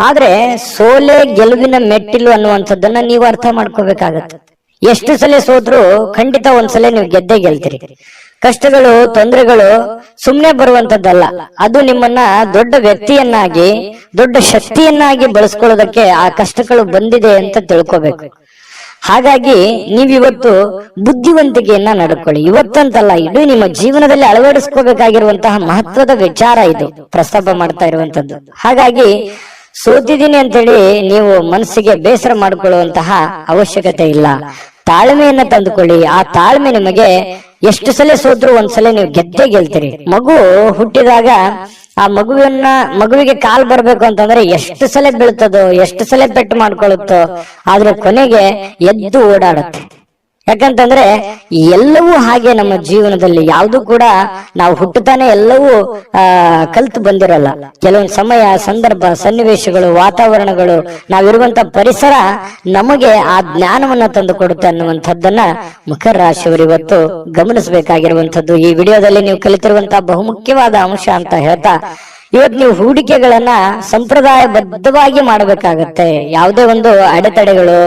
ಆದ್ರೆ ಸೋಲೆ ಗೆಲುವಿನ ಮೆಟ್ಟಿಲು ಅನ್ನುವಂಥದ್ದನ್ನ ನೀವು ಅರ್ಥ ಮಾಡ್ಕೋಬೇಕಾಗತ್ತೆ. ಎಷ್ಟು ಸಲ ಸೋತ್ರು ಖಂಡಿತ ಒಂದ್ಸಲ ನೀವು ಗೆದ್ದೇ ಗೆಲ್ತೀರಿ. ಕಷ್ಟಗಳು, ತೊಂದರೆಗಳು ಸುಮ್ನೆ ಬರುವಂತದ್ದಲ್ಲ. ಅದು ನಿಮ್ಮನ್ನ ದೊಡ್ಡ ವ್ಯಕ್ತಿಯನ್ನಾಗಿ, ದೊಡ್ಡ ಶಕ್ತಿಯನ್ನಾಗಿ ಬಳಸ್ಕೊಳ್ಳೋದಕ್ಕೆ ಆ ಕಷ್ಟಗಳು ಬಂದಿದೆ ಅಂತ ತಿಳ್ಕೋಬೇಕು. ಹಾಗಾಗಿ ನೀವಿವತ್ತು ಬುದ್ಧಿವಂತಿಕೆಯನ್ನ ನಡ್ಕೊಳ್ಳಿ. ಇವತ್ತಂತಲ್ಲ, ಇಡೀ ನಿಮ್ಮ ಜೀವನದಲ್ಲಿ ಅಳವಡಿಸ್ಕೋಬೇಕಾಗಿರುವಂತಹ ಮಹತ್ವದ ವಿಚಾರ ಇದು ಪ್ರಸ್ತಾಪ ಮಾಡ್ತಾ ಇರುವಂತದ್ದು. ಹಾಗಾಗಿ ಸೋತಿದ್ದೀನಿ ಅಂತೇಳಿ ನೀವು ಮನಸ್ಸಿಗೆ ಬೇಸರ ಮಾಡಿಕೊಳ್ಳುವಂತಹ ಅವಶ್ಯಕತೆ ಇಲ್ಲ. ತಾಳ್ಮೆಯನ್ನ ತಂದುಕೊಳ್ಳಿ. ಆ ತಾಳ್ಮೆ ನಿಮಗೆ ಎಷ್ಟು ಸಲ ಸೋತ್ರು ಒಂದ್ಸಲ ನೀವು ಗೆದ್ದೇ ಗೆಲ್ತೀರಿ. ಮಗು ಹುಟ್ಟಿದಾಗ ಆ ಮಗುವಿಗೆ ಕಾಲ್ ಬರ್ಬೇಕು ಅಂತಂದ್ರೆ ಎಷ್ಟು ಸಲ ಬೀಳ್ತದೋ, ಎಷ್ಟು ಸಲ ಪೆಟ್ಟು ಮಾಡ್ಕೊಳ್ಳುತ್ತೋ, ಆದ್ರೆ ಕೊನೆಗೆ ಎದ್ದು ಓಡಾಡುತ್ತೆ. ಯಾಕಂತಂದ್ರೆ ಎಲ್ಲವೂ ಹಾಗೆ ನಮ್ಮ ಜೀವನದಲ್ಲಿ ಯಾವುದು ಕೂಡ ನಾವು ಹುಟ್ಟುತ್ತಾನೆ ಎಲ್ಲವೂ ಕಲ್ತು ಬಂದಿರಲ್ಲ. ಕೆಲವೊಂದು ಸಮಯ, ಸಂದರ್ಭ, ಸನ್ನಿವೇಶಗಳು, ವಾತಾವರಣಗಳು, ನಾವಿರುವಂತ ಪರಿಸರ ನಮಗೆ ಆ ಜ್ಞಾನವನ್ನ ತಂದು ಕೊಡುತ್ತೆ ಅನ್ನುವಂಥದ್ದನ್ನ ಮಕರ ರಾಶಿಯವರು ಇವತ್ತು ಗಮನಿಸಬೇಕಾಗಿರುವಂತದ್ದು. ಈ ವಿಡಿಯೋದಲ್ಲಿ ನೀವು ಕಲಿತಿರುವಂತಹ ಬಹುಮುಖ್ಯವಾದ ಅಂಶ ಅಂತ ಹೇಳ್ತಾ, ಇವತ್ತು ನೀವು ಹೂಡಿಕೆಗಳನ್ನ ಸಂಪ್ರದಾಯಬದ್ಧವಾಗಿ ಮಾಡಬೇಕಾಗತ್ತೆ. ಯಾವುದೇ ಒಂದು ಅಡೆತಡೆಗಳು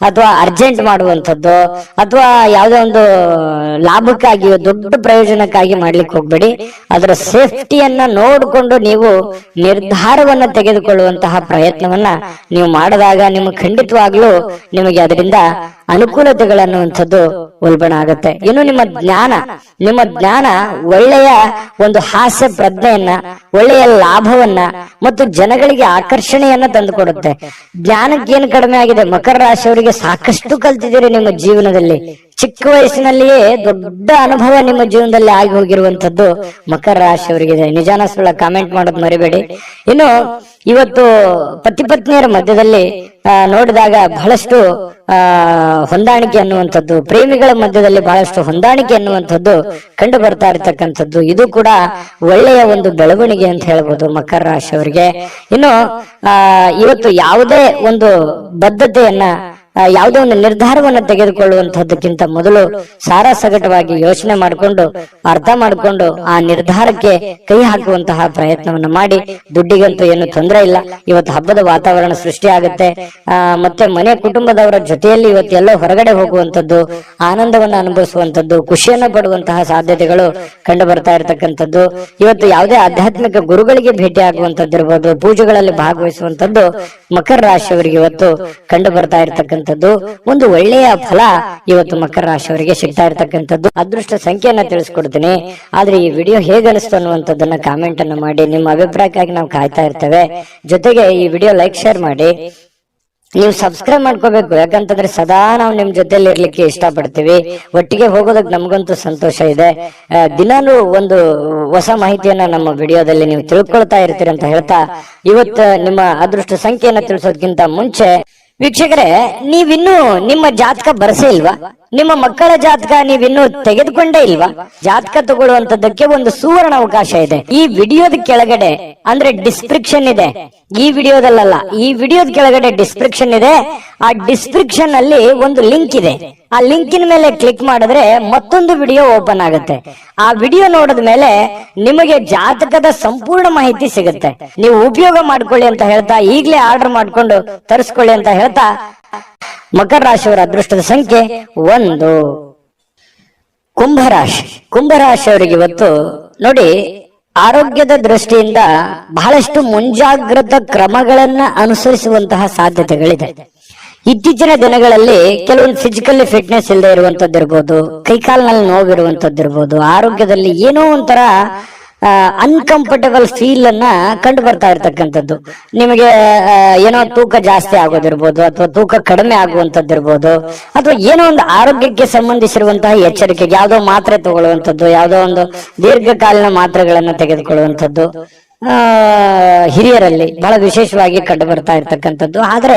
ಅಥವಾ ಅರ್ಜೆಂಟ್ ಮಾಡುವಂಥದ್ದು ಅಥವಾ ಯಾವುದೇ ಒಂದು ಲಾಭಕ್ಕಾಗಿ ದೊಡ್ಡ ಪ್ರಯೋಜನಕ್ಕಾಗಿ ಮಾಡ್ಲಿಕ್ಕೆ ಹೋಗ್ಬೇಡಿ. ಅದರ ಸೇಫ್ಟಿಯನ್ನ ನೋಡಿಕೊಂಡು ನೀವು ನಿರ್ಧಾರವನ್ನ ತೆಗೆದುಕೊಳ್ಳುವಂತಹ ಪ್ರಯತ್ನವನ್ನ ನೀವು ಮಾಡಿದಾಗ ನಿಮಗೆ ಖಂಡಿತವಾಗ್ಲೂ ನಿಮಗೆ ಅದರಿಂದ ಅನುಕೂಲತೆಗಳನ್ನುವಂಥದ್ದು ಉಲ್ಬಣ ಆಗತ್ತೆ. ಇನ್ನು ನಿಮ್ಮ ಜ್ಞಾನ ಒಳ್ಳೆಯ ಒಂದು ಹಾಸ್ಯ ಪ್ರಜ್ಞೆಯನ್ನ, ಒಳ್ಳೆಯ ಲಾಭವನ್ನ ಮತ್ತು ಜನಗಳಿಗೆ ಆಕರ್ಷಣೆಯನ್ನ ತಂದುಕೊಡುತ್ತೆ. ಜ್ಞಾನಕ್ಕೇನು ಕಡಿಮೆ ಆಗಿದೆ? ಮಕರ ರಾಶಿಯವರಿಗೆ ಸಾಕಷ್ಟು ಕಲ್ತಿದ್ದೀರಿ ನಿಮ್ಮ ಜೀವನದಲ್ಲಿ. ಚಿಕ್ಕ ವಯಸ್ಸಿನಲ್ಲಿಯೇ ದೊಡ್ಡ ಅನುಭವ ನಿಮ್ಮ ಜೀವನದಲ್ಲಿ ಆಗಿ ಹೋಗಿರುವಂತದ್ದು ಮಕರ ರಾಶಿಯವರಿಗಿದೆ. ನಿಜಾನ ಸುಳ್ಳ ಕಾಮೆಂಟ್ ಮಾಡೋದು ಮರಿಬೇಡಿ. ಇನ್ನು ಇವತ್ತು ಪತಿ ಪತ್ನಿಯರ ಮಧ್ಯದಲ್ಲಿ ನೋಡಿದಾಗ ಬಹಳಷ್ಟು ಹೊಂದಾಣಿಕೆ ಅನ್ನುವಂಥದ್ದು, ಪ್ರೇಮಿಗಳ ಮಧ್ಯದಲ್ಲಿ ಬಹಳಷ್ಟು ಹೊಂದಾಣಿಕೆ ಅನ್ನುವಂಥದ್ದು ಕಂಡು ಬರ್ತಾ ಇರತಕ್ಕಂಥದ್ದು. ಇದು ಕೂಡ ಒಳ್ಳೆಯ ಒಂದು ಬೆಳವಣಿಗೆ ಅಂತ ಹೇಳ್ಬೋದು ಮಕರ ರಾಶಿಯವರಿಗೆ. ಇನ್ನು ಇವತ್ತು ಯಾವುದೇ ಒಂದು ಬದ್ಧತೆಯನ್ನ, ಯಾವುದೇ ಒಂದು ನಿರ್ಧಾರವನ್ನು ತೆಗೆದುಕೊಳ್ಳುವಂತಹದ್ದಕ್ಕಿಂತ ಮೊದಲು ಸಾರಾಸಗಟವಾಗಿ ಯೋಚನೆ ಮಾಡಿಕೊಂಡು, ಅರ್ಥ ಮಾಡಿಕೊಂಡು ಆ ನಿರ್ಧಾರಕ್ಕೆ ಕೈ ಹಾಕುವಂತಹ ಪ್ರಯತ್ನವನ್ನು ಮಾಡಿ. ದುಡ್ಡಿಗಂತೂ ಏನು ತೊಂದರೆ ಇಲ್ಲ. ಇವತ್ತು ಹಬ್ಬದ ವಾತಾವರಣ ಸೃಷ್ಟಿ ಆಗುತ್ತೆ. ಮತ್ತೆ ಮನೆ ಕುಟುಂಬದವರ ಜೊತೆಯಲ್ಲಿ ಇವತ್ತು ಎಲ್ಲೋ ಹೊರಗಡೆ ಹೋಗುವಂತದ್ದು, ಆನಂದವನ್ನು ಅನುಭವಿಸುವಂತದ್ದು, ಖುಷಿಯನ್ನ ಪಡುವಂತಹ ಸಾಧ್ಯತೆಗಳು ಕಂಡು ಬರ್ತಾ ಇರತಕ್ಕಂಥದ್ದು. ಇವತ್ತು ಯಾವುದೇ ಆಧ್ಯಾತ್ಮಿಕ ಗುರುಗಳಿಗೆ ಭೇಟಿ ಆಗುವಂತದ್ದಿರ್ಬೋದು, ಪೂಜೆಗಳಲ್ಲಿ ಭಾಗವಹಿಸುವಂತದ್ದು ಮಕರ ರಾಶಿಯವರಿಗೆ ಇವತ್ತು ಕಂಡು ಬರ್ತಾ ಇರತಕ್ಕಂಥ ಒಂದು ಒಳ್ಳೆಯ ಫಲ ಇವತ್ತು ಮಕರ ರಾಶಿಯವರಿಗೆ ಸಿಗ್ತಾ ಇರತಕ್ಕಂಥದ್ದು. ಅದೃಷ್ಟ ಸಂಖ್ಯೆಯನ್ನ ತಿಳಿಸ್ಕೊಡ್ತೀನಿ. ಆದ್ರೆ ಈ ವಿಡಿಯೋ ಹೇಗೆ ಅನಿಸ್ತು ಅನ್ನುವಂಥದ್ದನ್ನ ಕಾಮೆಂಟ್ ಅನ್ನು ಮಾಡಿ. ನಿಮ್ಮ ಅಭಿಪ್ರಾಯಕ್ಕಾಗಿ ನಾವು ಕಾಯ್ತಾ ಇರ್ತೇವೆ. ಜೊತೆಗೆ ಈ ವಿಡಿಯೋ ಲೈಕ್, ಶೇರ್ ಮಾಡಿ. ನೀವು ಸಬ್ಸ್ಕ್ರೈಬ್ ಮಾಡ್ಕೋಬೇಕು. ಯಾಕಂತಂದ್ರೆ ಸದಾ ನಾವು ನಿಮ್ ಜೊತೆಲಿ ಇರ್ಲಿಕ್ಕೆ ಇಷ್ಟಪಡ್ತೀವಿ. ಒಟ್ಟಿಗೆ ಹೋಗೋದಕ್ಕೆ ನಮಗಂತೂ ಸಂತೋಷ ಇದೆ. ದಿನಾಲೂ ಒಂದು ಹೊಸ ಮಾಹಿತಿಯನ್ನ ನಮ್ಮ ವಿಡಿಯೋದಲ್ಲಿ ನೀವು ತಿಳ್ಕೊಳ್ತಾ ಇರ್ತೀರಿ ಅಂತ ಹೇಳ್ತಾ, ಇವತ್ತು ನಿಮ್ಮ ಅದೃಷ್ಟ ಸಂಖ್ಯೆಯನ್ನ ತಿಳಿಸೋದಕ್ಕಿಂತ ಮುಂಚೆ ವೀಕ್ಷಕರೇ, ನೀವಿನ್ನೂ ನಿಮ್ಮ ಜಾತಕ ಬರಸೇ ಇಲ್ವಾ? ನಿಮ್ಮ ಮಕ್ಕಳ ಜಾತಕ ನೀವಿನ್ನೂ ತೆಗೆದುಕೊಂಡೇ ಇಲ್ವಾ? ಜಾತಕ ತಗೊಳ್ಳುವಂತದ್ದಕ್ಕೆ ಒಂದು ಸುವರ್ಣ ಅವಕಾಶ ಇದೆ. ಈ ವಿಡಿಯೋದ ಕೆಳಗಡೆ ಅಂದ್ರೆ ಡಿಸ್ಕ್ರಿಪ್ಷನ್ ಇದೆ. ಈ ವಿಡಿಯೋದಲ್ಲ, ಈ ವಿಡಿಯೋದ ಕೆಳಗಡೆ ಡಿಸ್ಕ್ರಿಪ್ಷನ್ ಇದೆ. ಆ ಡಿಸ್ಕ್ರಿಪ್ಷನ್ ಅಲ್ಲಿ ಒಂದು ಲಿಂಕ್ ಇದೆ. ಆ ಲಿಂಕಿನ ಮೇಲೆ ಕ್ಲಿಕ್ ಮಾಡಿದ್ರೆ ಮತ್ತೊಂದು ವಿಡಿಯೋ ಓಪನ್ ಆಗುತ್ತೆ. ಆ ವಿಡಿಯೋ ನೋಡಿದ ಮೇಲೆ ನಿಮಗೆ ಜಾತಕದ ಸಂಪೂರ್ಣ ಮಾಹಿತಿ ಸಿಗುತ್ತೆ. ನೀವು ಉಪಯೋಗ ಮಾಡ್ಕೊಳ್ಳಿ ಅಂತ ಹೇಳ್ತಾ, ಈಗಲೇ ಆರ್ಡರ್ ಮಾಡ್ಕೊಂಡು ತರಿಸ್ಕೊಳ್ಳಿ ಅಂತ ಹೇಳ್ತಾ, ಮಕರ ರಾಶಿಯವರ ಅದೃಷ್ಟದ ಸಂಖ್ಯೆ 1. ಕುಂಭರಾಶಿಯವರಿಗೆ ಇವತ್ತು ನೋಡಿ, ಆರೋಗ್ಯದ ದೃಷ್ಟಿಯಿಂದ ಬಹಳಷ್ಟು ಮುಂಜಾಗ್ರತಾ ಕ್ರಮಗಳನ್ನ ಅನುಸರಿಸುವಂತಹ ಸಾಧ್ಯತೆಗಳಿದೆ. ಇತ್ತೀಚಿನ ದಿನಗಳಲ್ಲಿ ಕೆಲವೊಂದು ಫಿಸಿಕಲಿ ಫಿಟ್ನೆಸ್ ಇಲ್ಲದೆ ಇರುವಂತದ್ದಿರ್ಬೋದು, ಕೈಕಾಲಿನಲ್ಲಿ ನೋವಿರುವಂತದ್ದಿರ್ಬೋದು, ಆರೋಗ್ಯದಲ್ಲಿ ಏನೋ ಒಂಥರ ಅನ್ಕಂಫರ್ಟಬಲ್ ಫೀಲ್ ಅನ್ನ ಕಂಡು ಬರ್ತಾ ಇರ್ತಕ್ಕಂಥದ್ದು. ನಿಮಗೆ ಏನೋ ತೂಕ ಜಾಸ್ತಿ ಆಗೋದಿರ್ಬೋದು, ಅಥವಾ ತೂಕ ಕಡಿಮೆ ಆಗುವಂತದ್ದಿರ್ಬೋದು, ಅಥವಾ ಏನೋ ಒಂದು ಆರೋಗ್ಯಕ್ಕೆ ಸಂಬಂಧಿಸಿರುವಂತಹ ಎಚ್ಚರಿಕೆಗೆ ಯಾವುದೋ ಮಾತ್ರೆ ತಗೊಳ್ಳುವಂಥದ್ದು, ಯಾವುದೋ ಒಂದು ದೀರ್ಘಕಾಲೀನ ಮಾತ್ರೆಗಳನ್ನ ತೆಗೆದುಕೊಳ್ಳುವಂಥದ್ದು ಹಿರಿಯರಲ್ಲಿ ಬಹಳ ವಿಶೇಷವಾಗಿ ಕಂಡು ಬರ್ತಾ ಇರ್ತಕ್ಕಂಥದ್ದು. ಆದ್ರೆ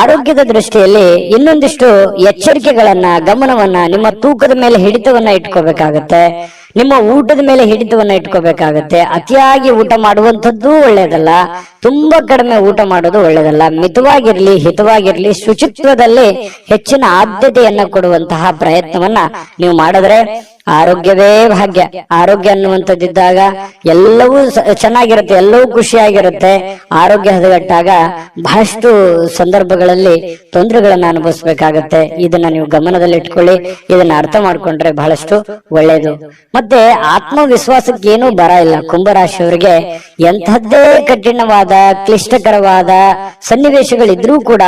ಆರೋಗ್ಯದ ದೃಷ್ಟಿಯಲ್ಲಿ ಇನ್ನೊಂದಿಷ್ಟು ಎಚ್ಚರಿಕೆಗಳನ್ನ, ಗಮನವನ್ನ, ನಿಮ್ಮ ತೂಕದ ಮೇಲೆ ಹಿಡಿತವನ್ನ ಇಟ್ಕೋಬೇಕಾಗತ್ತೆ. ನಿಮ್ಮ ಊಟದ ಮೇಲೆ ಹಿಡಿತವನ್ನ ಇಟ್ಕೋಬೇಕಾಗತ್ತೆ. ಅತಿಯಾಗಿ ಊಟ ಮಾಡುವಂಥದ್ದು ಒಳ್ಳೇದಲ್ಲ, ತುಂಬಾ ಕಡಿಮೆ ಊಟ ಮಾಡೋದು ಒಳ್ಳೇದಲ್ಲ. ಮಿತವಾಗಿರ್ಲಿ, ಹಿತವಾಗಿರ್ಲಿ, ಶುಚಿತ್ವದಲ್ಲಿ ಹೆಚ್ಚಿನ ಆದ್ಯತೆಯನ್ನ ಕೊಡುವಂತಹ ಪ್ರಯತ್ನವನ್ನ ನೀವು ಮಾಡಿದ್ರೆ ಆರೋಗ್ಯವೇ ಭಾಗ್ಯ. ಆರೋಗ್ಯ ಅನ್ನುವಂಥದ್ದಿದ್ದಾಗ ಎಲ್ಲವೂ ಚೆನ್ನಾಗಿರುತ್ತೆ, ಎಲ್ಲವೂ ಖುಷಿಯಾಗಿರುತ್ತೆ. ಆರೋಗ್ಯ ಹದಗೆಟ್ಟಾಗ ಬಹಳಷ್ಟು ಸಂದರ್ಭಗಳಲ್ಲಿ ತೊಂದರೆಗಳನ್ನ ಅನುಭವಿಸ್ಬೇಕಾಗತ್ತೆ. ಇದನ್ನ ನೀವು ಗಮನದಲ್ಲಿ ಇಟ್ಕೊಳ್ಳಿ. ಇದನ್ನ ಅರ್ಥ ಮಾಡ್ಕೊಂಡ್ರೆ ಬಹಳಷ್ಟು ಒಳ್ಳೇದು. ಮತ್ತೆ ಆತ್ಮವಿಶ್ವಾಸಕ್ಕೆ ಏನೂ ಬರ ಇಲ್ಲ. ಕುಂಭರಾಶಿಯವರಿಗೆ ಎಂಥದ್ದೇ ಕಠಿಣವಾದ, ಕ್ಲಿಷ್ಟಕರವಾದ ಸನ್ನಿವೇಶಗಳಿದ್ರೂ ಕೂಡ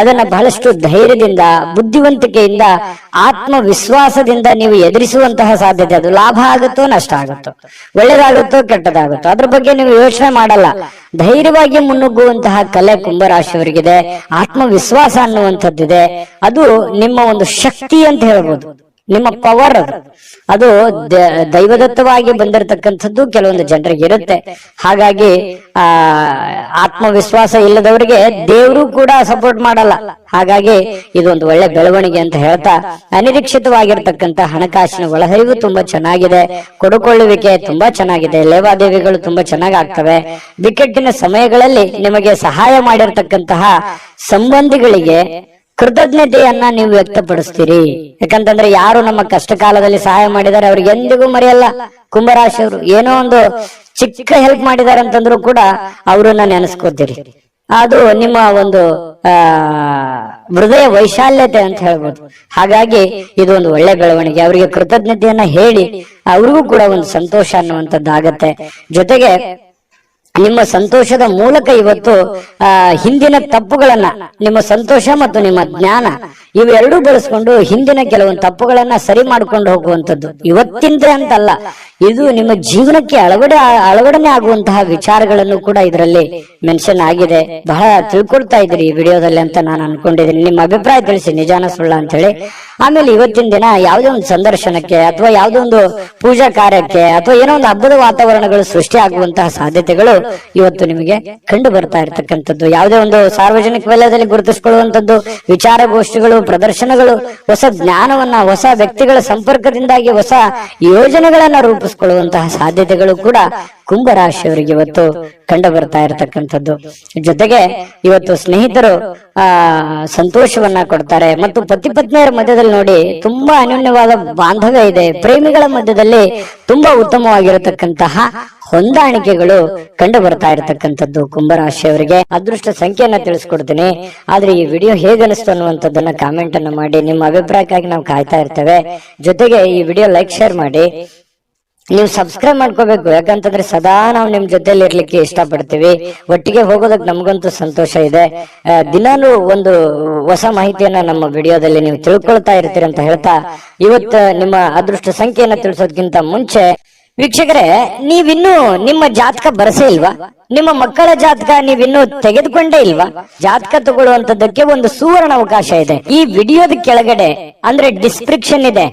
ಅದನ್ನ ಬಹಳಷ್ಟು ಧೈರ್ಯದಿಂದ, ಬುದ್ಧಿವಂತಿಕೆಯಿಂದ, ಆತ್ಮವಿಶ್ವಾಸದಿಂದ ನೀವು ಎದುರಿಸುವಂತಹ ಸಾಧ್ಯತೆ. ಅದು ಲಾಭ ಆಗುತ್ತೋ ನಷ್ಟ ಆಗುತ್ತೋ, ಒಳ್ಳೇದಾಗುತ್ತೋ ಕೆಟ್ಟದಾಗುತ್ತೋ, ಅದ್ರ ಬಗ್ಗೆ ನೀವು ಯೋಚನೆ ಮಾಡಲ್ಲ. ಧೈರ್ಯವಾಗಿ ಮುನ್ನುಗ್ಗುವಂತಹ ಕಲೆ ಕುಂಭರಾಶಿಯವರಿಗಿದೆ. ಆತ್ಮವಿಶ್ವಾಸ ಅನ್ನುವಂಥದ್ದಿದೆ. ಅದು ನಿಮ್ಮ ಒಂದು ಶಕ್ತಿ ಅಂತ ಹೇಳ್ಬೋದು. ನಿಮ್ಮ ಪವರ್ ಅದು ದೈವದತ್ತವಾಗಿ ಬಂದಿರತಕ್ಕಂಥದ್ದು ಕೆಲವೊಂದು ಜನರಿಗೆ ಇರುತ್ತೆ. ಹಾಗಾಗಿ ಆತ್ಮವಿಶ್ವಾಸ ಇಲ್ಲದವರಿಗೆ ದೇವರು ಕೂಡ ಸಪೋರ್ಟ್ ಮಾಡಲ್ಲ. ಹಾಗಾಗಿ ಇದೊಂದು ಒಳ್ಳೆ ಬೆಳವಣಿಗೆ ಅಂತ ಹೇಳ್ತಾ, ಅನಿರೀಕ್ಷಿತವಾಗಿರ್ತಕ್ಕಂಥ ಹಣಕಾಸಿನ ಒಳಹರಿವು ತುಂಬಾ ಚೆನ್ನಾಗಿದೆ, ಕೊಡುಕೊಳ್ಳುವಿಕೆ ತುಂಬಾ ಚೆನ್ನಾಗಿದೆ, ಲೇವಾದೇವಿಗಳು ತುಂಬಾ ಚೆನ್ನಾಗಿ ಆಗ್ತವೆ. ಬಿಕ್ಕಟ್ಟಿನ ಸಮಯಗಳಲ್ಲಿ ನಿಮಗೆ ಸಹಾಯ ಮಾಡಿರ್ತಕ್ಕಂತಹ ಸಂಬಂಧಿಗಳಿಗೆ ಕೃತಜ್ಞತೆಯನ್ನ ನೀವು ವ್ಯಕ್ತಪಡಿಸ್ತೀರಿ. ಯಾಕಂತಂದ್ರೆ ಯಾರು ನಮ್ಮ ಕಷ್ಟ ಕಾಲದಲ್ಲಿ ಸಹಾಯ ಮಾಡಿದ್ದಾರೆ ಅವ್ರಿಗೆ ಎಂದಿಗೂ ಮರೆಯಲ್ಲ. ಕುಂಭರಾಶಿಯವರು ಏನೋ ಒಂದು ಚಿಕ್ಕ ಹೆಲ್ಪ್ ಮಾಡಿದ್ದಾರೆ ಅಂತಂದ್ರು ಕೂಡ ಅವರನ್ನ ನೆನೆಸ್ಕೋತೀರಿ. ಅದು ನಿಮ್ಮ ಒಂದು ಹೃದಯ ವೈಶಾಲ್ಯತೆ ಅಂತ ಹೇಳ್ಬೋದು. ಹಾಗಾಗಿ ಇದು ಒಂದು ಒಳ್ಳೆ ಬೆಳವಣಿಗೆ. ಅವರಿಗೆ ಕೃತಜ್ಞತೆಯನ್ನ ಹೇಳಿ ಅವ್ರಿಗೂ ಕೂಡ ಒಂದು ಸಂತೋಷ ಅನ್ನುವಂಥದ್ದಾಗತ್ತೆ. ಜೊತೆಗೆ ನಿಮ್ಮ ಸಂತೋಷದ ಮೂಲಕ ಇವತ್ತು ಹಿಂದಿನ ತಪ್ಪುಗಳನ್ನ, ನಿಮ್ಮ ಸಂತೋಷ ಮತ್ತು ನಿಮ್ಮ ಜ್ಞಾನ ಇವೆರಡೂ ಬಳಸ್ಕೊಂಡು ಹಿಂದಿನ ಕೆಲವೊಂದು ತಪ್ಪುಗಳನ್ನ ಸರಿ ಮಾಡ್ಕೊಂಡು ಹೋಗುವಂಥದ್ದು ಇವತ್ತಿಂದ ಅಂತಲ್ಲ, ಇದು ನಿಮ್ಮ ಜೀವನಕ್ಕೆ ಅಳವಡನೆ ಆಗುವಂತಹ ವಿಚಾರಗಳನ್ನು ಕೂಡ ಇದರಲ್ಲಿ ಮೆನ್ಷನ್ ಆಗಿದೆ. ಬಹಳ ತಿಳ್ಕೊಳ್ತಾ ಇದ್ರಿ ಈ ವಿಡಿಯೋದಲ್ಲಿ ಅಂತ ನಾನು ಅನ್ಕೊಂಡಿದ್ದೀನಿ. ನಿಮ್ಮ ಅಭಿಪ್ರಾಯ ತಿಳಿಸಿ, ನಿಜಾನ ಸುಳ್ಳ ಅಂತ ಹೇಳಿ. ಆಮೇಲೆ ಇವತ್ತಿನ ದಿನ ಯಾವುದೇ ಒಂದು ಸಂದರ್ಶನಕ್ಕೆ ಅಥವಾ ಯಾವುದೋ ಒಂದು ಪೂಜಾ ಕಾರ್ಯಕ್ಕೆ ಅಥವಾ ಏನೋ ಒಂದು ಹಬ್ಬದ ವಾತಾವರಣಗಳು ಸೃಷ್ಟಿ ಆಗುವಂತಹ ಸಾಧ್ಯತೆಗಳು ಇವತ್ತು ನಿಮಗೆ ಕಂಡು ಬರ್ತಾ ಇರತಕ್ಕಂಥದ್ದು. ಯಾವುದೇ ಒಂದು ಸಾರ್ವಜನಿಕ ವಲಯದಲ್ಲಿ ಗುರುತಿಸಿಕೊಳ್ಳುವಂತದ್ದು, ವಿಚಾರಗೋಷ್ಠಿಗಳು, ಪ್ರದರ್ಶನಗಳು, ಹೊಸ ಜ್ಞಾನವನ್ನ, ಹೊಸ ವ್ಯಕ್ತಿಗಳ ಸಂಪರ್ಕದಿಂದಾಗಿ ಹೊಸ ಯೋಜನೆಗಳನ್ನ ರೂಪಿಸಿಕೊಳ್ಳುವಂತಹ ಸಾಧ್ಯತೆಗಳು ಕೂಡ ಕುಂಭರಾಶಿಯವರಿಗೆ ಇವತ್ತು ಕಂಡು ಬರ್ತಾ ಇರತಕ್ಕಂಥದ್ದು. ಜೊತೆಗೆ ಇವತ್ತು ಸ್ನೇಹಿತರು ಸಂತೋಷವನ್ನ ಕೊಡ್ತಾರೆ ಮತ್ತು ಪತಿ ಪತ್ನಿಯರ ಮಧ್ಯದಲ್ಲಿ ನೋಡಿ ತುಂಬಾ ಅನ್ಯೋನ್ಯವಾದ ಬಾಂಧವ್ಯ ಇದೆ. ಪ್ರೇಮಿಗಳ ಮಧ್ಯದಲ್ಲಿ ತುಂಬಾ ಉತ್ತಮವಾಗಿರತಕ್ಕಂತಹ ಹೊಂದಾಣಿಕೆಗಳು ಕಂಡು ಬರ್ತಾ ಇರತಕ್ಕಂಥದ್ದು ಕುಂಭರಾಶಿಯವರಿಗೆ. ಅದೃಷ್ಟ ಸಂಖ್ಯೆಯನ್ನ ತಿಳಿಸ್ಕೊಡ್ತೀನಿ. ಆದ್ರೆ ಈ ವಿಡಿಯೋ ಹೇಗನಿಸ್ತು ಅನ್ನುವಂಥದ್ದನ್ನ ಕಾಮೆಂಟ್ ಅನ್ನ ಮಾಡಿ. ನಿಮ್ಮ ಅಭಿಪ್ರಾಯಕ್ಕಾಗಿ ನಾವು ಕಾಯ್ತಾ ಇರ್ತೇವೆ. ಜೊತೆಗೆ ಈ ವಿಡಿಯೋ ಲೈಕ್, ಶೇರ್ ಮಾಡಿ. ನೀವು ಸಬ್ಸ್ಕ್ರೈಬ್ ಮಾಡ್ಕೋಬೇಕು. ಯಾಕಂತಂದ್ರೆ ಸದಾ ನಾವು ನಿಮ್ ಜೊತೆಲಿ ಇರ್ಲಿಕ್ಕೆ ಇಷ್ಟಪಡ್ತೀವಿ. ಒಟ್ಟಿಗೆ ಹೋಗೋದಕ್ಕೆ ನಮಗಂತೂ ಸಂತೋಷ ಇದೆ. ದಿನಾಲೂ ಒಂದು ಹೊಸ ಮಾಹಿತಿಯನ್ನ ನಮ್ಮ ವಿಡಿಯೋದಲ್ಲಿ ನೀವು ತಿಳ್ಕೊಳ್ತಾ ಇರ್ತೀರಿ ಅಂತ ಹೇಳ್ತಾ, ಇವತ್ತು ನಿಮ್ಮ ಅದೃಷ್ಟ ಸಂಖ್ಯೆಯನ್ನ ತಿಳಿಸೋದಕ್ಕಿಂತ ಮುಂಚೆ ವೀಕ್ಷಕರೇ, ನೀವಿನ್ನೂ ನಿಮ್ಮ ಜಾತಕ ಬರಸೇ ಇಲ್ವಾ? ನಿಮ್ಮ ಮಕ್ಕಳ ಜಾತಕ ನೀವಿನ್ನೂ ತೆಗೆದುಕೊಂಡೇ ಇಲ್ವಾ? ಜಾತಕ ತಗೊಳ್ಳುವಂತದ್ದಕ್ಕೆ ಒಂದು ಸುವರ್ಣ ಅವಕಾಶ ಇದೆ. ಈ ವಿಡಿಯೋದ ಕೆಳಗಡೆ ಅಂದ್ರೆ ಡಿಸ್ಕ್ರಿಪ್ಷನ್ ಇದೆ.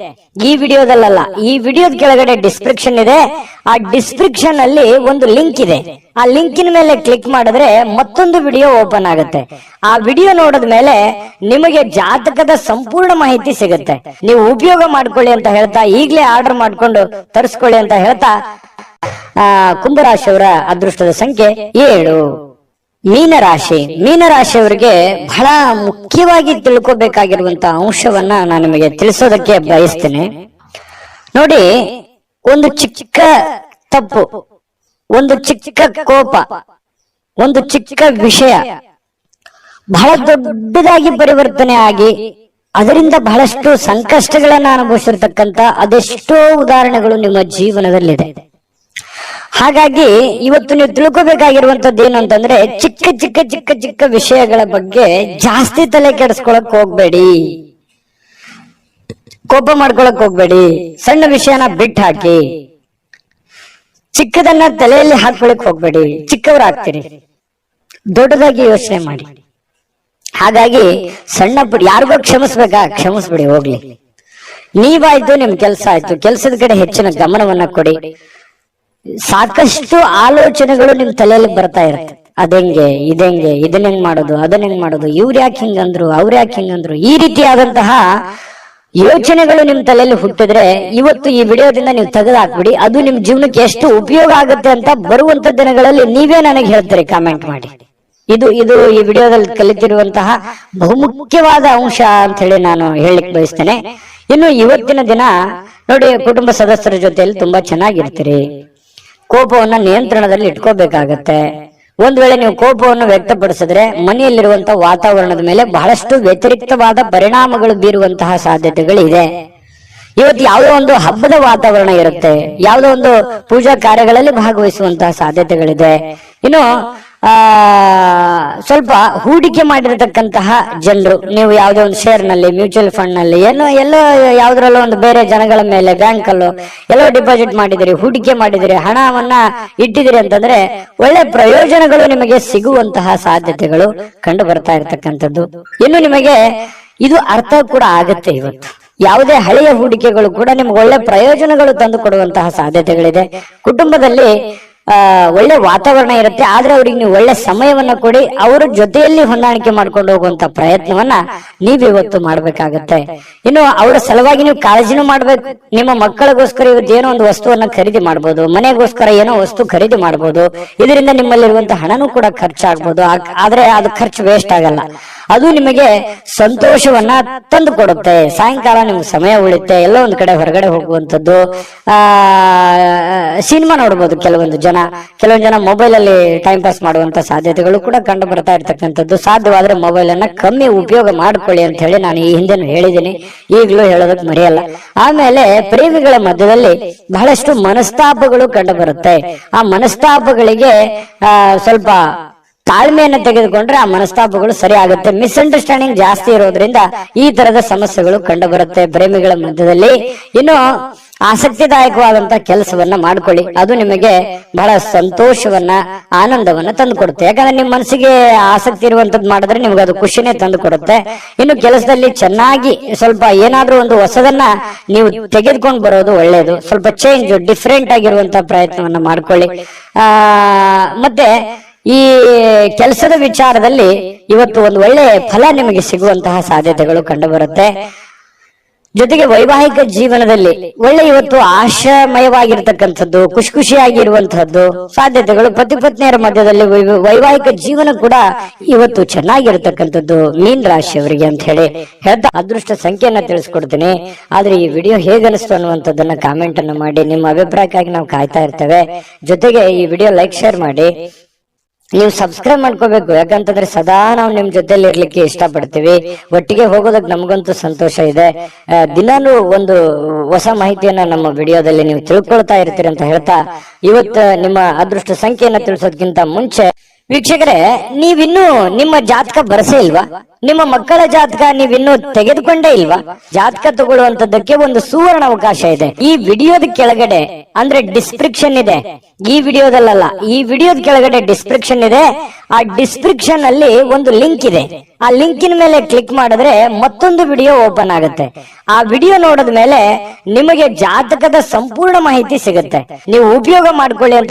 ಈ ವಿಡಿಯೋದಲ್ಲ, ಈ ವಿಡಿಯೋದ ಕೆಳಗಡೆ ಡಿಸ್ಕ್ರಿಪ್ಷನ್ ಇದೆ. ಆ ಡಿಸ್ಕ್ರಿಪ್ಷನ್ ಅಲ್ಲಿ ಒಂದು ಲಿಂಕ್ ಇದೆ. ಆ ಲಿಂಕಿನ ಮೇಲೆ ಕ್ಲಿಕ್ ಮಾಡಿದ್ರೆ ಮತ್ತೊಂದು ವಿಡಿಯೋ ಓಪನ್ ಆಗುತ್ತೆ. ಆ ವಿಡಿಯೋ ನೋಡಿದ ಮೇಲೆ ನಿಮಗೆ ಜಾತಕದ ಸಂಪೂರ್ಣ ಮಾಹಿತಿ ಸಿಗುತ್ತೆ. ನೀವು ಉಪಯೋಗ ಮಾಡ್ಕೊಳ್ಳಿ ಅಂತ ಹೇಳ್ತಾ, ಈಗಲೇ ಆರ್ಡರ್ ಮಾಡ್ಕೊಂಡು ತರಿಸ್ಕೊಳ್ಳಿ ಅಂತ ಹೇಳ್ತಾ, ಕುಂಭರಾಶಿಯವರ ಅದೃಷ್ಟದ ಸಂಖ್ಯೆ 7. ಮೀನರಾಶಿಯವರಿಗೆ ಬಹಳ ಮುಖ್ಯವಾಗಿ ತಿಳ್ಕೋಬೇಕಾಗಿರುವಂತಹ ಅಂಶವನ್ನ ನಾನು ನಿಮಗೆ ತಿಳಿಸೋದಕ್ಕೆ ಬಯಸ್ತೇನೆ. ನೋಡಿ, ಒಂದು ಚಿಕ್ಕ ತಪ್ಪು, ಒಂದು ಚಿಕ್ಕ ಕೋಪ, ಒಂದು ಚಿಕ್ಕ ವಿಷಯ ಬಹಳ ದೊಡ್ಡದಾಗಿ ಪರಿವರ್ತನೆ ಆಗಿ ಅದರಿಂದ ಬಹಳಷ್ಟು ಸಂಕಷ್ಟಗಳನ್ನ ಅನುಭವಿಸಿರ್ತಕ್ಕಂಥ ಅದೆಷ್ಟೋ ಉದಾಹರಣೆಗಳು ನಿಮ್ಮ ಜೀವನದಲ್ಲಿದೆ. ಹಾಗಾಗಿ ಇವತ್ತು ನೀವು ತಿಳ್ಕೋಬೇಕಾಗಿರುವಂತದ್ದು ಏನು ಅಂತಂದ್ರೆ, ಚಿಕ್ಕ ಚಿಕ್ಕ ಚಿಕ್ಕ ಚಿಕ್ಕ ವಿಷಯಗಳ ಬಗ್ಗೆ ಜಾಸ್ತಿ ತಲೆ ಕೆಡಿಸ್ಕೊಳಕ್ ಹೋಗ್ಬೇಡಿ, ಕೋಪ ಮಾಡ್ಕೊಳಕ್ ಹೋಗ್ಬೇಡಿ. ಸಣ್ಣ ವಿಷಯನ ಬಿಟ್ಟು ಹಾಕಿ, ಚಿಕ್ಕದನ್ನ ತಲೆಯಲ್ಲಿ ಹಾಕೊಳಕ್ ಹೋಗ್ಬೇಡಿ. ಚಿಕ್ಕವರಾಗ್ತೀರಿ, ದೊಡ್ಡದಾಗಿ ಯೋಚನೆ ಮಾಡಿ. ಹಾಗಾಗಿ ಸಣ್ಣ ಪುಟ್ಟ ಯಾರಿಗೋ ಕ್ಷಮಿಸ್ಬೇಕಾ, ಕ್ಷಮಿಸ್ಬಿಡಿ, ಹೋಗ್ಲಿ. ನೀವಾಯ್ತು, ನಿಮ್ ಕೆಲಸ ಆಯ್ತು, ಕೆಲಸದ ಕಡೆ ಹೆಚ್ಚಿನ ಗಮನವನ್ನ ಕೊಡಿ. ಸಾಕಷ್ಟು ಆಲೋಚನೆಗಳು ನಿಮ್ ತಲೆಯಲ್ಲಿ ಬರ್ತಾ ಇರುತ್ತೆ. ಅದೆಂಗೆ, ಇದೆಂಗೆ, ಇದನ್ನ ಹೆಂಗ್ ಮಾಡೋದು, ಅದನ್ನ ಹೆಂಗ್ ಮಾಡೋದು, ಇವ್ರು ಯಾಕೆ ಹಿಂಗಂದ್ರು, ಅವ್ರು ಯಾಕೆ ಹಿಂಗಂದ್ರು, ಈ ರೀತಿಯಾದಂತಹ ಯೋಚನೆಗಳು ನಿಮ್ ತಲೆಯಲ್ಲಿ ಹುಟ್ಟಿದ್ರೆ ಇವತ್ತು ಈ ವಿಡಿಯೋದಿಂದ ನೀವು ತೆಗೆದಾಕ್ಬಿಡಿ. ಅದು ನಿಮ್ ಜೀವನಕ್ಕೆ ಎಷ್ಟು ಉಪಯೋಗ ಆಗುತ್ತೆ ಅಂತ ಬರುವಂತ ದಿನಗಳಲ್ಲಿ ನೀವೇ ನನಗೆ ಹೇಳ್ತೀರಿ, ಕಾಮೆಂಟ್ ಮಾಡಿ. ಇದು ಈ ವಿಡಿಯೋದಲ್ಲಿ ಕಲಿತಿರುವಂತಹ ಬಹುಮುಖ್ಯವಾದ ಅಂಶ ಅಂತ ಹೇಳಿ ನಾನು ಹೇಳಲಿಕ್ಕೆ ಬಯಸ್ತೇನೆ. ಇನ್ನು ಇವತ್ತಿನ ದಿನ ನೋಡಿ, ಕುಟುಂಬ ಸದಸ್ಯರ ಜೊತೆಯಲ್ಲಿ ತುಂಬಾ ಚೆನ್ನಾಗಿರ್ತೀರಿ. ಕೋಪವನ್ನ ನಿಯಂತ್ರಣದಲ್ಲಿ ಇಟ್ಕೋಬೇಕಾಗತ್ತೆ. ಒಂದ್ ವೇಳೆ ನೀವು ಕೋಪವನ್ನು ವ್ಯಕ್ತಪಡಿಸಿದ್ರೆ ಮನೆಯಲ್ಲಿರುವಂತಹ ವಾತಾವರಣದ ಮೇಲೆ ಬಹಳಷ್ಟು ವ್ಯತಿರಿಕ್ತವಾದ ಪರಿಣಾಮಗಳು ಬೀರುವಂತಹ ಸಾಧ್ಯತೆಗಳಿದೆ. ಇವತ್ತು ಯಾವುದೋ ಒಂದು ಹಬ್ಬದ ವಾತಾವರಣ ಇರುತ್ತೆ, ಯಾವುದೋ ಒಂದು ಪೂಜಾ ಕಾರ್ಯಗಳಲ್ಲಿ ಭಾಗವಹಿಸುವಂತಹ ಸಾಧ್ಯತೆಗಳಿದೆ. ಇನ್ನು ಸ್ವಲ್ಪ ಹೂಡಿಕೆ ಮಾಡಿರತಕ್ಕಂತಹ ಜನರು, ನೀವು ಯಾವುದೋ ಒಂದು ಶೇರ್ ನಲ್ಲಿ, ಮ್ಯೂಚುವಲ್ ಫಂಡ್ ನಲ್ಲಿ, ಎಲ್ಲೋ ಯಾವ್ದ್ರಲ್ಲೋ ಒಂದು ಬೇರೆ ಜನಗಳ ಮೇಲೆ, ಬ್ಯಾಂಕ್ ಅಲ್ಲೋ ಎಲ್ಲೋ ಡಿಪಾಸಿಟ್ ಮಾಡಿದಿರಿ, ಹೂಡಿಕೆ ಮಾಡಿದಿರಿ, ಹಣವನ್ನ ಇಟ್ಟಿದಿರಿ ಅಂತಂದ್ರೆ ಒಳ್ಳೆ ಪ್ರಯೋಜನಗಳು ನಿಮಗೆ ಸಿಗುವಂತಹ ಸಾಧ್ಯತೆಗಳು ಕಂಡು ಬರ್ತಾ ಇರತಕ್ಕಂಥದ್ದು. ಇನ್ನು ನಿಮಗೆ ಇದು ಅರ್ಥ ಕೂಡ ಆಗತ್ತೆ ಇವತ್ತು. ಯಾವುದೇ ಹಳೆಯ ಹೂಡಿಕೆಗಳು ಕೂಡ ನಿಮ್ಗೆ ಒಳ್ಳೆ ಪ್ರಯೋಜನಗಳು ತಂದು ಕೊಡುವಂತಹ ಸಾಧ್ಯತೆಗಳಿದೆ. ಕುಟುಂಬದಲ್ಲಿ ಒಳ್ಳೆ ವಾತಾವರಣ ಇರುತ್ತೆ, ಆದ್ರೆ ಅವ್ರಿಗೆ ನೀವು ಒಳ್ಳೆ ಸಮಯವನ್ನ ಕೊಡಿ, ಅವರ ಜೊತೆಯಲ್ಲಿ ಹೊಂದಾಣಿಕೆ ಮಾಡ್ಕೊಂಡು ಹೋಗುವಂತ ಪ್ರಯತ್ನವನ್ನ ನೀವಿವತ್ತು ಮಾಡ್ಬೇಕಾಗತ್ತೆ. ಇನ್ನು ಅವರ ಸಲುವಾಗಿ ನೀವು ಕಾಳಜಿನೂ ಮಾಡ್ಬೇಕು. ನಿಮ್ಮ ಮಕ್ಕಳಿಗೋಸ್ಕರ ಇವತ್ತು ಏನೋ ಒಂದು ವಸ್ತುವನ್ನ ಖರೀದಿ ಮಾಡ್ಬೋದು, ಮನೆಗೋಸ್ಕರ ಏನೋ ವಸ್ತು ಖರೀದಿ ಮಾಡ್ಬೋದು, ಇದರಿಂದ ನಿಮ್ಮಲ್ಲಿರುವಂತ ಹಣನೂ ಕೂಡ ಖರ್ಚಾಗ್ಬೋದು. ಆದ್ರೆ ಅದು ಖರ್ಚು ವೇಸ್ಟ್ ಆಗಲ್ಲ, ಅದು ನಿಮಗೆ ಸಂತೋಷವನ್ನ ತಂದು ಕೊಡುತ್ತೆ. ಸಾಯಂಕಾಲ ನಿಮ್ಗೆ ಸಮಯ ಉಳಿತೆ, ಎಲ್ಲೋ ಒಂದ್ ಕಡೆ ಹೊರಗಡೆ ಹೋಗುವಂತದ್ದು, ಸಿನಿಮಾ ನೋಡ್ಬೋದು. ಕೆಲವೊಂದು ಜನ ಮೊಬೈಲ್ ಅಲ್ಲಿ ಟೈಮ್ ಪಾಸ್ ಮಾಡುವಂತ ಸಾಧ್ಯತೆಗಳು ಕೂಡ ಕಂಡು ಬರ್ತಾ ಇರ್ತಕ್ಕಂಥದ್ದು. ಸಾಧ್ಯವಾದ್ರೆ ಮೊಬೈಲ್ ಅನ್ನ ಕಮ್ಮಿ ಉಪಯೋಗ ಮಾಡ್ಕೊಳ್ಳಿ ಅಂತ ಹೇಳಿ ನಾನು ಈ ಹಿಂದೆ ಹೇಳಿದ್ದೀನಿ, ಈಗಲೂ ಹೇಳೋದಕ್ಕೆ ಮರೆಯಲ್ಲ. ಆಮೇಲೆ ಪ್ರೇಮಿಗಳ ಮಧ್ಯದಲ್ಲಿ ಬಹಳಷ್ಟು ಮನಸ್ತಾಪಗಳು ಕಂಡು ಬರುತ್ತೆ. ಆ ಮನಸ್ತಾಪಗಳಿಗೆ ಸ್ವಲ್ಪ ತಾಳ್ಮೆಯನ್ನು ತೆಗೆದುಕೊಂಡ್ರೆ ಆ ಮನಸ್ತಾಪಗಳು ಸರಿ ಆಗುತ್ತೆ. ಮಿಸ್ಅಂಡರ್ಸ್ಟ್ಯಾಂಡಿಂಗ್ ಜಾಸ್ತಿ ಇರೋದ್ರಿಂದ ಈ ತರದ ಸಮಸ್ಯೆಗಳು ಕಂಡು ಬರುತ್ತೆ ಪ್ರೇಮಿಗಳ ಮಧ್ಯದಲ್ಲಿ. ಇನ್ನು ಆಸಕ್ತಿದಾಯಕವಾದಂತಹ ಕೆಲಸವನ್ನ ಮಾಡ್ಕೊಳ್ಳಿ, ಅದು ನಿಮಗೆ ಬಹಳ ಸಂತೋಷವನ್ನ ಆನಂದವನ್ನ ತಂದು ಕೊಡುತ್ತೆ. ಯಾಕಂದ್ರೆ ನಿಮ್ ಮನಸ್ಸಿಗೆ ಆಸಕ್ತಿ ಇರುವಂತದ್ದು ಮಾಡಿದ್ರೆ ನಿಮ್ಗೆ ಅದು ಖುಷಿನೇ ತಂದು ಕೊಡುತ್ತೆ. ಇನ್ನು ಕೆಲಸದಲ್ಲಿ ಚೆನ್ನಾಗಿ ಸ್ವಲ್ಪ ಏನಾದ್ರೂ ಒಂದು ಹೊಸದನ್ನ ನೀವು ತೆಗೆದುಕೊಂಡು ಬರೋದು ಒಳ್ಳೇದು. ಸ್ವಲ್ಪ ಚೇಂಜ್, ಡಿಫ್ರೆಂಟ್ ಆಗಿರುವಂತಹ ಪ್ರಯತ್ನವನ್ನ ಮಾಡ್ಕೊಳ್ಳಿ. ಮತ್ತೆ ಈ ಕೆಲಸದ ವಿಚಾರದಲ್ಲಿ ಇವತ್ತು ಒಂದು ಒಳ್ಳೆ ಫಲ ನಿಮಗೆ ಸಿಗುವಂತಹ ಸಾಧ್ಯತೆಗಳು ಕಂಡು ಬರುತ್ತೆ. ಜೊತೆಗೆ ವೈವಾಹಿಕ ಜೀವನದಲ್ಲಿ ಒಳ್ಳೆ ಇವತ್ತು ಆಶಾಮಯವಾಗಿರ್ತಕ್ಕಂಥದ್ದು, ಖುಷಿಯಾಗಿರುವಂತಹದ್ದು ಸಾಧ್ಯತೆಗಳು. ಪತಿ ಪತ್ನಿಯರ ಮಧ್ಯದಲ್ಲಿ ವೈವಾಹಿಕ ಜೀವನ ಕೂಡ ಇವತ್ತು ಚೆನ್ನಾಗಿರ್ತಕ್ಕಂಥದ್ದು ಮೀನ್ ರಾಶಿಯವರಿಗೆ ಅಂತ ಹೇಳಿ ಹೇಳ್ತಾ ಅದೃಷ್ಟ ಸಂಖ್ಯೆಯನ್ನ ತಿಳಿಸ್ಕೊಡ್ತೀನಿ. ಆದ್ರೆ ಈ ವಿಡಿಯೋ ಹೇಗನಿಸ್ತು ಅನ್ನುವಂಥದ್ದನ್ನ ಕಾಮೆಂಟ್ ಅನ್ನು ಮಾಡಿ, ನಿಮ್ಮ ಅಭಿಪ್ರಾಯಕ್ಕಾಗಿ ನಾವು ಕಾಯ್ತಾ ಇರ್ತೇವೆ. ಜೊತೆಗೆ ಈ ವಿಡಿಯೋ ಲೈಕ್ ಶೇರ್ ಮಾಡಿ, ನೀವು ಸಬ್ಸ್ಕ್ರೈಬ್ ಮಾಡ್ಕೋಬೇಕು. ಯಾಕಂತಂದ್ರೆ ಸದಾ ನಾವು ನಿಮ್ ಜೊತೆಲಿ ಇರ್ಲಿಕ್ಕೆ ಇಷ್ಟಪಡ್ತೀವಿ, ಒಟ್ಟಿಗೆ ಹೋಗೋದಕ್ಕೆ ನಮಗಂತೂ ಸಂತೋಷ ಇದೆ. ದಿನಾನು ಒಂದು ಹೊಸ ಮಾಹಿತಿಯನ್ನ ನಮ್ಮ ವಿಡಿಯೋದಲ್ಲಿ ನೀವು ತಿಳ್ಕೊಳ್ತಾ ಇರ್ತೀರಿ ಅಂತ ಹೇಳ್ತಾ, ಇವತ್ತು ನಿಮ್ಮ ಅದೃಷ್ಟ ಸಂಖ್ಯೆಯನ್ನ ತಿಳಿಸೋದಕ್ಕಿಂತ ಮುಂಚೆ ವೀಕ್ಷಕರೇ, ನೀವಿನ್ನೂ ನಿಮ್ಮ ಜಾತಕ ಬರಸೇ ಇಲ್ವಾ? ನಿಮ್ಮ ಮಕ್ಕಳ ಜಾತಕ ನೀವಿನ್ನೂ ತೆಗೆದುಕೊಂಡೇ ಇಲ್ವಾ? ಜಾತಕ ತಗೊಳ್ಳುವಂತದ್ದಕ್ಕೆ ಒಂದು ಸುವರ್ಣ ಅವಕಾಶ ಇದೆ. ಈ ವಿಡಿಯೋದ ಕೆಳಗಡೆ ಅಂದ್ರೆ ಡಿಸ್ಕ್ರಿಪ್ಷನ್ ಇದೆ, ಈ ವಿಡಿಯೋದಲ್ಲ, ಈ ವಿಡಿಯೋದ ಕೆಳಗಡೆ ಡಿಸ್ಕ್ರಿಪ್ಷನ್ ಇದೆ. ಆ ಡಿಸ್ಕ್ರಿಪ್ಷನ್ ಅಲ್ಲಿ ಒಂದು ಲಿಂಕ್ ಇದೆ. ಆ ಲಿಂಕಿನ ಮೇಲೆ ಕ್ಲಿಕ್ ಮಾಡಿದ್ರೆ ಮತ್ತೊಂದು ವಿಡಿಯೋ ಓಪನ್ ಆಗುತ್ತೆ. ಆ ವಿಡಿಯೋ ನೋಡಿದ ಮೇಲೆ ನಿಮಗೆ ಜಾತಕದ ಸಂಪೂರ್ಣ ಮಾಹಿತಿ ಸಿಗುತ್ತೆ. ನೀವು ಉಪಯೋಗ ಮಾಡ್ಕೊಳ್ಳಿ ಅಂತ